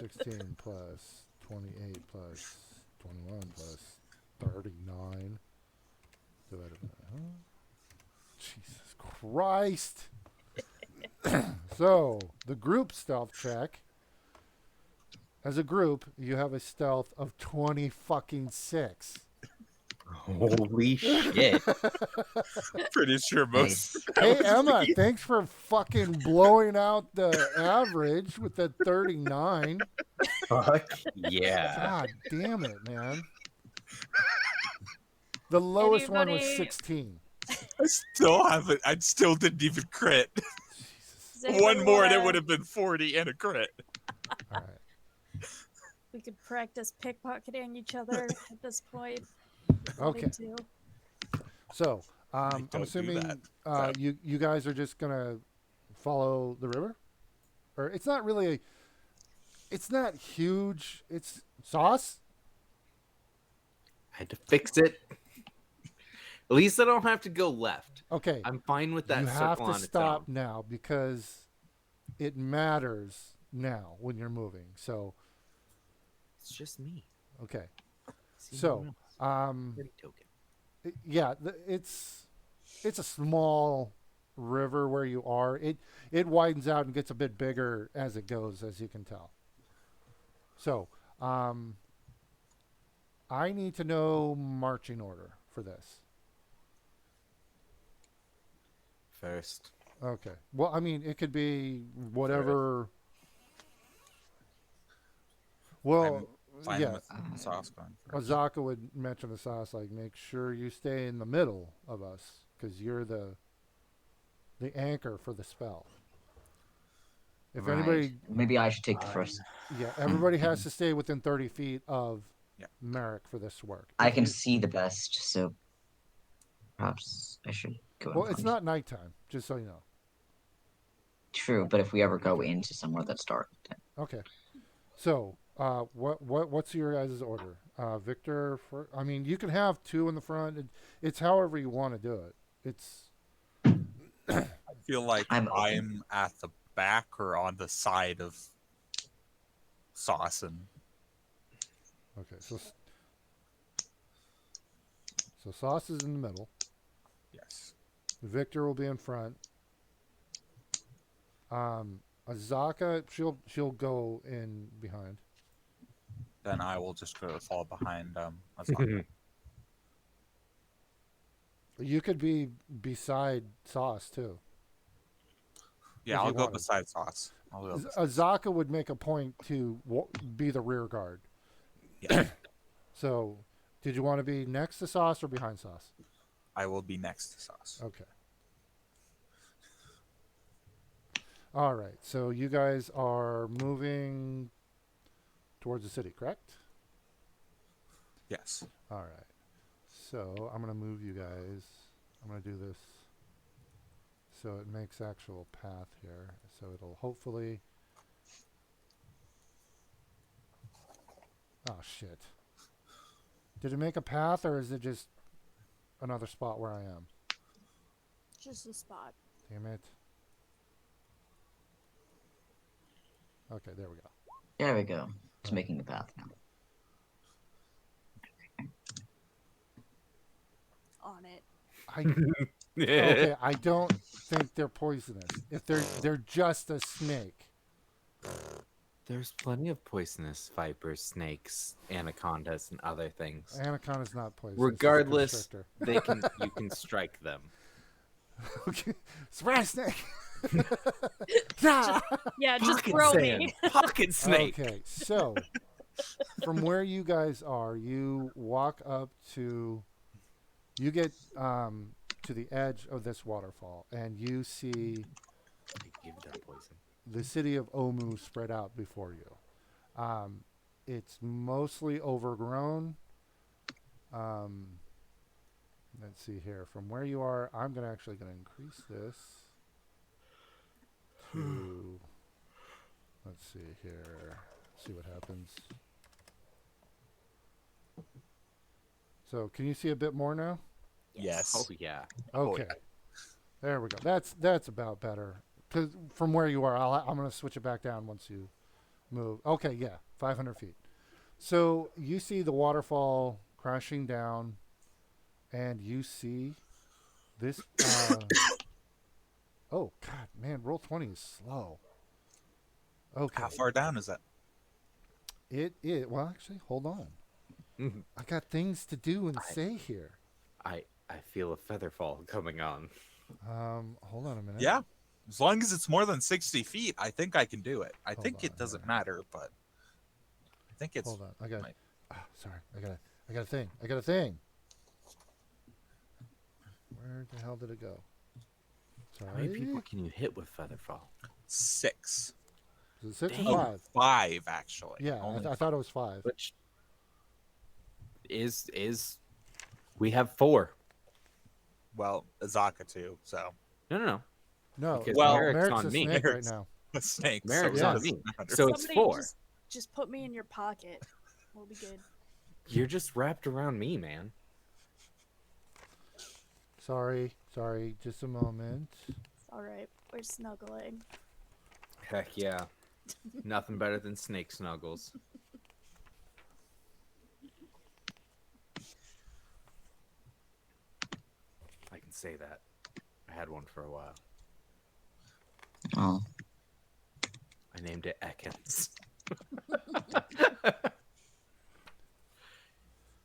[SPEAKER 1] 16 plus 28 plus 21 plus 39 divided by. Jesus Christ! So the group stealth check. As a group, you have a stealth of 20 fucking 6.
[SPEAKER 2] Holy shit.
[SPEAKER 3] Pretty sure most.
[SPEAKER 4] Nice.
[SPEAKER 1] Hey Emma, thanks for fucking blowing out the average with the 39.
[SPEAKER 2] Fuck yeah.
[SPEAKER 1] God damn it, man. The lowest one was
[SPEAKER 5] Anybody-
[SPEAKER 1] 16.
[SPEAKER 3] I still haven't. I still didn't even crit.
[SPEAKER 1] Jesus.
[SPEAKER 5] Does anybody
[SPEAKER 3] One more, and it
[SPEAKER 5] wanna-
[SPEAKER 3] would have been 40 and a crit.
[SPEAKER 1] All right.
[SPEAKER 5] We could practice pickpocketing each other at this point.
[SPEAKER 1] Okay.
[SPEAKER 5] Too.
[SPEAKER 1] So,
[SPEAKER 3] don't
[SPEAKER 1] I'm
[SPEAKER 3] do
[SPEAKER 1] assuming
[SPEAKER 3] that. So-
[SPEAKER 1] you guys are just gonna follow the river, or it's not really. It's not huge. It's sauce.
[SPEAKER 2] I had to fix it. At least I don't have to go left.
[SPEAKER 1] Okay.
[SPEAKER 2] I'm fine with that
[SPEAKER 1] You have
[SPEAKER 2] circle
[SPEAKER 1] to
[SPEAKER 2] on its
[SPEAKER 1] stop
[SPEAKER 2] own.
[SPEAKER 1] now because it matters now when you're moving. So,
[SPEAKER 2] It's just me.
[SPEAKER 1] okay.
[SPEAKER 2] See
[SPEAKER 1] So,
[SPEAKER 2] no one else. Pretty token.
[SPEAKER 1] Yeah, it's a small river where you are. It widens out and gets a bit bigger as it goes, as you can tell. So, I need to know marching order for this.
[SPEAKER 2] First.
[SPEAKER 1] Okay. Well, I mean, it could be whatever. Well,
[SPEAKER 3] Fine
[SPEAKER 1] yeah.
[SPEAKER 3] with sauce going first.
[SPEAKER 1] Azaka would mention the sauce, like, make sure you stay in the middle of us because you're the anchor for the spell. If
[SPEAKER 4] Right.
[SPEAKER 1] anybody,
[SPEAKER 4] Maybe I should take the first.
[SPEAKER 1] yeah, everybody has to stay within 30 feet of
[SPEAKER 3] Yeah.
[SPEAKER 1] Merrick for this to work.
[SPEAKER 4] I
[SPEAKER 1] If
[SPEAKER 4] can
[SPEAKER 1] you-
[SPEAKER 4] see the best, so perhaps I should go. in
[SPEAKER 1] Well, it's
[SPEAKER 4] front.
[SPEAKER 1] not nighttime, just so you know.
[SPEAKER 4] True, but if we ever go into somewhere that's dark, then
[SPEAKER 1] Okay. So, what's your guys' order? Victor, for I mean, you can have 2 in the front. It's however you want to do it. It's
[SPEAKER 3] I feel like
[SPEAKER 4] I'm
[SPEAKER 3] I'm at the back or on the side of sauce, and
[SPEAKER 1] okay. So Sauce is in the middle.
[SPEAKER 3] yes,
[SPEAKER 1] Victor will be in front. Azaka, she'll go in behind.
[SPEAKER 3] then I will just go fall behind Azaka.
[SPEAKER 1] You could be beside Sauce too.
[SPEAKER 3] Yeah,
[SPEAKER 1] If
[SPEAKER 3] I'll
[SPEAKER 1] you
[SPEAKER 3] go
[SPEAKER 1] wanted.
[SPEAKER 3] beside sauce. I'll go beside
[SPEAKER 1] Azaka would make a point to be the rear guard.
[SPEAKER 3] Yeah.
[SPEAKER 1] So, did you want to be next to Sauce or behind Sauce?
[SPEAKER 3] I will be next to sauce.
[SPEAKER 1] Okay. All right. So you guys are moving towards the city, correct?
[SPEAKER 3] Yes.
[SPEAKER 1] All right. So I'm going to move you guys. I'm going to do this so it makes actual path here. So it'll hopefully... Oh, shit. Did it make a path or is it just another spot where I am?
[SPEAKER 5] Just a spot.
[SPEAKER 1] Damn it. Okay, there we go.
[SPEAKER 4] There we go. It's making the path now.
[SPEAKER 5] On it.
[SPEAKER 1] I okay. I don't think they're poisonous. If they're just a snake.
[SPEAKER 2] There's plenty of poisonous vipers, snakes, anacondas, and other things.
[SPEAKER 1] Anaconda's not poisonous.
[SPEAKER 2] Regardless,
[SPEAKER 1] It's a
[SPEAKER 2] you can strike them.
[SPEAKER 1] constrictor. Okay, surprise snake. Yeah.
[SPEAKER 5] Yeah, just
[SPEAKER 2] Pocket
[SPEAKER 5] throw
[SPEAKER 2] sand.
[SPEAKER 5] me.
[SPEAKER 2] Pocket snake.
[SPEAKER 1] Okay, so from where you guys are, you walk up to, you get to the edge of this waterfall, and you see
[SPEAKER 2] Give them poison.
[SPEAKER 1] the city of Omu spread out before you. It's mostly overgrown. Let's see here. From where you are, I'm actually going to increase this to. Let's see here. See what happens. So, can you see a bit more now?
[SPEAKER 3] Yes.
[SPEAKER 2] Oh yeah.
[SPEAKER 1] Okay. There we go. That's about better. 'Cause from where you are, I'm going to switch it back down once you move. Okay, yeah, 500 feet. So you see the waterfall crashing down, and you see this. Oh God, man, roll 20 is slow. Okay.
[SPEAKER 3] How far down is that?
[SPEAKER 1] It is. Well, actually, hold on. I got things to do and say here.
[SPEAKER 2] I feel a feather fall coming on.
[SPEAKER 1] Hold on a minute.
[SPEAKER 3] Yeah. As long as it's more than 60 feet, I think I can do it. I
[SPEAKER 1] Hold
[SPEAKER 3] think
[SPEAKER 1] on
[SPEAKER 3] it doesn't
[SPEAKER 1] here.
[SPEAKER 3] matter, but I think it's.
[SPEAKER 1] Hold on. I got.
[SPEAKER 3] might-
[SPEAKER 1] Sorry. I got a thing. I got a thing. Where the hell did it go? Sorry.
[SPEAKER 2] How many people can you hit with feather fall?
[SPEAKER 3] 6.
[SPEAKER 1] Is it 6 or
[SPEAKER 2] Dang.
[SPEAKER 1] 5?
[SPEAKER 3] 5, actually.
[SPEAKER 1] Yeah,
[SPEAKER 3] Only
[SPEAKER 1] I thought it was 5.
[SPEAKER 2] Which is we have 4.
[SPEAKER 3] Well, Azaka too, so.
[SPEAKER 2] No.
[SPEAKER 1] No,
[SPEAKER 2] Because
[SPEAKER 3] Well,
[SPEAKER 2] Merrick's
[SPEAKER 1] Merrick's
[SPEAKER 2] on
[SPEAKER 1] a
[SPEAKER 2] me.
[SPEAKER 1] snake right
[SPEAKER 3] Merrick's-
[SPEAKER 1] now.
[SPEAKER 3] Snakes.
[SPEAKER 2] Merrick's
[SPEAKER 1] Yeah.
[SPEAKER 2] on me. So it's
[SPEAKER 5] Somebody
[SPEAKER 2] 4.
[SPEAKER 5] just put me in your pocket. We'll be good.
[SPEAKER 2] You're just wrapped around me, man.
[SPEAKER 1] Sorry. Just a moment.
[SPEAKER 5] All right, we're snuggling.
[SPEAKER 2] Heck yeah. Nothing better than snake snuggles. I can say that. I had one for a while.
[SPEAKER 4] Oh,
[SPEAKER 2] I named it Ekans.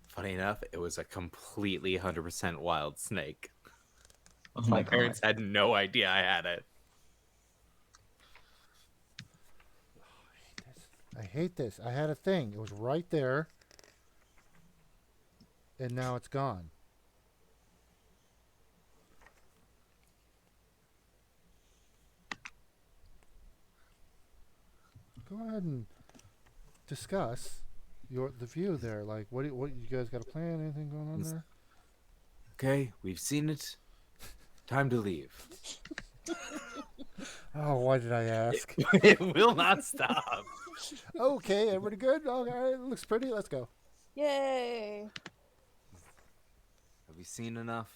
[SPEAKER 2] Funny enough, it was a completely 100% wild snake.
[SPEAKER 4] oh
[SPEAKER 2] My
[SPEAKER 4] my god.
[SPEAKER 2] parents had no idea I had it.
[SPEAKER 1] I hate this. I had a thing. It was right there. And now it's gone. Go ahead and discuss the view there. Like, what you guys got a plan? Anything going on there?
[SPEAKER 2] Okay, we've seen it. Time to leave.
[SPEAKER 1] Oh, why did I ask?
[SPEAKER 2] It will not stop.
[SPEAKER 1] Okay, everybody good? All right, it looks pretty. Let's go.
[SPEAKER 5] Yay!
[SPEAKER 2] Have you seen enough?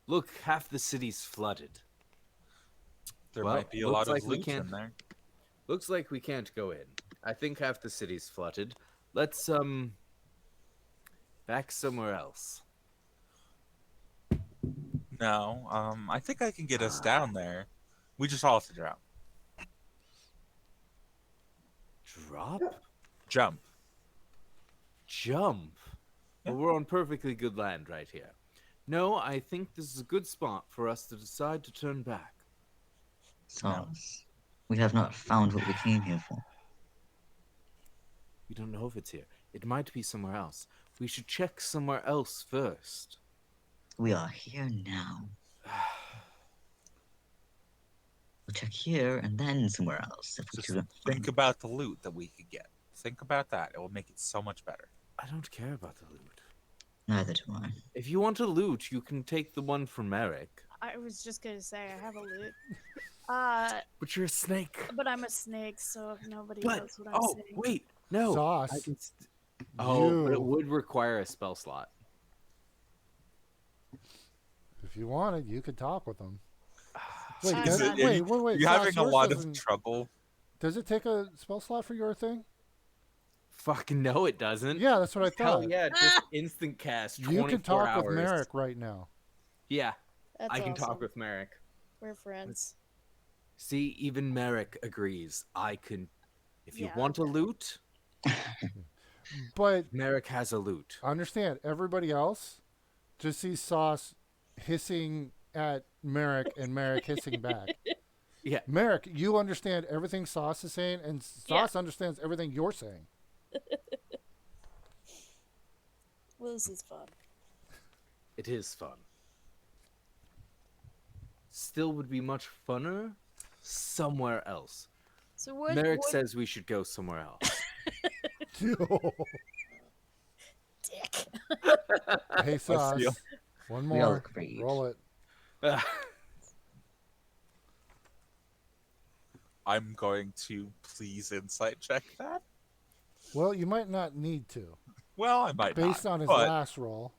[SPEAKER 2] Look, half the city's flooded.
[SPEAKER 3] There
[SPEAKER 2] Well,
[SPEAKER 3] might be a
[SPEAKER 2] looks
[SPEAKER 3] lot of
[SPEAKER 2] like we
[SPEAKER 3] loot
[SPEAKER 2] can't-
[SPEAKER 3] in there.
[SPEAKER 2] Looks like we can't go in. I think half the city's flooded. Let's back somewhere else.
[SPEAKER 3] No, I think I can get us down there. We just all have to drop.
[SPEAKER 2] Drop?
[SPEAKER 3] Jump.
[SPEAKER 2] Jump. Well, we're on perfectly good land right here. No, I think this is a good spot for us to decide to turn back.
[SPEAKER 4] So, we have not found what we came here for.
[SPEAKER 2] We don't know if it's here. It might be somewhere else. We should check somewhere else first.
[SPEAKER 4] We are here now. We'll check here and then somewhere else if we
[SPEAKER 3] Just
[SPEAKER 4] couldn't
[SPEAKER 3] think
[SPEAKER 4] find
[SPEAKER 3] about the loot that we could get. Think about that. It will make it so much better.
[SPEAKER 2] I don't care about the loot.
[SPEAKER 4] Neither do I.
[SPEAKER 2] If you want to loot, you can take the one from Merrick.
[SPEAKER 5] I was just gonna say I have a loot.
[SPEAKER 2] But you're a snake.
[SPEAKER 5] But I'm a snake, so nobody
[SPEAKER 2] But
[SPEAKER 5] knows what I'm saying.
[SPEAKER 2] wait, no.
[SPEAKER 1] Sauce.
[SPEAKER 2] I can but
[SPEAKER 1] You.
[SPEAKER 2] it would require a spell slot.
[SPEAKER 1] If you wanted, you could talk with them. Wait,
[SPEAKER 5] Is
[SPEAKER 1] that,
[SPEAKER 5] it-
[SPEAKER 1] wait.
[SPEAKER 3] You
[SPEAKER 1] Sauce,
[SPEAKER 3] having a
[SPEAKER 1] yours
[SPEAKER 3] lot of
[SPEAKER 1] doesn't
[SPEAKER 3] trouble
[SPEAKER 1] Does it take a spell slot for your thing?
[SPEAKER 2] Fucking no, it doesn't.
[SPEAKER 1] Yeah, that's what I
[SPEAKER 2] Hell
[SPEAKER 1] thought.
[SPEAKER 2] yeah, just instant cast.
[SPEAKER 1] You can
[SPEAKER 2] 24
[SPEAKER 1] talk with
[SPEAKER 2] hours.
[SPEAKER 1] Merrick right now.
[SPEAKER 2] Yeah,
[SPEAKER 5] That's
[SPEAKER 2] I can
[SPEAKER 5] awesome.
[SPEAKER 2] talk with Merrick.
[SPEAKER 5] We're friends.
[SPEAKER 2] See, even Merrick agrees. I can. If you
[SPEAKER 5] Yeah,
[SPEAKER 2] want a
[SPEAKER 5] okay.
[SPEAKER 2] loot,
[SPEAKER 1] But
[SPEAKER 2] Merrick has a loot.
[SPEAKER 1] understand, everybody else just sees Sauce hissing at Merrick and Merrick hissing back.
[SPEAKER 2] Yeah.
[SPEAKER 1] Merrick, you understand everything Sauce is saying, and Sauce understands everything you're saying.
[SPEAKER 5] Well, this is fun.
[SPEAKER 2] It is fun. Still would be much funner somewhere else.
[SPEAKER 5] So what?
[SPEAKER 2] Merrick
[SPEAKER 5] what
[SPEAKER 2] says we should go somewhere else.
[SPEAKER 5] dick.
[SPEAKER 1] Hey, Sauce.
[SPEAKER 3] you.
[SPEAKER 1] One
[SPEAKER 4] We all
[SPEAKER 1] more.
[SPEAKER 4] agreed.
[SPEAKER 1] Roll it.
[SPEAKER 3] I'm going to please insight check that.
[SPEAKER 1] Well, you might not need to,
[SPEAKER 3] Well, I might
[SPEAKER 1] based
[SPEAKER 3] not,
[SPEAKER 1] on his
[SPEAKER 3] but
[SPEAKER 1] last roll.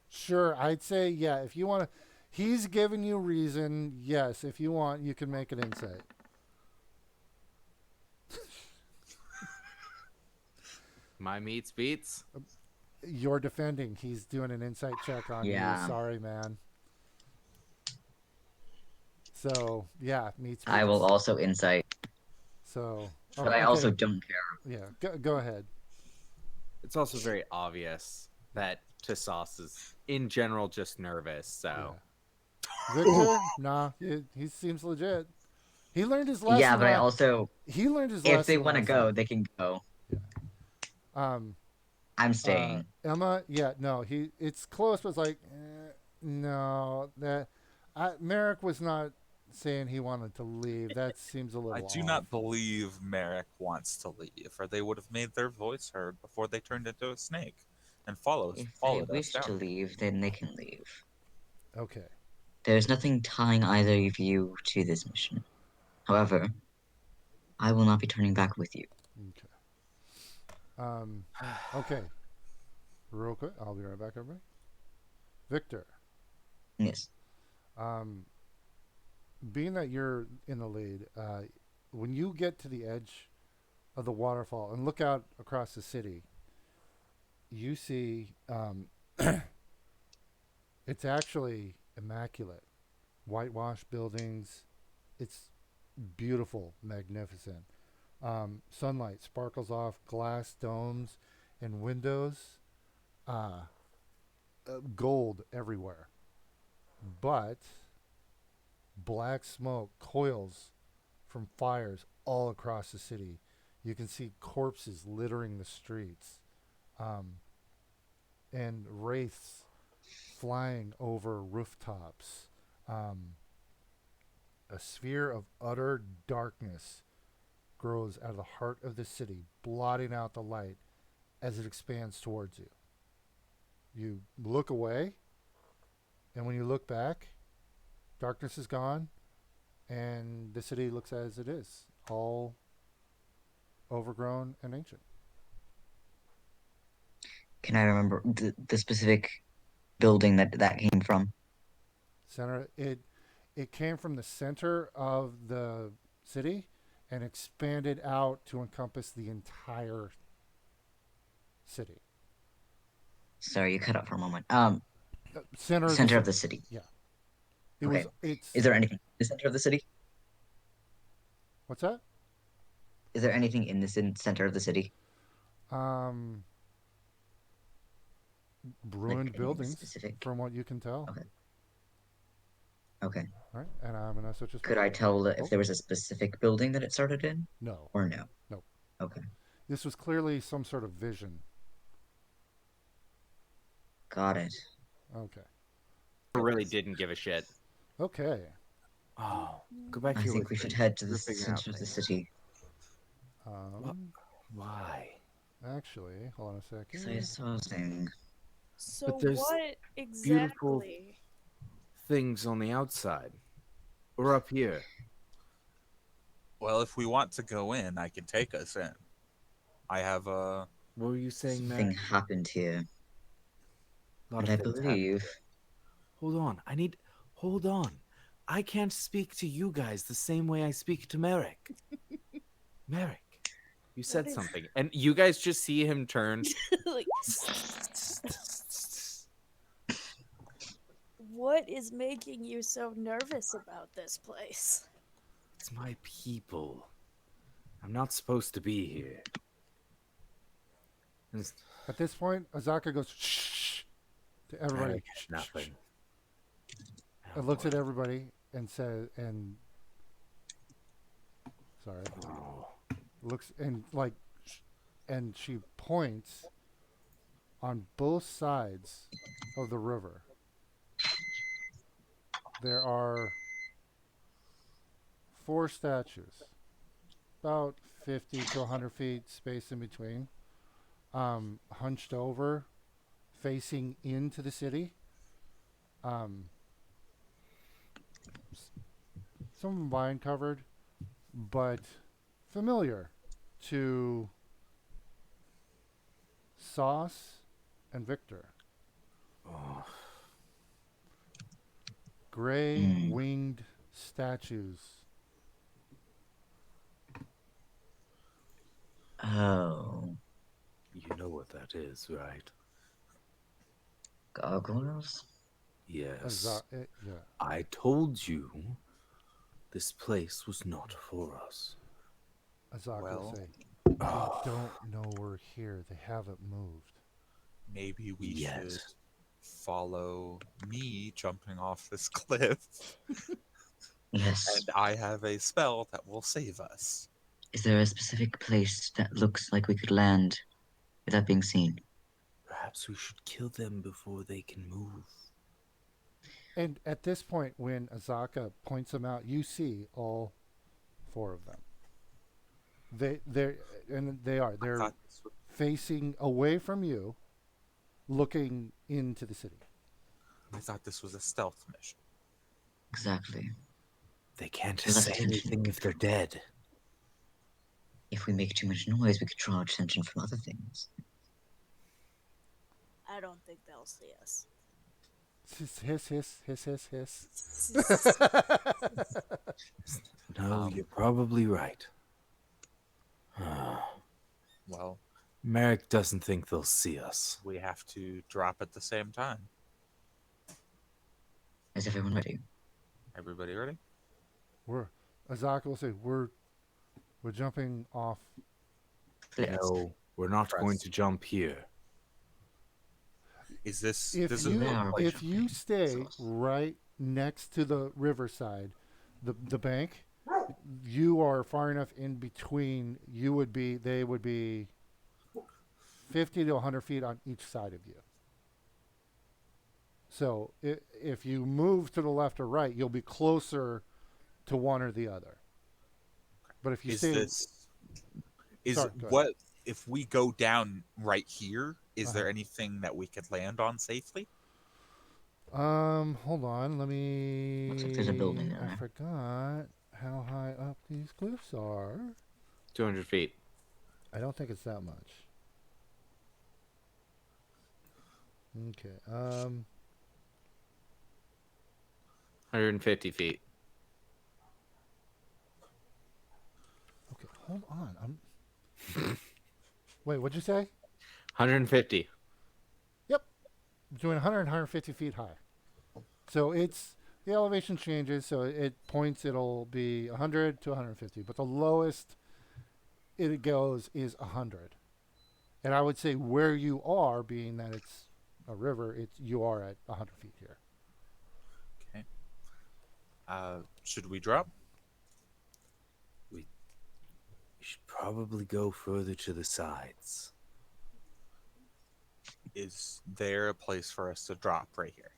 [SPEAKER 1] Sure, I'd say yeah. If you want to, he's giving you reason. Yes, if you want, you can make an insight.
[SPEAKER 2] My meats beats.
[SPEAKER 1] You're defending. He's doing an insight check on
[SPEAKER 4] Yeah.
[SPEAKER 1] you. Sorry, man. So yeah, meets.
[SPEAKER 4] I will also insight,
[SPEAKER 1] So,
[SPEAKER 4] but I also don't care.
[SPEAKER 1] yeah. Go ahead.
[SPEAKER 2] It's also very obvious that Tassos is, in general, just nervous. So
[SPEAKER 1] Yeah. Victor, nah, he seems legit. He learned his lesson.
[SPEAKER 4] Yeah, but I also,
[SPEAKER 1] he learned his lesson.
[SPEAKER 4] if they want to
[SPEAKER 1] last
[SPEAKER 4] go,
[SPEAKER 1] time.
[SPEAKER 4] they can go.
[SPEAKER 1] Um,
[SPEAKER 4] I'm staying.
[SPEAKER 1] Emma, yeah, no, it's close, but it's like, no, Merrick was not saying he wanted to leave. That seems a little.
[SPEAKER 3] I do
[SPEAKER 1] off.
[SPEAKER 3] not believe Merrick wants to leave, or they would have made their voice heard before they turned into a snake and followed
[SPEAKER 4] If they
[SPEAKER 3] us
[SPEAKER 4] wish
[SPEAKER 3] down.
[SPEAKER 4] to leave, then they can leave.
[SPEAKER 1] Okay.
[SPEAKER 4] There's nothing tying either of you to this mission. However, I will not be turning back with you.
[SPEAKER 1] Okay. Okay. Real quick, I'll be right back, everybody. Victor,
[SPEAKER 4] Yes.
[SPEAKER 1] being that you're in the lead, when you get to the edge of the waterfall and look out across the city, you see it's actually immaculate. Whitewashed buildings. It's beautiful, magnificent. Sunlight sparkles off glass domes and windows. Gold everywhere. But black smoke coils from fires all across the city. You can see corpses littering the streets. And wraiths flying over rooftops. A sphere of utter darkness grows out of the heart of the city, blotting out the light as it expands towards you. You look away, and when you look back, darkness is gone, and the city looks as it is, all overgrown and ancient.
[SPEAKER 4] Can I remember the specific building that came from?
[SPEAKER 1] It came from the center of the city and expanded out to encompass the entire city.
[SPEAKER 4] Sorry, you cut out for a moment.
[SPEAKER 1] Center
[SPEAKER 4] Center of the city.
[SPEAKER 1] Yeah.
[SPEAKER 4] Okay.
[SPEAKER 1] It's.
[SPEAKER 4] Is there anything in the center of the city?
[SPEAKER 1] What's that?
[SPEAKER 4] Is there anything in the center of the city?
[SPEAKER 1] Ruined
[SPEAKER 4] anything
[SPEAKER 1] buildings,
[SPEAKER 4] specific?
[SPEAKER 1] from what you can tell.
[SPEAKER 4] Okay. Okay.
[SPEAKER 1] All right, and I'm gonna switch this.
[SPEAKER 4] Could I tell if there was a specific building that it started in,
[SPEAKER 1] No.
[SPEAKER 4] or no?
[SPEAKER 1] Nope.
[SPEAKER 4] Okay.
[SPEAKER 1] This was clearly some sort of vision.
[SPEAKER 4] Got it.
[SPEAKER 1] Okay.
[SPEAKER 2] really didn't give a shit.
[SPEAKER 1] Okay.
[SPEAKER 2] Oh, go back to
[SPEAKER 4] I
[SPEAKER 2] your
[SPEAKER 4] think we should
[SPEAKER 2] wiki.
[SPEAKER 4] head to the
[SPEAKER 2] You're figuring out
[SPEAKER 4] center of the
[SPEAKER 2] things.
[SPEAKER 4] city.
[SPEAKER 2] Why?
[SPEAKER 1] Actually, hold on a second.
[SPEAKER 4] So I saw something.
[SPEAKER 5] So
[SPEAKER 2] there's
[SPEAKER 5] what
[SPEAKER 2] beautiful-
[SPEAKER 5] exactly?
[SPEAKER 2] Things on the outside, or up here.
[SPEAKER 3] Well, if we want to go in, I can take us in. I have a.
[SPEAKER 2] What were you saying,
[SPEAKER 4] Something
[SPEAKER 2] Matt?
[SPEAKER 4] happened here,
[SPEAKER 2] A lot
[SPEAKER 4] and I
[SPEAKER 2] of things happened.
[SPEAKER 4] believe
[SPEAKER 2] Hold on. Hold on. I can't speak to you guys the same way I speak to Merrick. Merrick, you said
[SPEAKER 5] is-
[SPEAKER 2] something. And you guys just see him turn.
[SPEAKER 5] Like, what is making you so nervous about this place?
[SPEAKER 2] It's my people. I'm not supposed to be here.
[SPEAKER 1] At this point, Azaka goes shh to everybody.
[SPEAKER 2] Merrick
[SPEAKER 1] Shh,
[SPEAKER 2] had
[SPEAKER 1] shh, shh.
[SPEAKER 2] nothing.
[SPEAKER 1] And looks at everybody and says, and sorry,
[SPEAKER 2] Oh.
[SPEAKER 1] looks and like, and she points on both sides of the river. There are 4 statues, about 50 to 100 feet space in between, hunched over, facing into the city. Some of them vine covered, but familiar to Sauce and Victor.
[SPEAKER 2] Oh.
[SPEAKER 1] Gray winged statues.
[SPEAKER 4] Oh,
[SPEAKER 2] You know what that is, right?
[SPEAKER 4] gargoyles?
[SPEAKER 2] Yes.
[SPEAKER 1] Yeah.
[SPEAKER 2] I told you this place was not for us.
[SPEAKER 1] Azak
[SPEAKER 3] Well,
[SPEAKER 1] will say, they
[SPEAKER 2] Oh,
[SPEAKER 1] don't know we're here. They haven't moved.
[SPEAKER 3] maybe we
[SPEAKER 2] yes.
[SPEAKER 3] should follow me jumping off this cliff,
[SPEAKER 4] Yes.
[SPEAKER 3] and I have a spell that will save us.
[SPEAKER 4] Is there a specific place that looks like we could land without being seen?
[SPEAKER 2] Perhaps we should kill them before they can move.
[SPEAKER 1] And at this point, when Azaka points them out, you see all 4 of them. They're
[SPEAKER 3] Thought this was-
[SPEAKER 1] facing away from you, looking into the city.
[SPEAKER 3] I thought this was a stealth mission.
[SPEAKER 4] Exactly.
[SPEAKER 2] They can't
[SPEAKER 4] Well, that's
[SPEAKER 2] say
[SPEAKER 4] attention.
[SPEAKER 2] anything if they're dead.
[SPEAKER 4] If we make too much noise, we could draw attention from other things.
[SPEAKER 5] I don't think they'll see us.
[SPEAKER 1] Hiss.
[SPEAKER 2] No,
[SPEAKER 3] Um,
[SPEAKER 2] you're probably right.
[SPEAKER 3] Well,
[SPEAKER 2] Merrick doesn't think they'll see us.
[SPEAKER 3] we have to drop at the same time.
[SPEAKER 4] Is everyone ready?
[SPEAKER 3] Everybody ready?
[SPEAKER 1] Azaka will say, we're jumping off.
[SPEAKER 4] Cliffs.
[SPEAKER 2] No, we're not
[SPEAKER 3] Press.
[SPEAKER 2] going to jump here.
[SPEAKER 3] Is this?
[SPEAKER 1] If
[SPEAKER 3] this
[SPEAKER 1] you
[SPEAKER 3] is
[SPEAKER 4] There.
[SPEAKER 3] like,
[SPEAKER 1] if you stay
[SPEAKER 4] Sauce.
[SPEAKER 1] right next to the riverside, the bank, you are far enough in between. They would be 50 to 100 feet on each side of you. So if you move to the left or right, you'll be closer to one or the other. But if you
[SPEAKER 3] is
[SPEAKER 1] stay,
[SPEAKER 3] this? Is
[SPEAKER 1] Sorry, go ahead.
[SPEAKER 3] what if we go down right here? Is
[SPEAKER 1] Uh-huh.
[SPEAKER 3] there anything that we could land on safely?
[SPEAKER 1] hold on, let me.
[SPEAKER 4] Looks like there's a building
[SPEAKER 1] I
[SPEAKER 4] there.
[SPEAKER 1] forgot how high up these cliffs are.
[SPEAKER 2] 200 feet.
[SPEAKER 1] I don't think it's that much. Okay.
[SPEAKER 2] 150 feet.
[SPEAKER 1] Okay. Hold on. Wait. What'd you say?
[SPEAKER 2] 150.
[SPEAKER 1] Between 100 and 150 feet high. So the elevation changes. So it'll be 100 to 150, but the lowest it goes is 100. And I would say where you are, being that it's a river, you are at 100 feet here.
[SPEAKER 3] Okay. Should we drop?
[SPEAKER 2] We should probably go further to the sides.
[SPEAKER 3] Is there a place for us to drop right here?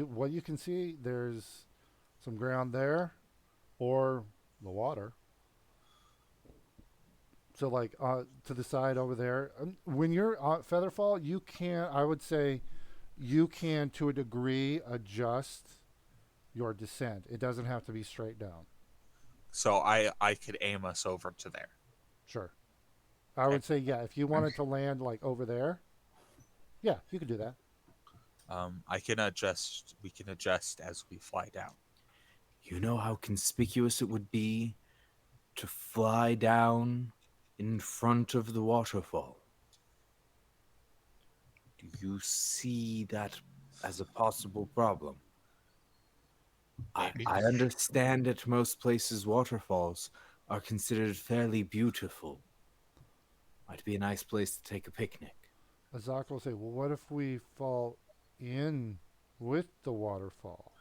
[SPEAKER 1] What you can see, there's some ground there, or the water. So like to the side over there. When you're at Featherfall, you can. I would say you can, to a degree, adjust your descent. It doesn't have to be straight down.
[SPEAKER 3] So I could aim us over to there.
[SPEAKER 1] Sure. I would say, yeah, if you wanted to land like over there, yeah, you could do that.
[SPEAKER 3] I can adjust. We can adjust as we fly down.
[SPEAKER 2] You know how conspicuous it would be to fly down in front of the waterfall? Do you see that as a possible problem?
[SPEAKER 3] Maybe.
[SPEAKER 2] I understand that most places waterfalls are considered fairly beautiful. Might be a nice place to take a picnic.
[SPEAKER 1] Azak will say, well, what if we fall in with the waterfall?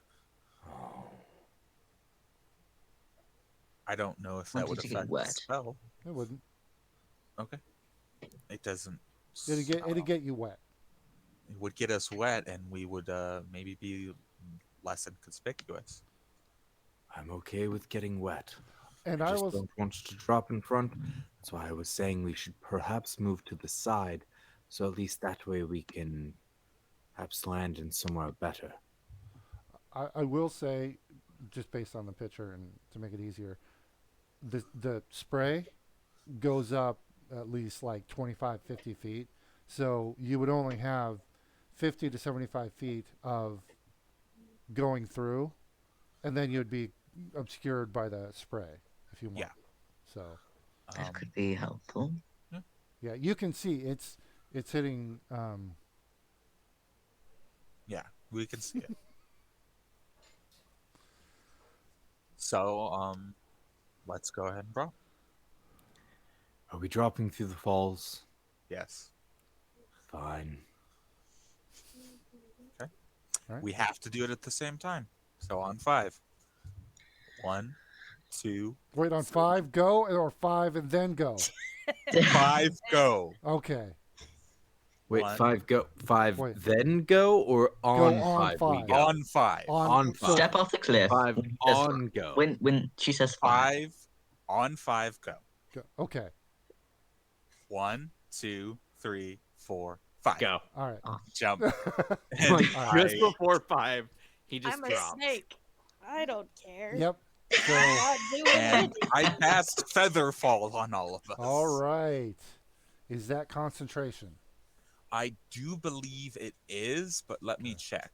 [SPEAKER 3] I don't know if that
[SPEAKER 4] Want
[SPEAKER 3] would
[SPEAKER 4] it to get
[SPEAKER 3] affect the
[SPEAKER 4] wet.
[SPEAKER 3] spell.
[SPEAKER 1] It wouldn't.
[SPEAKER 3] Okay. It doesn't.
[SPEAKER 1] It'd get you wet.
[SPEAKER 3] It would get us wet, and we would maybe be less inconspicuous.
[SPEAKER 2] I'm okay with getting wet.
[SPEAKER 1] And
[SPEAKER 2] I
[SPEAKER 1] I
[SPEAKER 2] just
[SPEAKER 1] was
[SPEAKER 2] don't want to drop in front. That's why I was saying we should perhaps move to the side, so at least that way we can perhaps land in somewhere better.
[SPEAKER 1] I will say, just based on the picture and to make it easier, the spray goes up at least like 25, 50 feet. So you would only have 50 to 75 feet of going through, and then you'd be obscured by the spray if you want.
[SPEAKER 3] Yeah.
[SPEAKER 1] So
[SPEAKER 4] That could be helpful.
[SPEAKER 1] yeah, you can see it's hitting.
[SPEAKER 3] Yeah, we can see it. So, let's go ahead and drop.
[SPEAKER 2] Are we dropping through the falls?
[SPEAKER 3] Yes.
[SPEAKER 2] Fine.
[SPEAKER 1] Right?
[SPEAKER 3] We have to do it at the same time. So on 5. 1, 2,
[SPEAKER 1] Wait on 5, go, or 5 and then go.
[SPEAKER 3] 5, go.
[SPEAKER 1] Okay,
[SPEAKER 2] Wait,
[SPEAKER 3] One.
[SPEAKER 2] 5 go. 5
[SPEAKER 1] Wait.
[SPEAKER 2] then go, or on,
[SPEAKER 1] on
[SPEAKER 2] 5 we
[SPEAKER 1] five.
[SPEAKER 2] go?
[SPEAKER 3] On 5.
[SPEAKER 2] On
[SPEAKER 1] so
[SPEAKER 4] Step off the cliff.
[SPEAKER 2] 5
[SPEAKER 4] when she says-
[SPEAKER 2] on go.
[SPEAKER 4] When she says 5.
[SPEAKER 3] 5. On 5, go.
[SPEAKER 1] go. Okay,
[SPEAKER 3] 1, 2, 3, 4, 5.
[SPEAKER 2] Go.
[SPEAKER 1] all right.
[SPEAKER 3] Jump.
[SPEAKER 2] Like,
[SPEAKER 3] And
[SPEAKER 2] just
[SPEAKER 3] I-
[SPEAKER 2] before 5, he just
[SPEAKER 5] I'm a
[SPEAKER 2] drops.
[SPEAKER 5] snake. I don't care.
[SPEAKER 1] Yep. So
[SPEAKER 5] I'm not doing
[SPEAKER 3] and
[SPEAKER 5] anything.
[SPEAKER 3] I cast Feather Fall on all of us.
[SPEAKER 1] all right. Is that concentration?
[SPEAKER 3] I do believe it is, but let me check.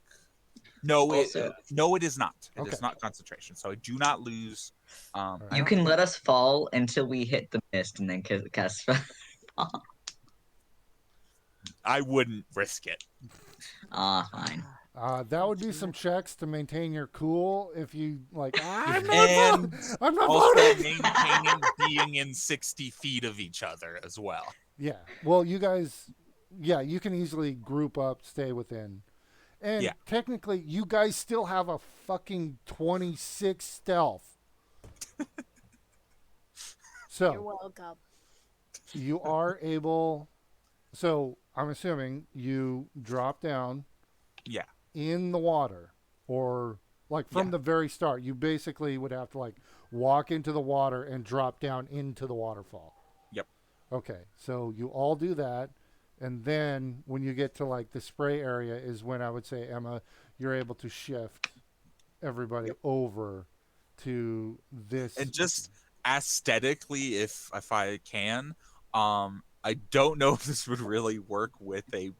[SPEAKER 3] No,
[SPEAKER 4] Also-
[SPEAKER 3] no, it is not. It is
[SPEAKER 1] Okay.
[SPEAKER 3] not concentration, so I do not lose. I
[SPEAKER 1] right.
[SPEAKER 4] You
[SPEAKER 3] don't
[SPEAKER 4] can
[SPEAKER 3] think-
[SPEAKER 4] let us fall until we hit the mist and then cast.
[SPEAKER 3] I wouldn't risk it.
[SPEAKER 4] Fine.
[SPEAKER 1] That would be some checks to maintain your cool. If you like, I'm not.
[SPEAKER 3] And
[SPEAKER 1] I'm not
[SPEAKER 3] also
[SPEAKER 1] voting.
[SPEAKER 3] maintaining being in 60 feet of each other as well.
[SPEAKER 1] Yeah. Well, you guys, yeah, you can easily group up, stay within. And
[SPEAKER 3] Yeah.
[SPEAKER 1] technically, you guys still have a fucking 26 stealth.
[SPEAKER 5] You're
[SPEAKER 1] So
[SPEAKER 5] welcome.
[SPEAKER 1] you are able. So I'm assuming you drop down
[SPEAKER 3] Yeah.
[SPEAKER 1] in the water, or like from
[SPEAKER 3] Yeah.
[SPEAKER 1] the very start. You basically would have to like walk into the water and drop down into the waterfall.
[SPEAKER 3] Yep.
[SPEAKER 1] Okay, so you all do that, and then when you get to like the spray area is when I would say, Emma, you're able to shift everybody over to this.
[SPEAKER 3] And just aesthetically, if I can, I don't know if this would really work with a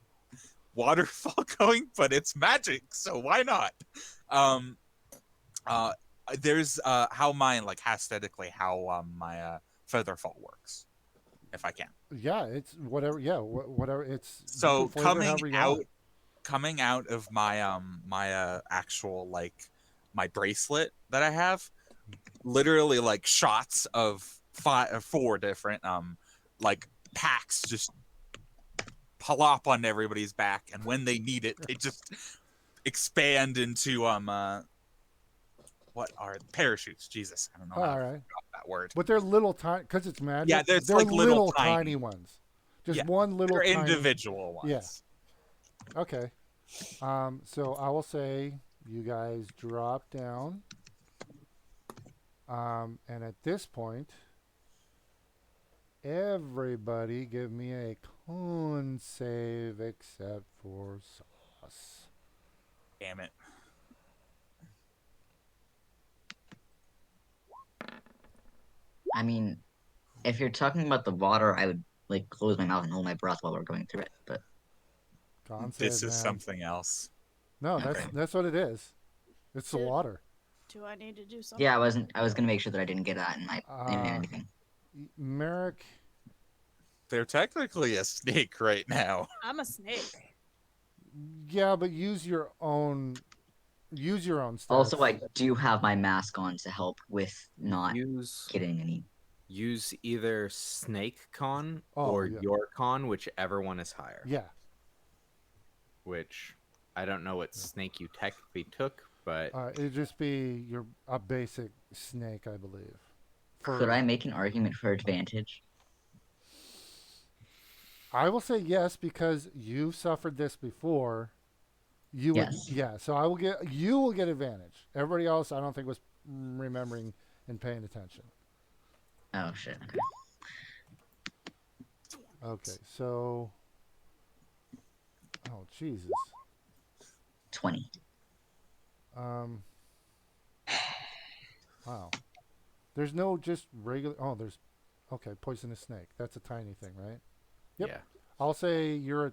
[SPEAKER 3] waterfall going, but it's magic, so why not? There's how my like aesthetically how my featherfall works, if I can.
[SPEAKER 1] Yeah, it's whatever. Yeah, whatever. It's you
[SPEAKER 3] So
[SPEAKER 1] can flavor it however you want.
[SPEAKER 3] coming out of my actual like my bracelet that I have, literally like shots of 4 different like packs just plop on everybody's back, and when they need it, they just expand into what are parachutes? Jesus, I don't know how
[SPEAKER 1] All
[SPEAKER 3] to
[SPEAKER 1] right.
[SPEAKER 3] drop that word.
[SPEAKER 1] But they're little tiny because it's magic.
[SPEAKER 3] Yeah, they're
[SPEAKER 1] they're
[SPEAKER 3] like little
[SPEAKER 1] tiny
[SPEAKER 3] tiny.
[SPEAKER 1] ones. Just
[SPEAKER 3] Yeah,
[SPEAKER 1] one little
[SPEAKER 3] They're
[SPEAKER 1] tiny.
[SPEAKER 3] individual ones.
[SPEAKER 1] Yeah. Okay. So I will say you guys drop down. And at this point, everybody give me a con save except for Sauce.
[SPEAKER 3] Damn it.
[SPEAKER 4] I mean, if you're talking about the water, I would like close my mouth and hold my breath while we're going through it. But
[SPEAKER 1] Con save,
[SPEAKER 3] This is
[SPEAKER 1] man.
[SPEAKER 3] something else.
[SPEAKER 1] No,
[SPEAKER 4] Okay.
[SPEAKER 1] that's what it is. It's the
[SPEAKER 5] Did-
[SPEAKER 1] water.
[SPEAKER 5] Do I need to do something?
[SPEAKER 4] Yeah, I was gonna make sure that I didn't get that in my in
[SPEAKER 1] Uh,
[SPEAKER 4] anything.
[SPEAKER 1] Merrick,
[SPEAKER 3] They're technically a snake right now.
[SPEAKER 5] I'm a snake.
[SPEAKER 1] yeah, but use your own stats.
[SPEAKER 4] Also, I do have my mask on to help with not
[SPEAKER 2] Use
[SPEAKER 4] getting any.
[SPEAKER 2] use either Snake Con
[SPEAKER 1] Oh,
[SPEAKER 2] or
[SPEAKER 1] yeah.
[SPEAKER 2] Your Con, whichever one is higher.
[SPEAKER 1] Yeah.
[SPEAKER 2] Which I don't know what snake you technically took, but
[SPEAKER 1] It'd just be a basic snake, I believe.
[SPEAKER 4] Could I make an argument for advantage?
[SPEAKER 1] I will say yes because you suffered this before. You would,
[SPEAKER 4] Yes.
[SPEAKER 1] yeah. So you will get advantage. Everybody else, I don't think was remembering and paying attention.
[SPEAKER 4] Oh shit. Okay.
[SPEAKER 1] Okay, so, oh Jesus,
[SPEAKER 4] 20.
[SPEAKER 1] um, wow. There's no just regular. Oh, there's, okay, poisonous snake. That's a tiny thing, right? Yep.
[SPEAKER 2] yeah,
[SPEAKER 1] I'll say you're a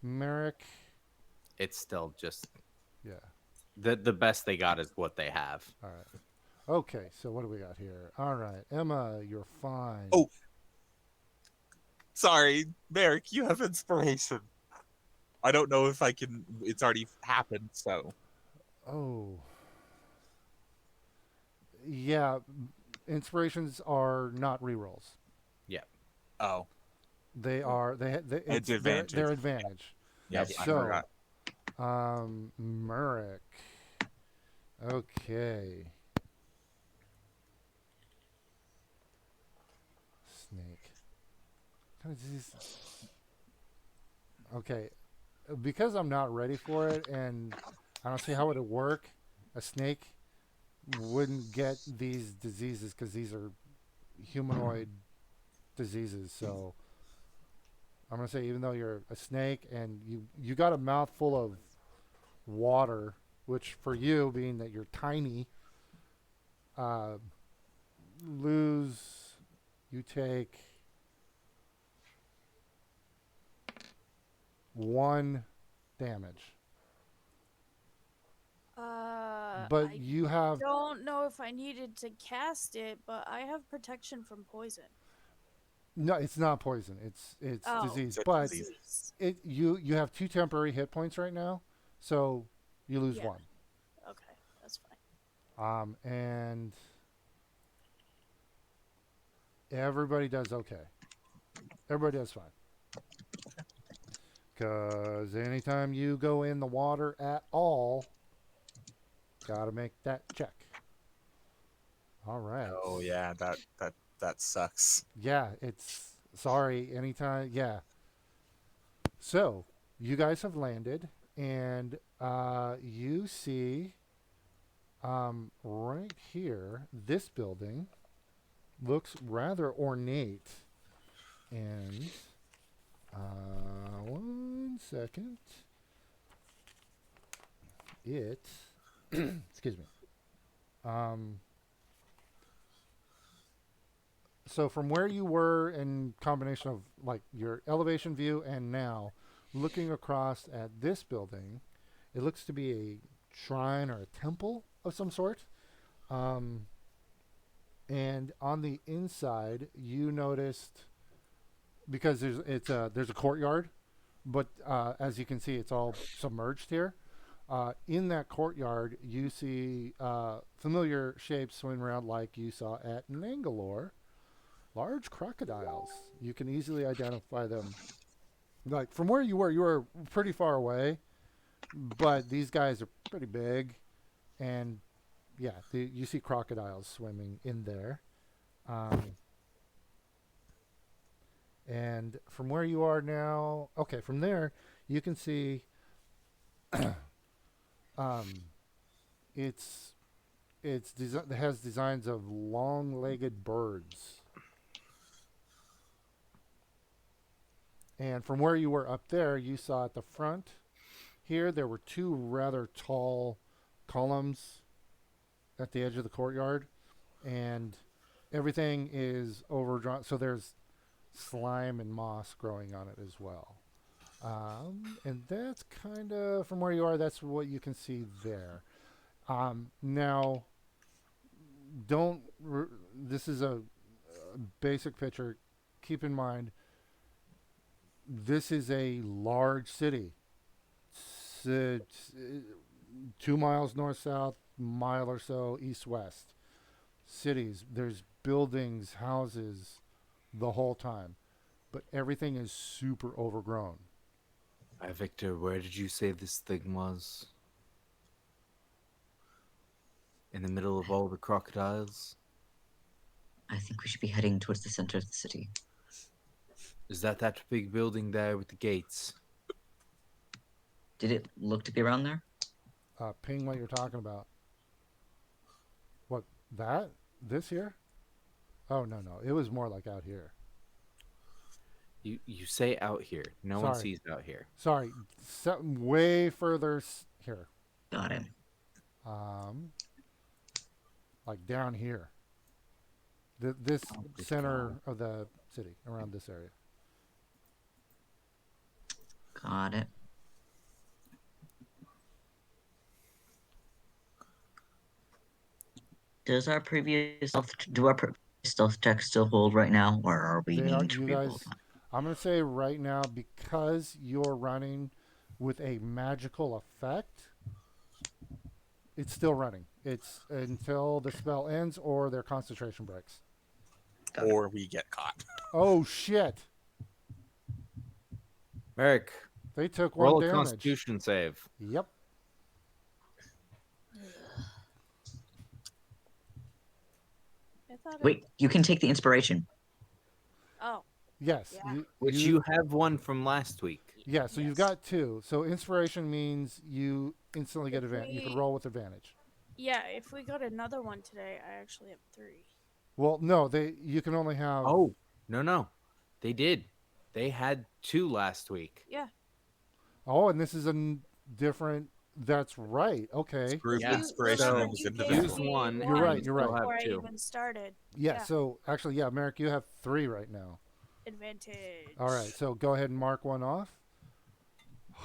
[SPEAKER 1] Merrick.
[SPEAKER 2] it's still just
[SPEAKER 1] Yeah.
[SPEAKER 2] the best they got is what they have.
[SPEAKER 1] All right. Okay, so what do we got here? All right, Emma, you're fine.
[SPEAKER 3] Oh. Sorry, Merrick, you have inspiration. I don't know if I can. It's already happened, so.
[SPEAKER 1] Oh. Yeah, inspirations are not rerolls.
[SPEAKER 3] Oh,
[SPEAKER 1] They are
[SPEAKER 3] It's advantage.
[SPEAKER 1] Their advantage.
[SPEAKER 3] yep,
[SPEAKER 4] Yes.
[SPEAKER 3] I
[SPEAKER 1] So,
[SPEAKER 3] forgot.
[SPEAKER 1] Merrick. Okay. Snake. What kind of disease? Okay, because I'm not ready for it, and I don't see how it would work. A snake wouldn't get these diseases because these are humanoid diseases. So I'm gonna say, even though you're a snake and you got a mouthful of water, which for you, being that you're tiny, lose. You take 1 damage, but
[SPEAKER 5] I
[SPEAKER 1] you have
[SPEAKER 5] don't know if I needed to cast it, but I have protection from poison.
[SPEAKER 1] no. It's not poison. It's
[SPEAKER 5] Oh.
[SPEAKER 1] disease,
[SPEAKER 3] It's
[SPEAKER 1] but
[SPEAKER 3] disease.
[SPEAKER 1] you have 2 temporary hit points right now, so you lose
[SPEAKER 5] Yeah.
[SPEAKER 1] 1.
[SPEAKER 5] Okay, that's fine.
[SPEAKER 1] And everybody does okay. Everybody does fine. Because anytime you go in the water at all, gotta make that check. All right.
[SPEAKER 3] Oh yeah, that sucks.
[SPEAKER 1] Yeah, it's sorry. Anytime, yeah. So you guys have landed, and you see, right here, this building looks rather ornate, and 1 second. It, excuse me. So from where you were, in combination of like your elevation view and now looking across at this building, it looks to be a shrine or a temple of some sort. And on the inside, you noticed, because there's a courtyard, but as you can see, it's all submerged here. In that courtyard, you see familiar shapes swimming around like you saw at Nangalore. Large crocodiles. You can easily identify them. Like from where you were pretty far away, but these guys are pretty big, and yeah, you see crocodiles swimming in there. And from where you are now, okay, from there you can see, it's it has designs of long-legged birds. And from where you were up there, you saw at the front here, there were 2 rather tall columns at the edge of the courtyard, and everything is overdrawn. So there's slime and moss growing on it as well. And that's kind of from where you are. That's what you can see there. Now, don't. This is a basic picture. Keep in mind, this is a large city. It's 2 miles north south, mile or so east west. Cities. There's buildings, houses, the whole time, but everything is super overgrown.
[SPEAKER 2] Victor, where did you say this thing was? In the middle of all the crocodiles?
[SPEAKER 4] I think we should be heading towards the center of the city.
[SPEAKER 2] Is that big building there with the gates?
[SPEAKER 4] Did it look to be around there?
[SPEAKER 1] Ping what you're talking about. What, that? This here? Oh, no, no. It was more like out here.
[SPEAKER 2] You say out here. No one
[SPEAKER 1] Sorry.
[SPEAKER 2] sees out here.
[SPEAKER 1] Sorry. Something way further here.
[SPEAKER 4] Got it.
[SPEAKER 1] Like down here. This
[SPEAKER 2] good
[SPEAKER 1] center of the city, around this area.
[SPEAKER 4] Got it. Does our previous stealth check still hold right now, or are we
[SPEAKER 1] They
[SPEAKER 4] needing
[SPEAKER 1] are,
[SPEAKER 4] to
[SPEAKER 1] you
[SPEAKER 4] reroll
[SPEAKER 1] guys,
[SPEAKER 4] them?
[SPEAKER 1] I'm going to say right now, because you're running with a magical effect, it's still running. It's until the spell ends or their concentration breaks.
[SPEAKER 4] Got it.
[SPEAKER 3] Or we get caught.
[SPEAKER 1] Oh, shit.
[SPEAKER 2] Merrick,
[SPEAKER 1] They took
[SPEAKER 2] roll
[SPEAKER 1] one
[SPEAKER 2] a
[SPEAKER 1] damage.
[SPEAKER 2] Constitution save.
[SPEAKER 1] Yep.
[SPEAKER 5] I thought it.
[SPEAKER 4] Wait, you can take the inspiration.
[SPEAKER 5] Oh,
[SPEAKER 1] Yes.
[SPEAKER 5] Yeah.
[SPEAKER 2] Which you have one from last week.
[SPEAKER 1] Yeah, so you've
[SPEAKER 5] Yes.
[SPEAKER 1] got two. So inspiration means you instantly get
[SPEAKER 5] If
[SPEAKER 1] advantage. You can
[SPEAKER 5] we-
[SPEAKER 1] roll with advantage.
[SPEAKER 5] yeah. If we got another one today, I actually have 3.
[SPEAKER 1] Well, no, you can only have.
[SPEAKER 2] Oh, no. They did. They had 2 last week.
[SPEAKER 5] Yeah.
[SPEAKER 1] Oh, and this is different. That's right. Okay.
[SPEAKER 3] Group
[SPEAKER 2] Yeah.
[SPEAKER 3] inspiration
[SPEAKER 2] So,
[SPEAKER 3] and was
[SPEAKER 5] you gave
[SPEAKER 3] individual.
[SPEAKER 2] use one.
[SPEAKER 1] You're right, you're right.
[SPEAKER 5] Before I
[SPEAKER 2] Have 2.
[SPEAKER 5] even started.
[SPEAKER 1] Yeah.
[SPEAKER 5] Yeah.
[SPEAKER 1] So actually, yeah, Merrick, you have 3 right now.
[SPEAKER 5] Advantage.
[SPEAKER 1] All right. So go ahead and mark one off.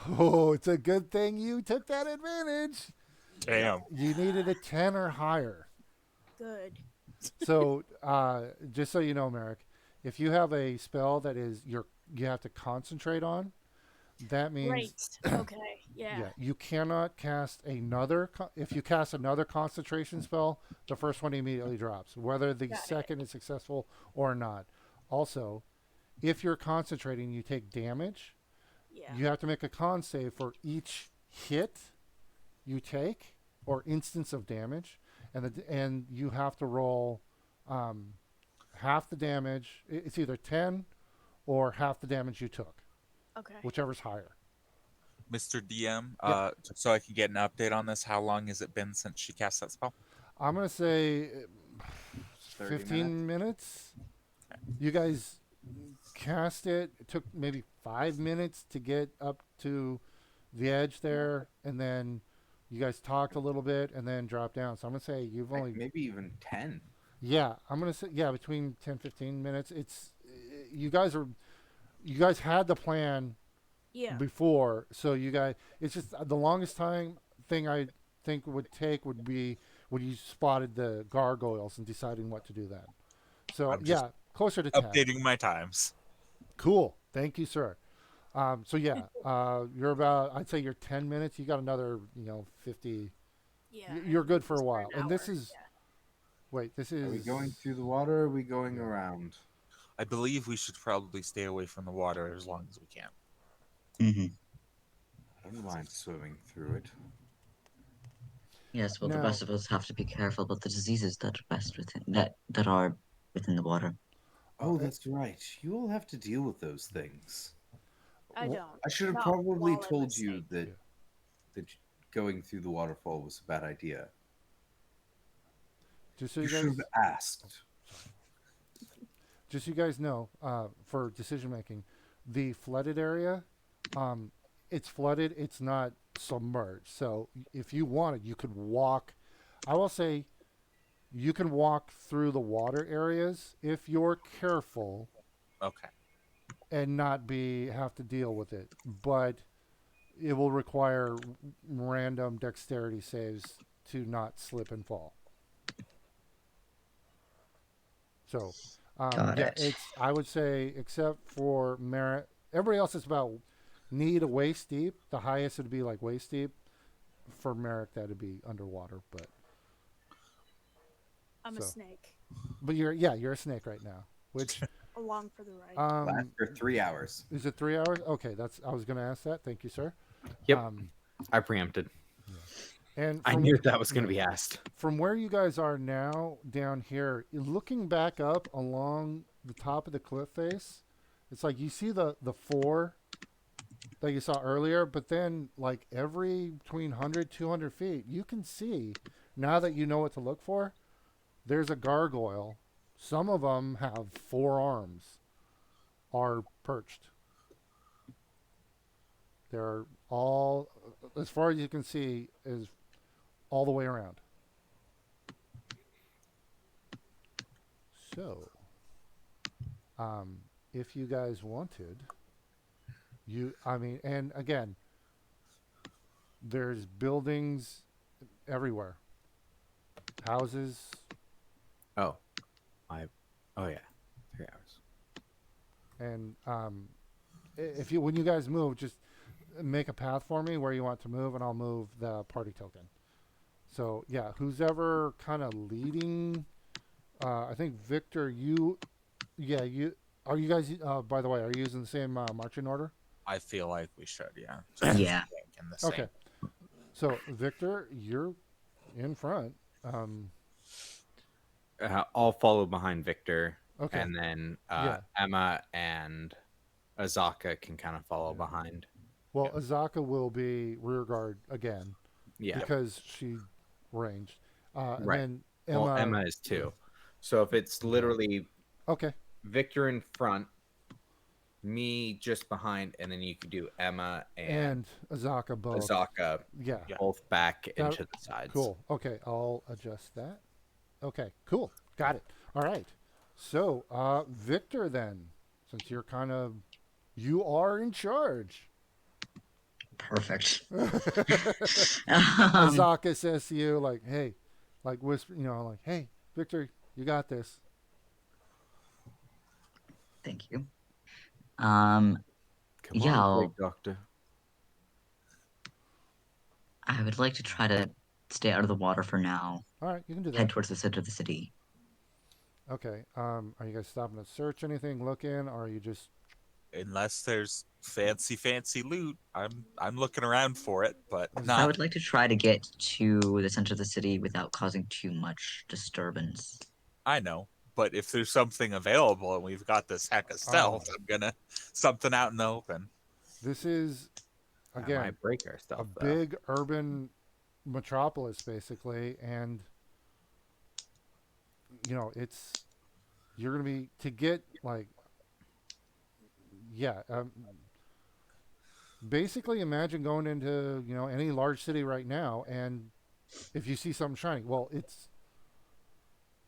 [SPEAKER 1] Oh, it's a good thing you took that advantage.
[SPEAKER 3] Damn.
[SPEAKER 1] You needed a 10 or higher.
[SPEAKER 5] Good.
[SPEAKER 1] So, just so you know, Merrick, if you have a spell that is you have to concentrate on, that means
[SPEAKER 5] Right. Okay. Yeah.
[SPEAKER 1] you cannot cast another. If you cast another concentration spell, the first one immediately drops, whether the
[SPEAKER 5] Got it.
[SPEAKER 1] second is successful or not. Also, if you're concentrating, you take damage.
[SPEAKER 5] Yeah.
[SPEAKER 1] You have to make a con save for each hit you take or instance of damage, and you have to roll half the damage. It's either 10 or half the damage you took,
[SPEAKER 5] Okay.
[SPEAKER 1] whichever's higher.
[SPEAKER 3] Mr. DM,
[SPEAKER 1] Yeah.
[SPEAKER 3] just so I can get an update on this, how long has it been since she cast that spell?
[SPEAKER 1] I'm gonna say
[SPEAKER 2] 30
[SPEAKER 1] 15 minutes. You guys cast it. It took maybe 5 minutes to get up to the edge there, and then you guys talked a little bit and then dropped down. So I'm gonna say you've only
[SPEAKER 2] Maybe even 10.
[SPEAKER 1] yeah. I'm gonna say yeah, between 10-15 minutes. It's you guys had the plan
[SPEAKER 5] Yeah.
[SPEAKER 1] before, so you guys. It's just the longest time thing I think would take would be when you spotted the gargoyles and deciding what to do then. So
[SPEAKER 3] I'm just
[SPEAKER 1] yeah, closer to 10.
[SPEAKER 3] Updating my times.
[SPEAKER 1] Cool. Thank you, sir. So yeah, you're about. I'd say you're 10 minutes. You got another, 50.
[SPEAKER 5] Yeah.
[SPEAKER 1] You're good for a
[SPEAKER 5] Just
[SPEAKER 1] while.
[SPEAKER 5] an
[SPEAKER 1] And this
[SPEAKER 5] hour,
[SPEAKER 1] is.
[SPEAKER 5] yeah.
[SPEAKER 1] Wait, this is.
[SPEAKER 6] Are we going through the water or are we going around?
[SPEAKER 3] I believe we should probably stay away from the water as long as we can.
[SPEAKER 4] Mm-hmm.
[SPEAKER 6] I don't mind swimming through it.
[SPEAKER 4] Yes, well, the
[SPEAKER 1] Now-
[SPEAKER 4] rest of us have to be careful about the diseases that are within the water.
[SPEAKER 6] Oh, that's right. You will have to deal with those things.
[SPEAKER 5] I
[SPEAKER 1] Wh-
[SPEAKER 5] don't.
[SPEAKER 6] I should have
[SPEAKER 5] Not
[SPEAKER 6] probably
[SPEAKER 5] while I'm
[SPEAKER 6] told
[SPEAKER 5] a
[SPEAKER 6] you
[SPEAKER 5] snake.
[SPEAKER 6] that
[SPEAKER 1] Yeah.
[SPEAKER 6] that going through the waterfall was a bad idea.
[SPEAKER 1] Just so
[SPEAKER 6] You
[SPEAKER 1] you
[SPEAKER 6] should
[SPEAKER 1] guys.
[SPEAKER 6] have asked.
[SPEAKER 1] Just so you guys know, for decision making, the flooded area, it's flooded. It's not submerged. So if you wanted, you could walk. I will say, you can walk through the water areas if you're careful.
[SPEAKER 3] Okay.
[SPEAKER 1] and not have to deal with it. But it will require random dexterity saves to not slip and fall. So,
[SPEAKER 4] Got
[SPEAKER 1] yeah,
[SPEAKER 4] it.
[SPEAKER 1] it's I would say except for merit, everybody else is about knee to waist deep. The highest would be like waist deep. For Merrick, that'd be underwater, but
[SPEAKER 5] I'm a
[SPEAKER 1] so.
[SPEAKER 5] snake.
[SPEAKER 1] But you're a snake right now. Which
[SPEAKER 5] Along for the ride.
[SPEAKER 6] Last for 3 hours.
[SPEAKER 1] is it 3 hours? Okay, I was going to ask that. Thank you, sir.
[SPEAKER 2] Yep.
[SPEAKER 1] Um,
[SPEAKER 2] I preempted.
[SPEAKER 1] and
[SPEAKER 2] I knew that was going to be asked.
[SPEAKER 1] From where you guys are now down here, looking back up along the top of the cliff face, it's like you see the four that you saw earlier, but then like every between 100, 200 feet, you can see, now that you know what to look for, there's a gargoyle. Some of them have 4 arms, are perched. They're all, as far as you can see, is all the way around. So, if you guys wanted, and again, there's buildings everywhere, houses.
[SPEAKER 2] Oh, oh yeah, 3 hours.
[SPEAKER 1] And when you guys move, just make a path for me where you want to move, and I'll move the party token. So yeah, who's ever kind of leading? I think Victor, you are you guys? By the way, are you using the same marching order?
[SPEAKER 3] I feel like we should, yeah.
[SPEAKER 4] Yeah.
[SPEAKER 3] In the same.
[SPEAKER 1] Okay. So Victor, you're in front.
[SPEAKER 2] I'll follow behind Victor,
[SPEAKER 1] Okay.
[SPEAKER 2] and then
[SPEAKER 1] Yeah.
[SPEAKER 2] Emma and Azaka can kind of follow behind.
[SPEAKER 1] Well, Azaka will be rear guard again
[SPEAKER 2] Yeah,
[SPEAKER 1] because she ranged. And
[SPEAKER 2] Right.
[SPEAKER 1] then Emma.
[SPEAKER 2] well, Emma is too. So if it's literally
[SPEAKER 1] Okay.
[SPEAKER 2] Victor in front, me just behind, and then you could do Emma and
[SPEAKER 1] Azaka both.
[SPEAKER 2] Azaka
[SPEAKER 1] Yeah.
[SPEAKER 3] Yeah.
[SPEAKER 2] both back
[SPEAKER 1] That-
[SPEAKER 2] into the sides.
[SPEAKER 1] Cool. Okay, I'll adjust that. Okay, cool. Got it. All right. So, Victor, then, since you are in charge.
[SPEAKER 4] Perfect.
[SPEAKER 1] Azaka says to you, like, hey, like whisper, like, hey, Victor, you got this.
[SPEAKER 4] Thank you.
[SPEAKER 2] Come
[SPEAKER 4] Yeah,
[SPEAKER 2] on,
[SPEAKER 4] I'll-
[SPEAKER 2] big doctor.
[SPEAKER 4] I would like to try to stay out of the water for now.
[SPEAKER 1] All right, you can do
[SPEAKER 4] Head
[SPEAKER 1] that.
[SPEAKER 4] towards the center of the city.
[SPEAKER 1] Okay. Are you guys stopping to search anything, look in, or are you just?
[SPEAKER 3] Unless there's fancy loot, I'm looking around for it, but
[SPEAKER 1] I
[SPEAKER 4] I
[SPEAKER 3] not.
[SPEAKER 4] would like to try to get to the center of the city without causing too much disturbance.
[SPEAKER 3] I know, but if there's something available and we've got this heck of stealth, I'm gonna something out in the open.
[SPEAKER 1] This is,
[SPEAKER 2] That
[SPEAKER 1] again,
[SPEAKER 2] might break our stuff.
[SPEAKER 1] a big urban metropolis, basically, and you're gonna be to get like, yeah. Basically, imagine going into any large city right now, and if you see something shining, well,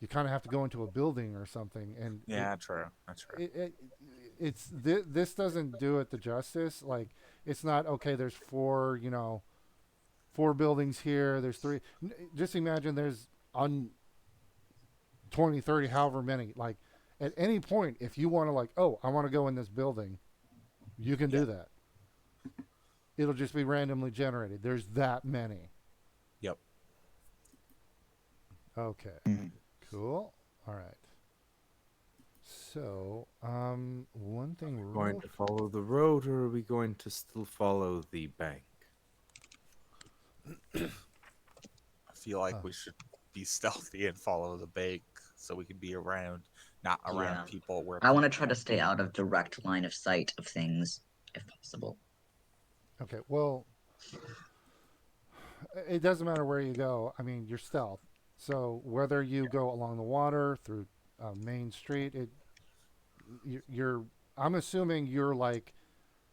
[SPEAKER 1] you kind of have to go into a building or something, and
[SPEAKER 3] Yeah, true. That's true.
[SPEAKER 1] this doesn't do it the justice. Like, it's not okay. There's four buildings here. There's 3. Just imagine there's 20, 30, however many. Like, at any point, if you want to, like, oh, I want to go in this building, you can do that. It'll just be randomly generated. There's that many.
[SPEAKER 3] Yep.
[SPEAKER 1] Okay. Cool. All right. So, one thing.
[SPEAKER 2] Going to follow the road, or are we going to still follow the bank?
[SPEAKER 3] I feel like we should be stealthy and follow the bank so we can be not around
[SPEAKER 4] Yeah.
[SPEAKER 3] people. Where
[SPEAKER 4] I want to try to stay out of direct line of sight of things, if possible.
[SPEAKER 1] Okay. Well, it doesn't matter where you go. I mean, you're stealth. So whether you go along the water through Main Street, you're. I'm assuming you're like,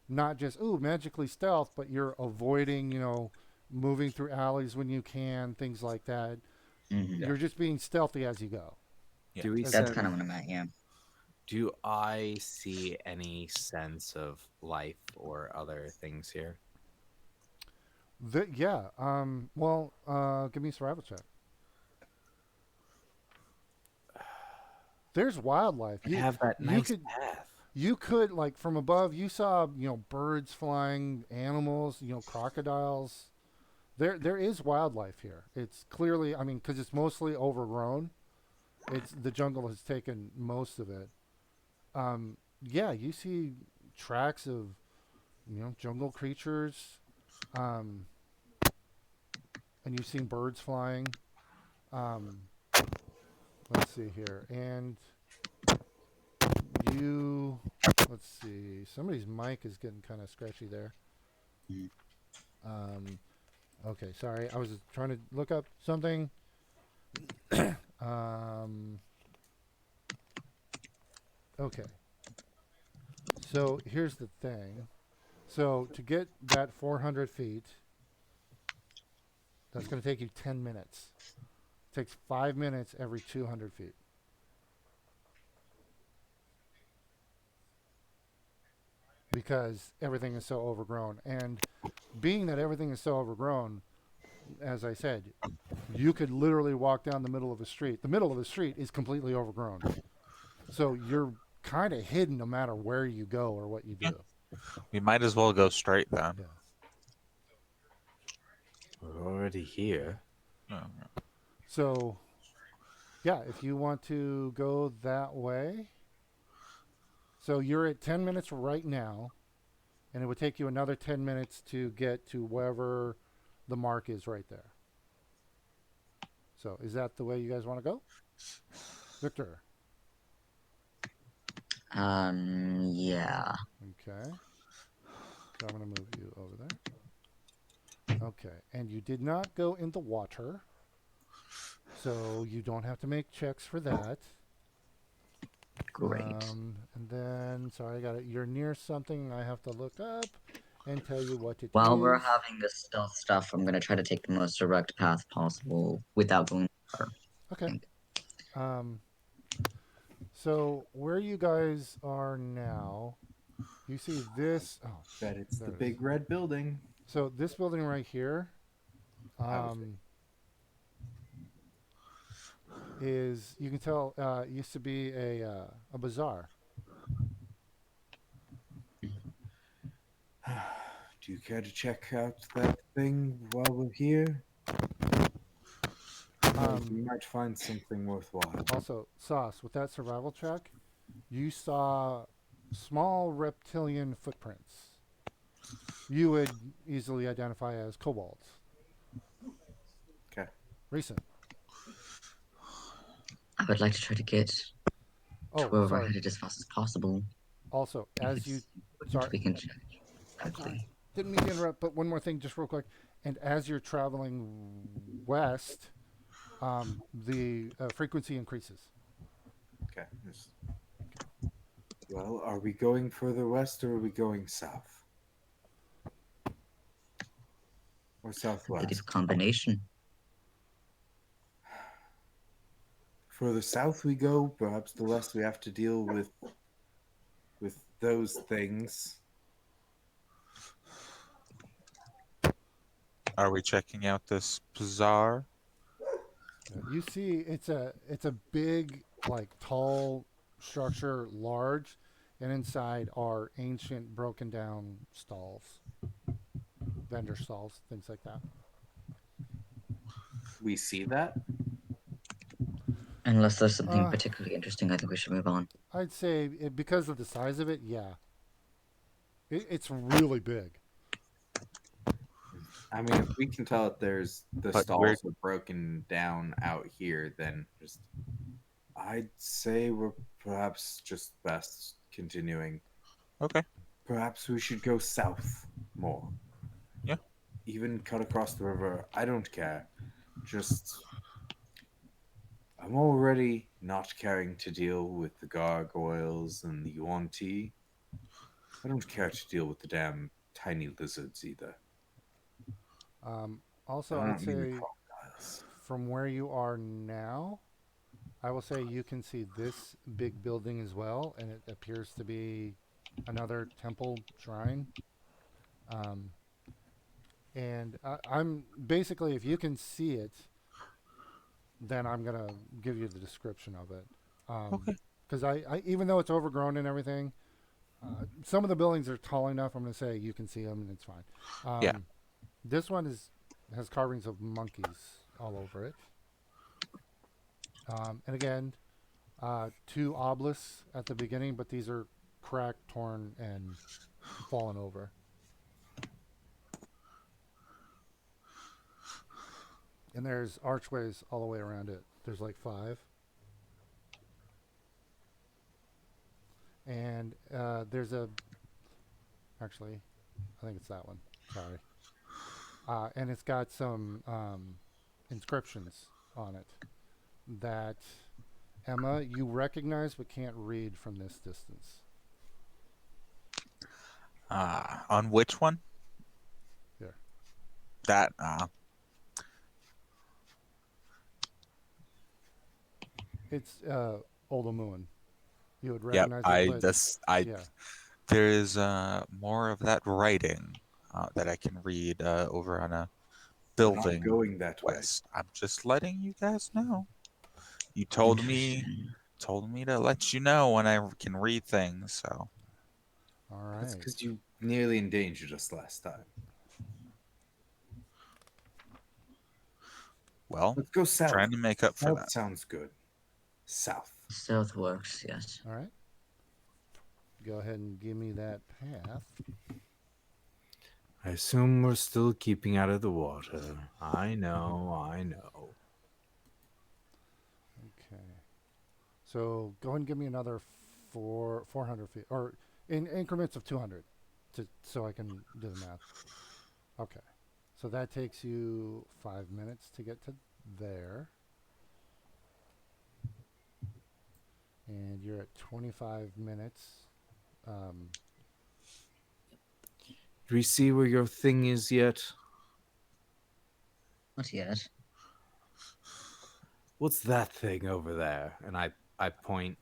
[SPEAKER 1] not just magically stealth, but you're avoiding, moving through alleys when you can, things like that.
[SPEAKER 4] Mhm.
[SPEAKER 1] You're just being stealthy as you go.
[SPEAKER 3] Yeah.
[SPEAKER 2] Do we
[SPEAKER 4] That's
[SPEAKER 2] send,
[SPEAKER 4] kind of what I'm at, yeah.
[SPEAKER 2] Do I see any sense of life or other things here?
[SPEAKER 1] Yeah. Well, give me a survival check. There's wildlife.
[SPEAKER 6] We have that
[SPEAKER 1] You
[SPEAKER 6] nice
[SPEAKER 1] could
[SPEAKER 6] path.
[SPEAKER 1] you could like from above. You saw birds flying, animals, crocodiles. There is wildlife here. It's clearly, I mean, because it's mostly overgrown. It's the jungle has taken most of it. Yeah, you see tracks of jungle creatures, um, and you've seen birds flying. Um, let's see here, and you let's see. Somebody's mic is getting kind of scratchy there. Um, okay, sorry. I was trying to look up something. um, okay. So here's the thing. So to get that 400 feet, that's going to take you 10 minutes. It takes 5 minutes every 200 feet. Because everything is so overgrown. And being that everything is so overgrown, as I said, you could literally walk down the middle of a street. The middle of the street is completely overgrown. So you're kind of hidden no matter where you go or what you do.
[SPEAKER 3] We might as well go straight then.
[SPEAKER 1] Yeah.
[SPEAKER 2] We're already here.
[SPEAKER 3] Oh,
[SPEAKER 1] So, yeah, if you want to go that way. So you're at 10 minutes right now, and it would take you another 10 minutes to get to wherever the mark is right there. So is that the way you guys want to go? Victor.
[SPEAKER 4] Yeah.
[SPEAKER 1] Okay. So I'm going to move you over there. Okay. And you did not go in the water. So you don't have to make checks for that.
[SPEAKER 4] Great.
[SPEAKER 1] And then, sorry, I got it. You're near something I have to look up and tell you what it is.
[SPEAKER 4] While we're having this stealth stuff, I'm gonna try to take the most direct path possible without going far.
[SPEAKER 1] Okay. So where you guys are now, you see this. Oh,
[SPEAKER 6] Bet it's
[SPEAKER 1] there
[SPEAKER 6] the
[SPEAKER 1] it is.
[SPEAKER 6] big red building.
[SPEAKER 1] So this building right here, is you can tell used to be a bazaar.
[SPEAKER 6] Do you care to check out that thing while we're here? We might find something worthwhile.
[SPEAKER 1] Also, Sauce, with that survival check, you saw small reptilian footprints. You would easily identify as kobolds.
[SPEAKER 6] Okay.
[SPEAKER 1] Recent.
[SPEAKER 4] I would like to try to get to
[SPEAKER 1] Oh,
[SPEAKER 4] where we're
[SPEAKER 1] sorry.
[SPEAKER 4] headed as fast as possible.
[SPEAKER 1] Also,
[SPEAKER 4] If
[SPEAKER 1] as
[SPEAKER 4] it's
[SPEAKER 1] you
[SPEAKER 4] urgent,
[SPEAKER 1] sorry,
[SPEAKER 4] we can check
[SPEAKER 1] I'm sorry.
[SPEAKER 4] quickly.
[SPEAKER 1] Didn't mean to interrupt, but one more thing, just real quick. And as you're traveling west, the frequency increases.
[SPEAKER 6] Okay. Well, are we going further west or are we going south? Or
[SPEAKER 4] A bit of
[SPEAKER 6] southwest?
[SPEAKER 4] a combination.
[SPEAKER 6] Further south we go, perhaps the less we have to deal with those things.
[SPEAKER 3] Are we checking out this bazaar?
[SPEAKER 1] You see, it's a big, like tall structure, large, and inside are ancient, broken down stalls, vendor stalls, things like that.
[SPEAKER 6] We see that?
[SPEAKER 4] Unless there's something particularly interesting, I think we should move on.
[SPEAKER 1] I'd say because of the size of it, yeah, it's really big.
[SPEAKER 6] I mean, if we can tell that there's the
[SPEAKER 3] But
[SPEAKER 6] stalls are broken down out here, then just I'd say we're perhaps just best continuing.
[SPEAKER 3] Okay.
[SPEAKER 6] Perhaps we should go south more.
[SPEAKER 3] Yeah.
[SPEAKER 6] Even cut across the river. I don't care. Just I'm already not caring to deal with the gargoyles and the yuan-ti. I don't care to deal with the damn tiny lizards either.
[SPEAKER 1] Also,
[SPEAKER 6] I
[SPEAKER 1] I'd
[SPEAKER 6] don't mean the
[SPEAKER 1] say
[SPEAKER 6] crocodiles.
[SPEAKER 1] from where you are now, I will say you can see this big building as well, and it appears to be another temple shrine. Um, and I'm basically, if you can see it, then I'm gonna give you the description of it.
[SPEAKER 3] Okay.
[SPEAKER 1] Because I, even though it's overgrown and everything, some of the buildings are tall enough. I'm gonna say you can see them, and it's fine.
[SPEAKER 3] Yeah.
[SPEAKER 1] This one has carvings of monkeys all over it. And again, two obelisks at the beginning, but these are cracked, torn, and fallen over. And there's archways all the way around it. There's like five. And there's a. Actually, I think it's that one. Sorry. And it's got some inscriptions on it that, Emma, you recognize but can't read from this distance.
[SPEAKER 3] On which one?
[SPEAKER 1] Here.
[SPEAKER 3] That.
[SPEAKER 1] It's Oldomuin. You would
[SPEAKER 3] Yep.
[SPEAKER 1] recognize
[SPEAKER 3] I
[SPEAKER 1] it, but
[SPEAKER 3] this I
[SPEAKER 1] yeah.
[SPEAKER 3] There is more of that writing that I can read over on a
[SPEAKER 6] We're not
[SPEAKER 3] building
[SPEAKER 6] going that way.
[SPEAKER 3] west. I'm just letting you guys know. You told me to let you know when I can read things. So
[SPEAKER 1] All
[SPEAKER 6] That's
[SPEAKER 1] right.
[SPEAKER 6] because you nearly endangered us last time.
[SPEAKER 3] well,
[SPEAKER 6] Let's go south.
[SPEAKER 3] trying to make up for
[SPEAKER 6] South
[SPEAKER 3] that.
[SPEAKER 6] sounds good. South.
[SPEAKER 4] Stealth works, yes.
[SPEAKER 1] All right. Go ahead and give me that path.
[SPEAKER 6] I assume we're still keeping out of the water. I know.
[SPEAKER 1] Okay. So go ahead and give me another 400 feet, or in increments of 200, so I can do the math. Okay. So that takes you 5 minutes to get to there. And you're at 25 minutes.
[SPEAKER 6] Do we see where your thing is yet?
[SPEAKER 4] Not yet.
[SPEAKER 6] What's that thing over there? And I point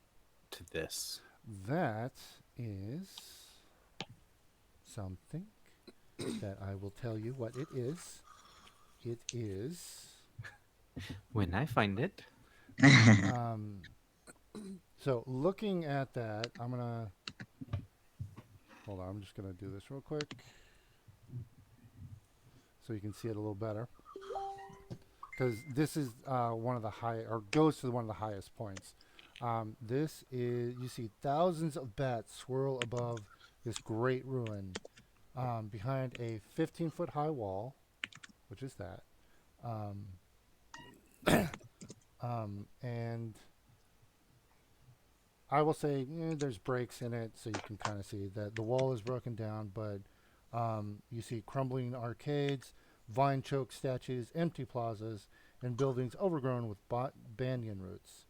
[SPEAKER 6] to this.
[SPEAKER 1] That is something that I will tell you what it is. It is.
[SPEAKER 6] When I find it.
[SPEAKER 1] So looking at that, I'm gonna hold on. I'm just gonna do this real quick so you can see it a little better. Because this is one of the high, or goes to one of the highest points. This is, you see thousands of bats swirl above this great ruin behind a 15-foot high wall, which is that. And I will say there's breaks in it, so you can kind of see that the wall is broken down, but you see crumbling arcades, vine-choked statues, empty plazas, and buildings overgrown with banyan roots.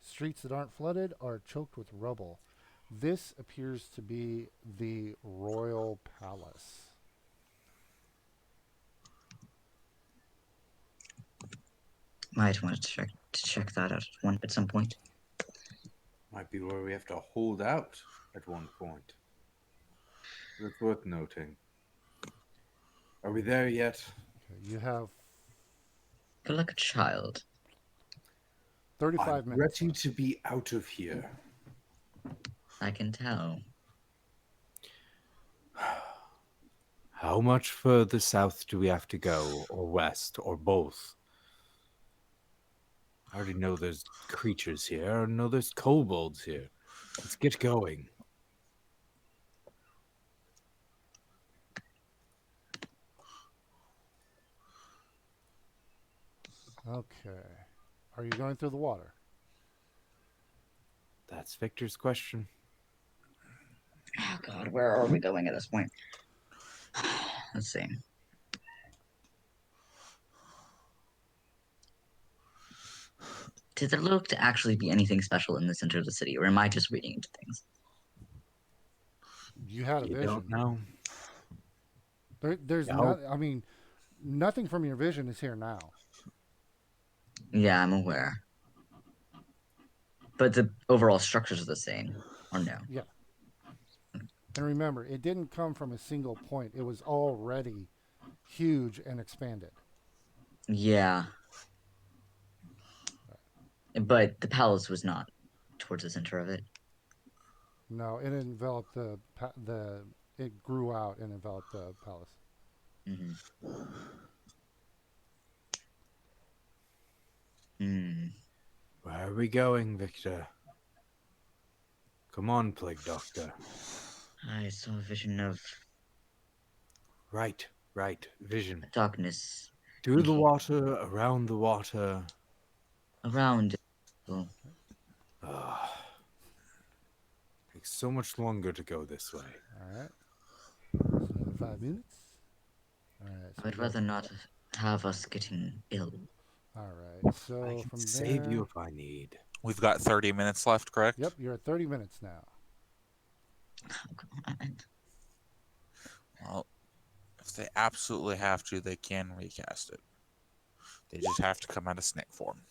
[SPEAKER 1] Streets that aren't flooded are choked with rubble. This appears to be the royal palace.
[SPEAKER 4] Might want to check that out at some point.
[SPEAKER 6] Might be where we have to hold out at one point. That's worth noting. Are we there yet?
[SPEAKER 1] Okay, you have
[SPEAKER 4] Feel like a child.
[SPEAKER 1] 35
[SPEAKER 6] I'm
[SPEAKER 1] minutes.
[SPEAKER 6] ready
[SPEAKER 1] left.
[SPEAKER 6] to be out of here.
[SPEAKER 4] I can tell.
[SPEAKER 6] How much further south do we have to go, or west, or both? I already know there's creatures here. I know there's kobolds here. Let's get going.
[SPEAKER 1] Okay. Are you going through the water?
[SPEAKER 6] That's Victor's question.
[SPEAKER 4] Oh God, where are we going at this point? Let's see. Did there look to actually be anything special in the center of the city, or am I just reading into things?
[SPEAKER 1] You had a
[SPEAKER 6] You
[SPEAKER 1] vision.
[SPEAKER 6] don't know.
[SPEAKER 1] There's
[SPEAKER 6] Yeah.
[SPEAKER 1] not. I mean, nothing from your vision is here now.
[SPEAKER 4] Yeah, I'm aware. But the overall structures are the same, or no?
[SPEAKER 1] Yeah. And remember, it didn't come from a single point. It was already huge and expanded.
[SPEAKER 4] Yeah. But the palace was not towards the center of it.
[SPEAKER 1] No, it enveloped the it grew out and enveloped the palace.
[SPEAKER 4] Mm-hmm. Hmm.
[SPEAKER 6] Where are we going, Victor? Come on, Plague Doctor.
[SPEAKER 4] I saw a vision of
[SPEAKER 6] Right, vision.
[SPEAKER 4] darkness
[SPEAKER 6] Through the
[SPEAKER 4] Okay.
[SPEAKER 6] water, around the water.
[SPEAKER 4] around. Well,
[SPEAKER 6] Ah, takes so much longer to go this way.
[SPEAKER 1] All right. It's another 5 minutes. All right. So
[SPEAKER 4] I'd rather not have us getting ill.
[SPEAKER 1] All right. So
[SPEAKER 6] I can
[SPEAKER 1] from
[SPEAKER 6] save
[SPEAKER 1] there,
[SPEAKER 6] you if I need.
[SPEAKER 3] We've got 30 minutes left, correct?
[SPEAKER 1] Yep, you're at 30 minutes now.
[SPEAKER 4] Oh, come on.
[SPEAKER 3] Well, if they absolutely have to, they can recast it. They just have to come out of snake form.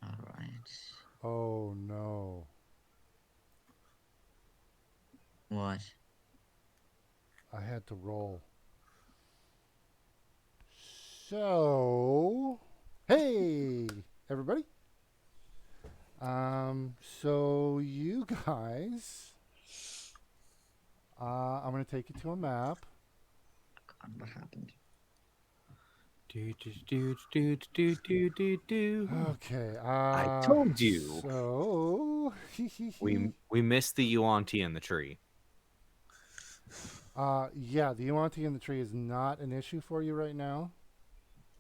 [SPEAKER 4] All right.
[SPEAKER 1] Oh no.
[SPEAKER 4] What?
[SPEAKER 1] I had to roll. So, hey, everybody. So you guys, I'm gonna take you to a map.
[SPEAKER 4] God, what happened?
[SPEAKER 1] Okay.
[SPEAKER 2] I told you.
[SPEAKER 1] So,
[SPEAKER 2] We missed the yuan-ti in the tree.
[SPEAKER 1] yeah, the yuan-ti in the tree is not an issue for you right now.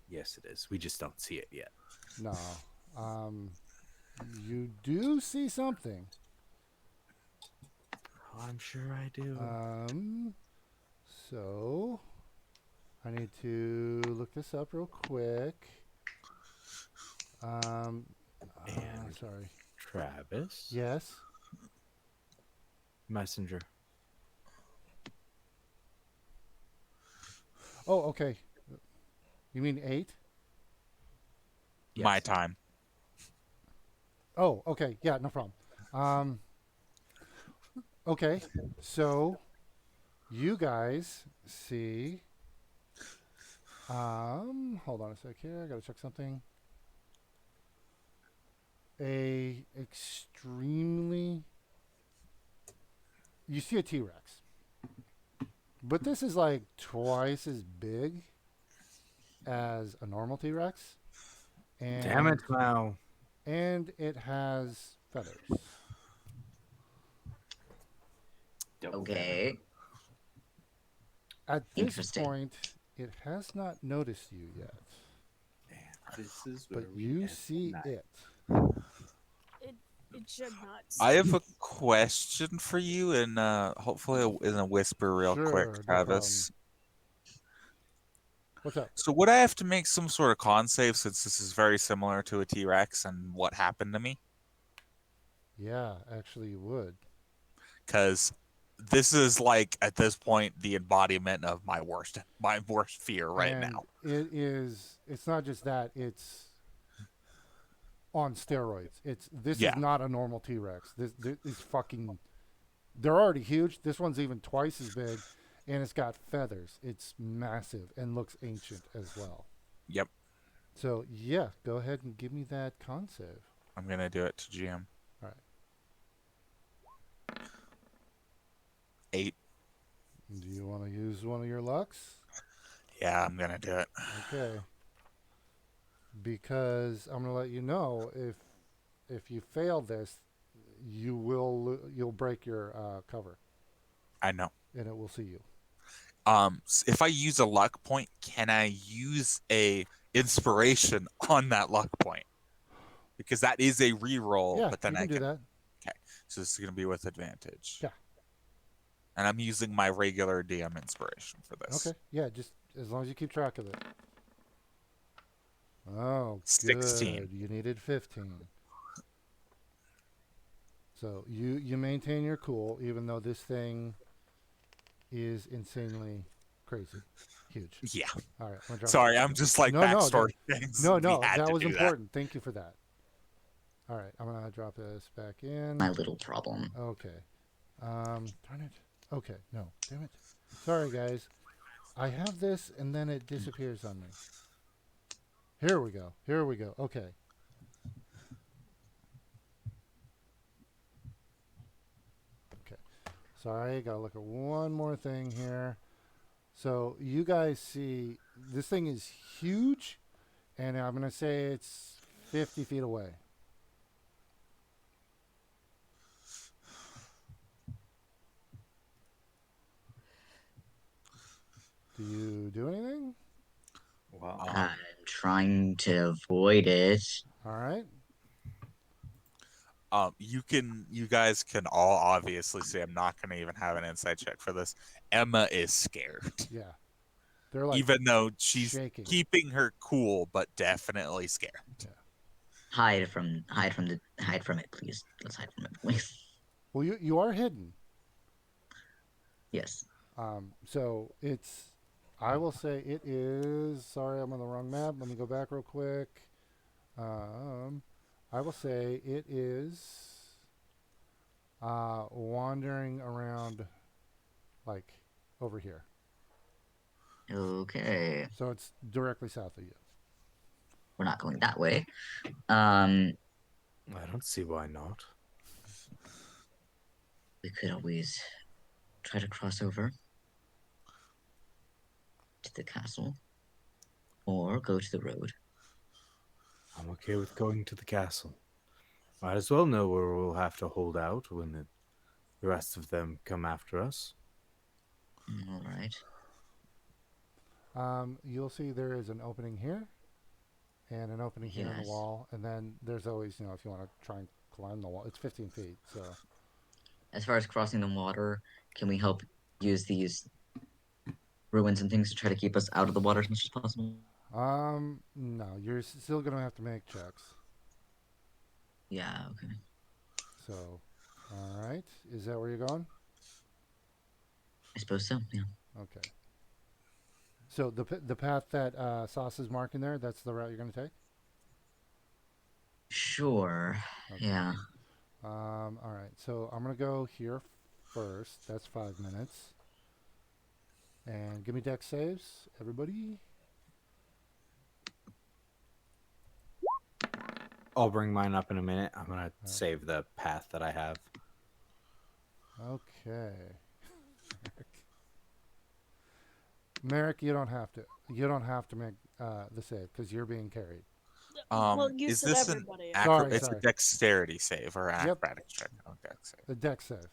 [SPEAKER 6] Yes, it is. We just don't see it yet.
[SPEAKER 1] No. You do see something.
[SPEAKER 6] Oh, I'm sure I do.
[SPEAKER 1] So I need to look this up real quick. Sorry.
[SPEAKER 6] Travis?
[SPEAKER 1] Yes.
[SPEAKER 6] Messenger.
[SPEAKER 1] Oh, okay. You mean 8?
[SPEAKER 3] My
[SPEAKER 6] Yes.
[SPEAKER 3] time.
[SPEAKER 1] Oh, okay. Yeah, no problem. Okay. So you guys see. Hold on a sec here. I gotta check something. A extremely. You see a T-Rex, but this is like twice as big as a normal T-Rex, and
[SPEAKER 6] Damn it, now.
[SPEAKER 1] and it has feathers.
[SPEAKER 4] Okay.
[SPEAKER 1] At this
[SPEAKER 4] Interesting.
[SPEAKER 1] point, it has not noticed you yet,
[SPEAKER 6] And this is where
[SPEAKER 1] but
[SPEAKER 6] we
[SPEAKER 1] you
[SPEAKER 6] end
[SPEAKER 1] see
[SPEAKER 6] the night.
[SPEAKER 1] it.
[SPEAKER 5] It should not.
[SPEAKER 3] I have a question for you, and hopefully in a whisper, real
[SPEAKER 1] Sure,
[SPEAKER 3] quick,
[SPEAKER 1] no
[SPEAKER 3] Travis.
[SPEAKER 1] What's up?
[SPEAKER 3] So would I have to make some sort of con save since this is very similar to a T-Rex and what happened to me?
[SPEAKER 1] Yeah, actually, you would.
[SPEAKER 3] Because this is like at this point the embodiment of my worst fear right
[SPEAKER 1] and
[SPEAKER 3] now.
[SPEAKER 1] it is. It's not just that. It's on steroids. This
[SPEAKER 3] Yeah.
[SPEAKER 1] is not a normal T-Rex. This is fucking. They're already huge. This one's even twice as big, and it's got feathers. It's massive and looks ancient as well.
[SPEAKER 3] Yep,
[SPEAKER 1] So yeah, go ahead and give me that con save.
[SPEAKER 3] I'm gonna do it to GM.
[SPEAKER 1] All right.
[SPEAKER 3] 8.
[SPEAKER 1] Do you want to use one of your lucks?
[SPEAKER 3] Yeah, I'm gonna do it.
[SPEAKER 1] Okay. Because I'm gonna let you know if you fail this, you'll break your cover,
[SPEAKER 3] I know.
[SPEAKER 1] and it will see you.
[SPEAKER 3] If I use a luck point, can I use a inspiration on that luck point? Because that is a reroll,
[SPEAKER 1] Yeah,
[SPEAKER 3] but then
[SPEAKER 1] you can
[SPEAKER 3] I
[SPEAKER 1] do
[SPEAKER 3] can.
[SPEAKER 1] that.
[SPEAKER 3] Okay, so this is gonna be with advantage.
[SPEAKER 1] Yeah.
[SPEAKER 3] And I'm using my regular DM inspiration for this.
[SPEAKER 1] Okay. Yeah, just as long as you keep track of it. Oh,
[SPEAKER 3] 16.
[SPEAKER 1] good. You needed 15. So you maintain your cool, even though this thing is insanely crazy, Huge.
[SPEAKER 3] Yeah.
[SPEAKER 1] All right. I'm gonna drop
[SPEAKER 3] Sorry, I'm just like
[SPEAKER 1] No, no,
[SPEAKER 3] backstory things.
[SPEAKER 1] No,
[SPEAKER 3] We
[SPEAKER 1] no,
[SPEAKER 3] had
[SPEAKER 1] that
[SPEAKER 3] to
[SPEAKER 1] was
[SPEAKER 3] do
[SPEAKER 1] important. Thank you for that. All right. I'm gonna drop this back in.
[SPEAKER 4] My little problem.
[SPEAKER 1] Okay. Darn it. Okay. No. Damn it. Sorry, guys. I have this, and then it disappears on me. Here we go. Here we go. Okay. Okay. Sorry, gotta look at one more thing here. So you guys see this thing is huge, and I'm gonna say it's 50 feet away. Do you do anything?
[SPEAKER 6] Wow.
[SPEAKER 4] I'm trying to avoid it.
[SPEAKER 1] All right.
[SPEAKER 3] You guys can all obviously see I'm not going to even have an inside check for this. Emma is scared,
[SPEAKER 1] Yeah. They're like
[SPEAKER 3] even though she's
[SPEAKER 1] shaking.
[SPEAKER 3] keeping her cool, but definitely scared.
[SPEAKER 1] Yeah.
[SPEAKER 4] Hide from it, please. Let's hide from it, please.
[SPEAKER 1] Well, you are hidden.
[SPEAKER 4] Yes.
[SPEAKER 1] So it's. I will say it is. Sorry, I'm on the wrong map. Let me go back real quick. I will say it is wandering around like over here.
[SPEAKER 4] Okay.
[SPEAKER 1] So it's directly south of you.
[SPEAKER 4] We're not going that way.
[SPEAKER 6] I don't see why not.
[SPEAKER 4] We could always try to cross over to the castle or go to the road.
[SPEAKER 6] I'm okay with going to the castle. Might as well know where we'll have to hold out when the rest of them come after us.
[SPEAKER 4] All right.
[SPEAKER 1] You'll see there is an opening here and an opening here in the
[SPEAKER 4] Yes.
[SPEAKER 1] wall, and then there's always, if you want to try and climb the wall, it's 15 feet. So
[SPEAKER 4] As far as crossing the water, can we help use these ruins and things to try to keep us out of the water as much as possible?
[SPEAKER 1] no, you're still gonna have to make checks.
[SPEAKER 4] Yeah, okay.
[SPEAKER 1] So, all right, is that where you're going?
[SPEAKER 4] I suppose so, yeah.
[SPEAKER 1] Okay. So the path that Sauce is marking there, that's the route you're gonna take.
[SPEAKER 4] Sure.
[SPEAKER 1] Okay.
[SPEAKER 4] Yeah.
[SPEAKER 1] All right. So I'm gonna go here first. That's 5 minutes. And give me deck saves, everybody.
[SPEAKER 2] I'll bring mine up in a minute. I'm gonna save the path that I have.
[SPEAKER 1] Okay. Merrick, you don't have to. You don't have to make the save because you're being carried.
[SPEAKER 5] Well, you
[SPEAKER 3] Is
[SPEAKER 5] said
[SPEAKER 3] this
[SPEAKER 5] everybody.
[SPEAKER 1] Sorry,
[SPEAKER 3] it's
[SPEAKER 1] sorry.
[SPEAKER 3] a dexterity save or
[SPEAKER 1] Yep.
[SPEAKER 3] acrobatics check? Oh, dex save.
[SPEAKER 1] The deck save.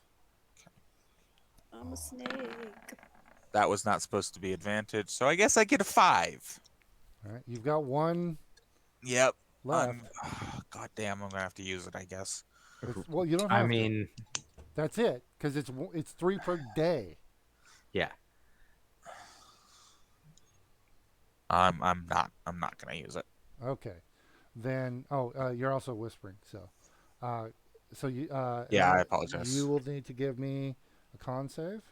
[SPEAKER 5] I'm a snake.
[SPEAKER 3] That was not supposed to be advantage, so I guess I get a 5.
[SPEAKER 1] All right. You've got one
[SPEAKER 3] Yep.
[SPEAKER 1] left.
[SPEAKER 3] God damn, I'm gonna have to use it, I guess.
[SPEAKER 1] Well, you don't have
[SPEAKER 2] I
[SPEAKER 1] to.
[SPEAKER 2] mean,
[SPEAKER 1] That's it because it's 3 per day.
[SPEAKER 2] yeah.
[SPEAKER 3] I'm not gonna use it.
[SPEAKER 1] Okay. Then you're also whispering. So you
[SPEAKER 3] Yeah,
[SPEAKER 1] Emma,
[SPEAKER 3] I apologize.
[SPEAKER 1] You will need to give me a con save.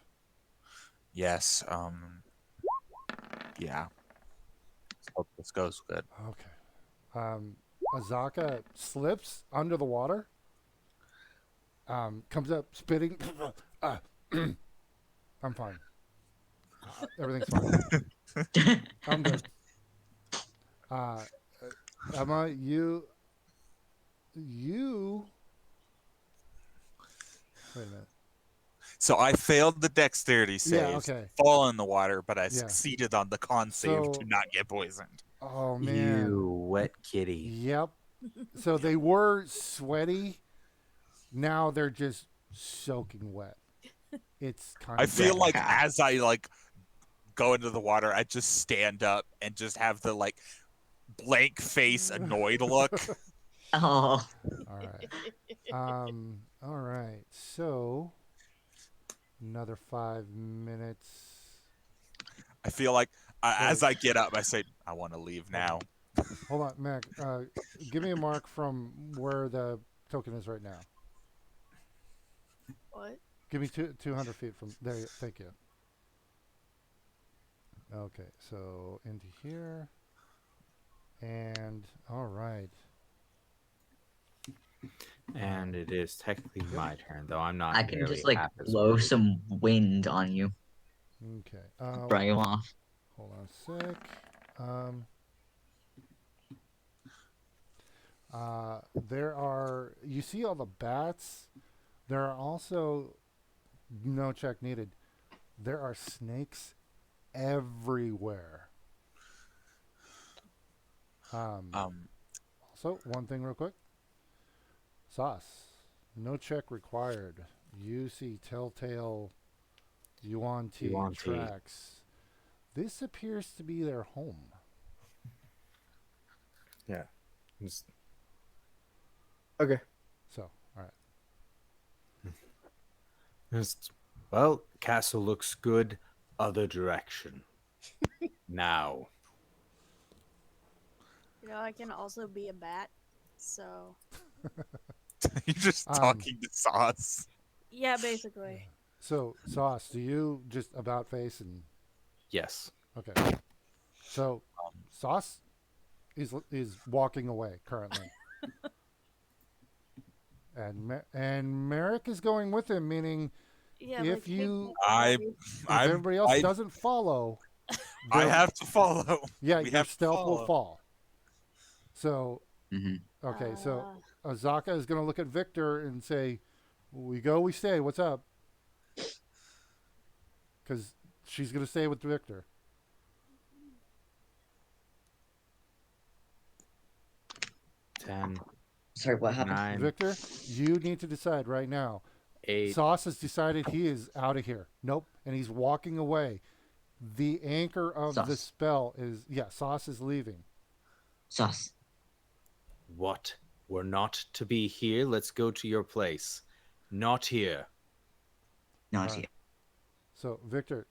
[SPEAKER 3] Yes. Yeah. Hope this goes good.
[SPEAKER 1] Okay. Azaka slips under the water. Comes up spitting. I'm fine. Everything's fine. I'm good. Emma, you. Wait a minute.
[SPEAKER 3] So I failed the dexterity
[SPEAKER 1] Yeah,
[SPEAKER 3] saves,
[SPEAKER 1] okay.
[SPEAKER 3] fall in the water, but I
[SPEAKER 1] Yeah.
[SPEAKER 3] succeeded on the con save
[SPEAKER 1] So-
[SPEAKER 3] to not get poisoned.
[SPEAKER 1] Oh man.
[SPEAKER 2] You wet kitty.
[SPEAKER 1] Yep. So they were sweaty. Now they're just soaking wet. It's kind
[SPEAKER 3] I
[SPEAKER 1] of
[SPEAKER 3] feel like
[SPEAKER 4] Yeah.
[SPEAKER 3] as I go into the water, I just stand up and just have the blank face, annoyed look.
[SPEAKER 4] Oh.
[SPEAKER 1] all right. All right. So another 5 minutes.
[SPEAKER 3] I feel like as I get up, I say, I want to leave now.
[SPEAKER 1] Hold on, Mac. Give me a mark from where the token is right now.
[SPEAKER 5] What?
[SPEAKER 1] Give me 200 feet from there. Thank you. Okay, so into here. And all right.
[SPEAKER 2] And it is technically
[SPEAKER 1] Yep.
[SPEAKER 2] my turn, though I'm not
[SPEAKER 4] I can
[SPEAKER 2] nearly
[SPEAKER 4] just like
[SPEAKER 2] half as
[SPEAKER 4] blow
[SPEAKER 2] worried.
[SPEAKER 4] some wind on you,
[SPEAKER 1] Okay.
[SPEAKER 4] dry you off.
[SPEAKER 1] Hold on a sec. Um, there are, you see all the bats. There are also, no check needed. There are snakes everywhere.
[SPEAKER 3] Um,
[SPEAKER 1] Also, one thing real quick. Sauce. No check required. You see telltale yuan-ti
[SPEAKER 2] Yuan-ti.
[SPEAKER 1] tracks. This appears to be their home.
[SPEAKER 2] Yeah. Okay.
[SPEAKER 1] So, all right.
[SPEAKER 2] Well, castle looks good. Other direction. Now.
[SPEAKER 5] I can also be a bat. So,
[SPEAKER 3] you're just talking to Sauce.
[SPEAKER 5] yeah, basically.
[SPEAKER 1] So, Sauce, do you just about face and
[SPEAKER 2] Yes.
[SPEAKER 1] okay? So, Sauce is walking away currently, and Merrick is going with him, meaning
[SPEAKER 5] Yeah,
[SPEAKER 1] if
[SPEAKER 5] like,
[SPEAKER 1] you
[SPEAKER 3] I,
[SPEAKER 1] if
[SPEAKER 3] I'm,
[SPEAKER 1] everybody else doesn't follow,
[SPEAKER 3] I
[SPEAKER 1] they're-
[SPEAKER 3] have to follow.
[SPEAKER 1] yeah,
[SPEAKER 3] We
[SPEAKER 1] your
[SPEAKER 3] have to
[SPEAKER 1] stealth will
[SPEAKER 3] follow.
[SPEAKER 1] fall. So,
[SPEAKER 4] Hmm.
[SPEAKER 1] okay, so
[SPEAKER 5] uh,
[SPEAKER 1] Azaka is going to look at Victor and say, "We go, we stay. What's up?" Because she's going to stay with Victor.
[SPEAKER 2] Ten,
[SPEAKER 4] Sorry, what happened?
[SPEAKER 2] 9,
[SPEAKER 1] Victor, you need to decide right now.
[SPEAKER 2] 8.
[SPEAKER 1] Sauce has decided he is out of here. Nope, and he's walking away. The anchor of the
[SPEAKER 4] Sauce.
[SPEAKER 1] spell is Sauce is leaving.
[SPEAKER 4] Sauce.
[SPEAKER 2] What? We're not to be here. Let's go to your place. Not here.
[SPEAKER 4] Not
[SPEAKER 1] All right.
[SPEAKER 4] you.
[SPEAKER 1] So Victor,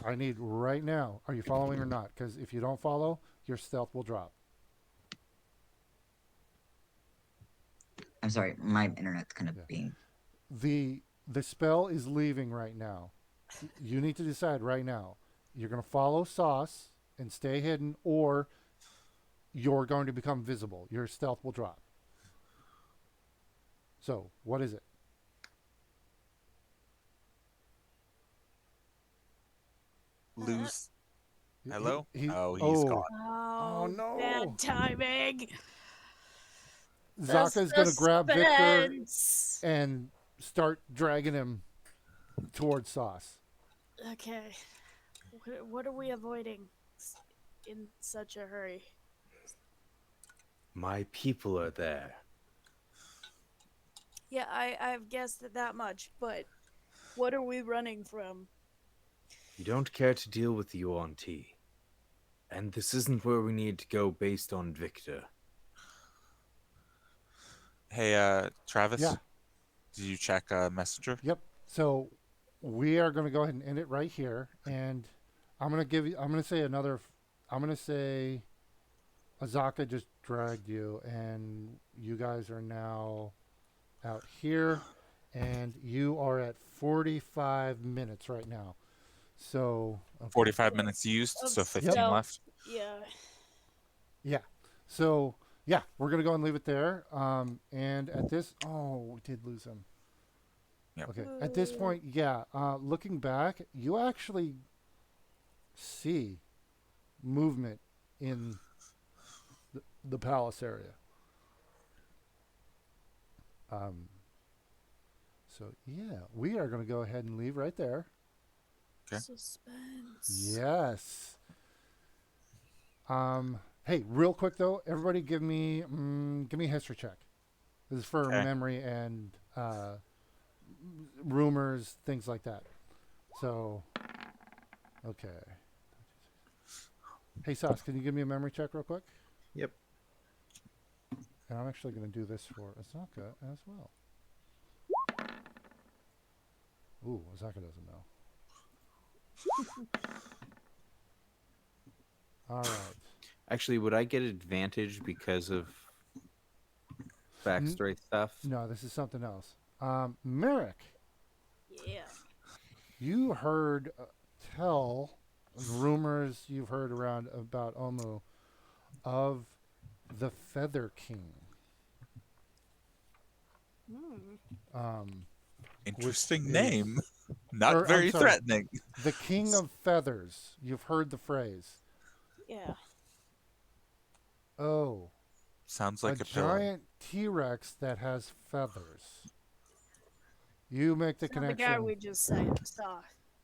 [SPEAKER 1] I need right now. Are you following or not? Because if you don't follow, your stealth will drop.
[SPEAKER 4] I'm sorry, my internet's kind of
[SPEAKER 1] Yeah.
[SPEAKER 4] being.
[SPEAKER 1] The spell is leaving right now. You need to decide right now. You're going to follow Sauce and stay hidden, or you're going to become visible. Your stealth will drop. So, what is it?
[SPEAKER 3] Lose.
[SPEAKER 1] He-
[SPEAKER 3] Hello?
[SPEAKER 1] he-
[SPEAKER 3] Oh, he's
[SPEAKER 1] oh,
[SPEAKER 3] gone.
[SPEAKER 5] oh,
[SPEAKER 1] no.
[SPEAKER 5] bad timing.
[SPEAKER 1] Zaka is going to grab Victor
[SPEAKER 5] Suspense.
[SPEAKER 1] and start dragging him towards Sauce.
[SPEAKER 5] Okay. What are we avoiding in such a hurry?
[SPEAKER 2] My people are there.
[SPEAKER 5] Yeah, I've guessed that much, but what are we running from?
[SPEAKER 2] You don't care to deal with the yuan-ti. And this isn't where we need to go based on Victor.
[SPEAKER 3] Hey, Travis.
[SPEAKER 1] Yeah.
[SPEAKER 3] Did you check Messenger?
[SPEAKER 1] Yep. So we are going to go ahead and end it right here, and I'm going to give you. I'm going to say another. I'm going to say, Azaka just dragged you, and you guys are now out here, and you are at 45 minutes right now. So okay.
[SPEAKER 3] 45 minutes used,
[SPEAKER 5] Of
[SPEAKER 3] so 15
[SPEAKER 5] stealth.
[SPEAKER 3] left.
[SPEAKER 5] Yeah.
[SPEAKER 1] Yeah. So yeah, we're gonna go and leave it there. And at this, we did lose him.
[SPEAKER 3] Yep.
[SPEAKER 1] Okay. At this point, yeah. Looking back, you actually see movement in the palace area. So yeah, we are gonna go ahead and leave right there.
[SPEAKER 3] Okay.
[SPEAKER 5] Suspense.
[SPEAKER 1] Yes. Hey, real quick though, everybody, give me a history check. This is for
[SPEAKER 3] Okay.
[SPEAKER 1] memory and rumors, things like that. So, okay. Hey, Sauce, can you give me a memory check real quick?
[SPEAKER 2] Yep.
[SPEAKER 1] And I'm actually going to do this for Azaka as well. Ooh, Azaka doesn't know. All right.
[SPEAKER 2] Actually, would I get advantage because of backstory stuff?
[SPEAKER 1] No, this is something else. Merrick,
[SPEAKER 5] Yeah.
[SPEAKER 1] you heard tell rumors you've heard around about Omu of the Feather King. Um,
[SPEAKER 3] Interesting
[SPEAKER 1] is-
[SPEAKER 3] name. Not
[SPEAKER 1] or, I'm
[SPEAKER 3] very
[SPEAKER 1] sorry.
[SPEAKER 3] threatening.
[SPEAKER 1] the King of Feathers. You've heard the phrase.
[SPEAKER 5] Yeah.
[SPEAKER 1] Oh,
[SPEAKER 3] Sounds like a pillow.
[SPEAKER 1] giant T-Rex that has feathers. You make the
[SPEAKER 5] So the
[SPEAKER 1] connection.
[SPEAKER 5] guy we just saw.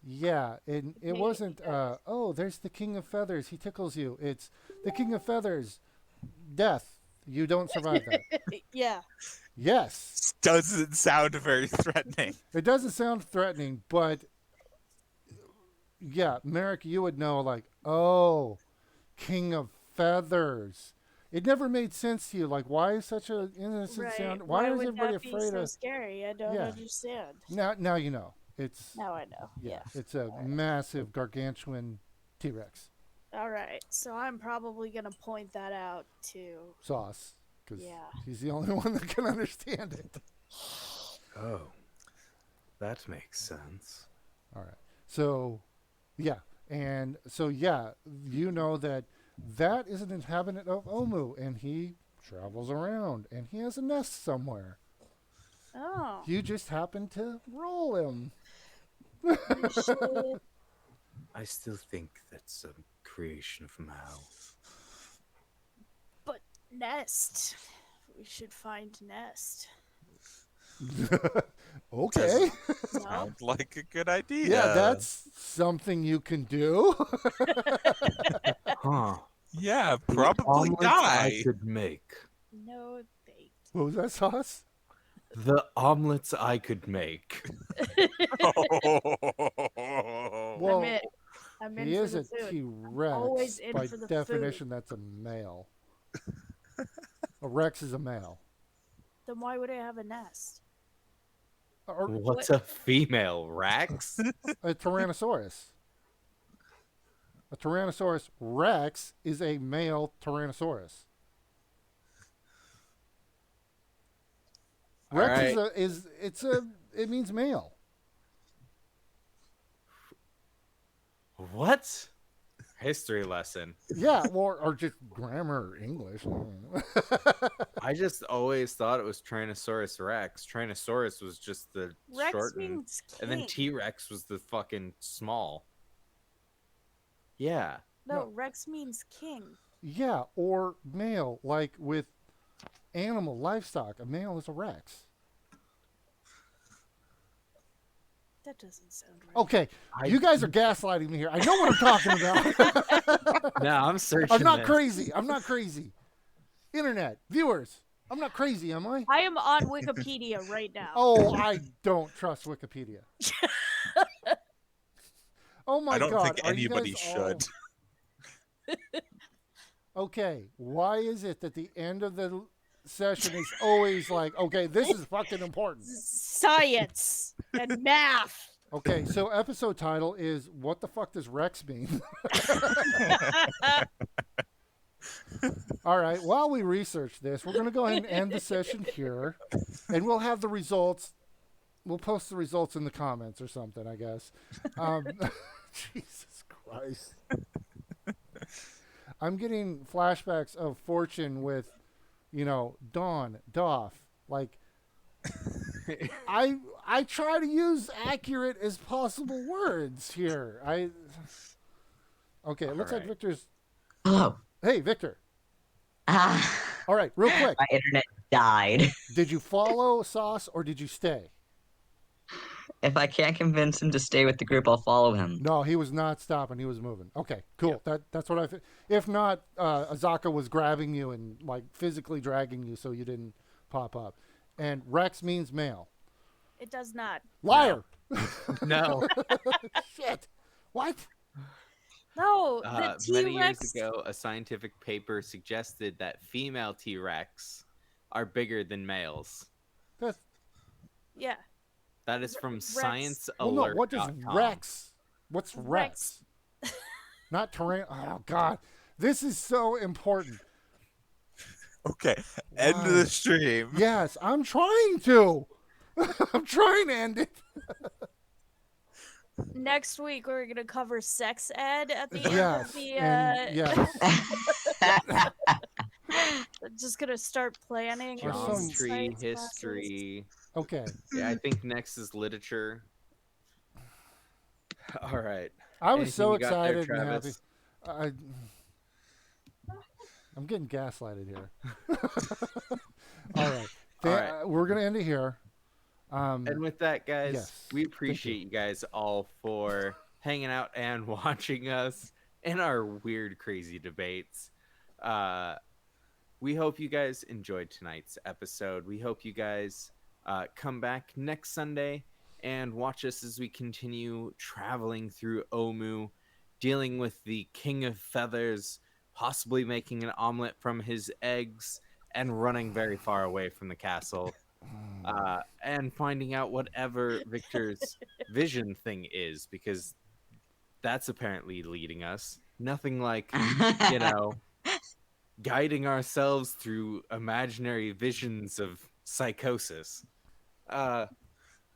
[SPEAKER 1] Yeah, and it
[SPEAKER 5] Hey,
[SPEAKER 1] wasn't.
[SPEAKER 5] guys.
[SPEAKER 1] Oh, there's the King of Feathers. He tickles you. It's the King of Feathers. Death. You don't survive that.
[SPEAKER 5] Yeah.
[SPEAKER 1] Yes,
[SPEAKER 3] Doesn't sound very threatening.
[SPEAKER 1] it doesn't sound threatening, but yeah, Merrick, you would know. Like, oh, King of Feathers. It never made sense to you. Like, why is such an innocent
[SPEAKER 5] Right.
[SPEAKER 1] sound? Why is
[SPEAKER 5] would
[SPEAKER 1] everybody
[SPEAKER 5] that be
[SPEAKER 1] afraid
[SPEAKER 5] so
[SPEAKER 1] of?
[SPEAKER 5] scary? I don't
[SPEAKER 1] Yeah.
[SPEAKER 5] understand.
[SPEAKER 1] Now you know. It's
[SPEAKER 5] Now I know.
[SPEAKER 1] yeah,
[SPEAKER 5] Yeah.
[SPEAKER 1] it's a massive gargantuan T-Rex
[SPEAKER 5] All right. So I'm probably gonna point that out to.
[SPEAKER 1] sauce because
[SPEAKER 5] Yeah.
[SPEAKER 1] he's the only one that can understand it.
[SPEAKER 6] Oh, that makes sense.
[SPEAKER 1] All right. So, yeah, and so yeah, you know that is an inhabitant of Omu, and he travels around, and he has a nest somewhere.
[SPEAKER 5] Oh.
[SPEAKER 1] You just happen to roll him.
[SPEAKER 5] we should-
[SPEAKER 6] I still think that's a creation of Mao.
[SPEAKER 5] But Nest. We should find Nest.
[SPEAKER 1] Okay.
[SPEAKER 5] No.
[SPEAKER 3] Sounds like a good idea.
[SPEAKER 1] Yeah, that's something you can do.
[SPEAKER 6] Huh.
[SPEAKER 3] Yeah,
[SPEAKER 6] The
[SPEAKER 3] probably
[SPEAKER 6] omelets
[SPEAKER 3] die.
[SPEAKER 6] I could make.
[SPEAKER 5] No thanks.
[SPEAKER 1] What was that, sauce?
[SPEAKER 6] The omelets I could make.
[SPEAKER 1] Well,
[SPEAKER 5] I'm in
[SPEAKER 1] he
[SPEAKER 5] for
[SPEAKER 1] is
[SPEAKER 5] the
[SPEAKER 1] a
[SPEAKER 5] food.
[SPEAKER 1] T-Rex.
[SPEAKER 5] always in
[SPEAKER 1] By
[SPEAKER 5] for the
[SPEAKER 1] definition, that's a male. A Rex is a male.
[SPEAKER 5] Then why would I have a nest?
[SPEAKER 1] Or
[SPEAKER 2] What's a female Rex?
[SPEAKER 1] a Tyrannosaurus. A Tyrannosaurus Rex is a male Tyrannosaurus.
[SPEAKER 2] All
[SPEAKER 1] Rex
[SPEAKER 2] right.
[SPEAKER 1] it means male.
[SPEAKER 2] What? History lesson.
[SPEAKER 1] Yeah, or just grammar or English. I don't know.
[SPEAKER 2] I just always thought it was Tyrannosaurus Rex. Tyrannosaurus was just the
[SPEAKER 5] Rex
[SPEAKER 2] shortened,
[SPEAKER 5] means king.
[SPEAKER 2] and then T Rex was the fucking small. Yeah.
[SPEAKER 5] No, Rex means king.
[SPEAKER 1] Yeah, or male, like with animal livestock. A male is a Rex.
[SPEAKER 5] That doesn't sound right.
[SPEAKER 1] Okay, you guys are gaslighting me here. I know what I'm talking about.
[SPEAKER 2] No, I'm searching.
[SPEAKER 1] I'm not
[SPEAKER 2] this.
[SPEAKER 1] crazy. I'm not crazy. Internet viewers, I'm not crazy, am I?
[SPEAKER 5] I am on Wikipedia right now.
[SPEAKER 1] Oh, I don't trust Wikipedia. Oh my
[SPEAKER 3] I don't
[SPEAKER 1] god!
[SPEAKER 3] think
[SPEAKER 1] are you
[SPEAKER 3] anybody
[SPEAKER 1] guys all-
[SPEAKER 3] should.
[SPEAKER 1] Okay, why is it that the end of the session is always like, okay, this is fucking important.
[SPEAKER 5] Science and math.
[SPEAKER 1] Okay, so episode title is "What the fuck does Rex mean?" All right, while we research this, we're going to go ahead and end the session here, and we'll have the results. We'll post the results in the comments or something, I guess. Jesus Christ. I'm getting flashbacks of Fortune with, Dawn, Doff. Like, I try to use accurate as possible words here. Okay, it looks like
[SPEAKER 2] right.
[SPEAKER 1] Victor's.
[SPEAKER 4] Hello.
[SPEAKER 1] Hey, Victor.
[SPEAKER 4] Ah,
[SPEAKER 1] All right, real quick.
[SPEAKER 4] my internet died.
[SPEAKER 1] Did you follow Sauce or did you stay?
[SPEAKER 4] If I can't convince him to stay with the group, I'll follow him.
[SPEAKER 1] No, he was not stopping. He was moving. Okay, cool. That's what I. If not, Azaka was grabbing you and like physically dragging you so you didn't pop up. And Rex means male.
[SPEAKER 5] It does not.
[SPEAKER 1] Liar.
[SPEAKER 2] No.
[SPEAKER 1] Shit. What?
[SPEAKER 5] No, the
[SPEAKER 2] Many
[SPEAKER 5] T-Rex.
[SPEAKER 2] years ago, a scientific paper suggested that female T Rex are bigger than males.
[SPEAKER 1] That's
[SPEAKER 5] Yeah.
[SPEAKER 2] That is from
[SPEAKER 5] Rex.
[SPEAKER 1] well, no. What does
[SPEAKER 2] ScienceAlert.com.
[SPEAKER 1] Rex? What's Rex? Not Tyrann. Oh God, this is so important.
[SPEAKER 3] Okay, end of the
[SPEAKER 1] Why?
[SPEAKER 3] stream.
[SPEAKER 1] Yes, I'm trying to. I'm trying to end it.
[SPEAKER 5] next week we're gonna cover sex ed at the end
[SPEAKER 1] Yes,
[SPEAKER 5] of the.
[SPEAKER 1] and yes.
[SPEAKER 5] Just gonna start planning
[SPEAKER 1] Or
[SPEAKER 5] these
[SPEAKER 1] some-
[SPEAKER 2] Geometry,
[SPEAKER 5] science classes.
[SPEAKER 2] history.
[SPEAKER 1] Okay.
[SPEAKER 2] Yeah, I think next is literature. All right.
[SPEAKER 1] I was
[SPEAKER 2] Anything
[SPEAKER 1] so
[SPEAKER 2] you got there,
[SPEAKER 1] excited and happy.
[SPEAKER 2] Travis?
[SPEAKER 1] I'm getting gaslighted here. All right.
[SPEAKER 2] All right.
[SPEAKER 1] We're gonna end it here.
[SPEAKER 2] And with that, guys,
[SPEAKER 1] yes,
[SPEAKER 2] we
[SPEAKER 1] thank you.
[SPEAKER 2] appreciate you guys all for hanging out and watching us in our weird, crazy debates. We hope you guys enjoyed tonight's episode. We hope you guys come back next Sunday and watch us as we continue traveling through Omu, dealing with the King of Feathers, possibly making an omelet from his eggs, and running very far away from the castle. And finding out whatever Victor's vision thing is, because that's apparently leading us. Nothing like, you know, guiding ourselves through imaginary visions of psychosis.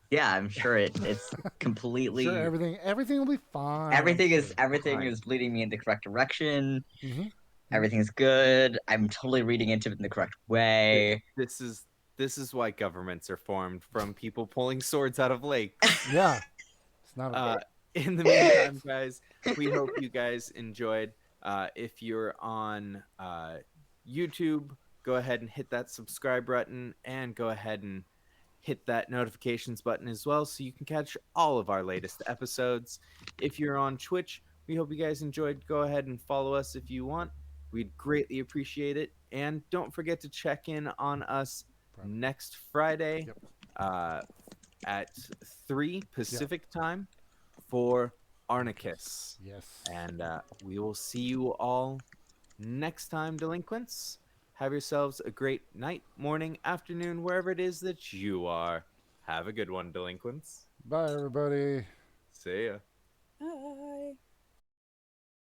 [SPEAKER 4] Yeah, I'm sure it's completely
[SPEAKER 1] Sure, everything will be fine.
[SPEAKER 4] everything
[SPEAKER 1] I'm
[SPEAKER 4] is
[SPEAKER 1] sure.
[SPEAKER 4] everything
[SPEAKER 2] Fine.
[SPEAKER 4] is leading me in the correct direction.
[SPEAKER 1] Mhm.
[SPEAKER 4] Everything's good. I'm totally reading into it in the correct way.
[SPEAKER 2] This is why governments are formed, from people pulling swords out of lakes.
[SPEAKER 1] Yeah, it's not.
[SPEAKER 2] In the meantime, guys, we hope you guys enjoyed. If you're on YouTube, go ahead and hit that subscribe button and go ahead and hit that notifications button as well so you can catch all of our latest episodes. If you're on Twitch, we hope you guys enjoyed. Go ahead and follow us if you want. We'd greatly appreciate it. And don't forget to check in on us next Friday
[SPEAKER 1] Yep.
[SPEAKER 2] at 3 Pacific time for Arnicus.
[SPEAKER 1] Yes.
[SPEAKER 2] And we will see you all next time, delinquents. Have yourselves a great night, morning, afternoon, wherever it is that you are. Have a good one, delinquents.
[SPEAKER 1] Bye, everybody.
[SPEAKER 2] See ya.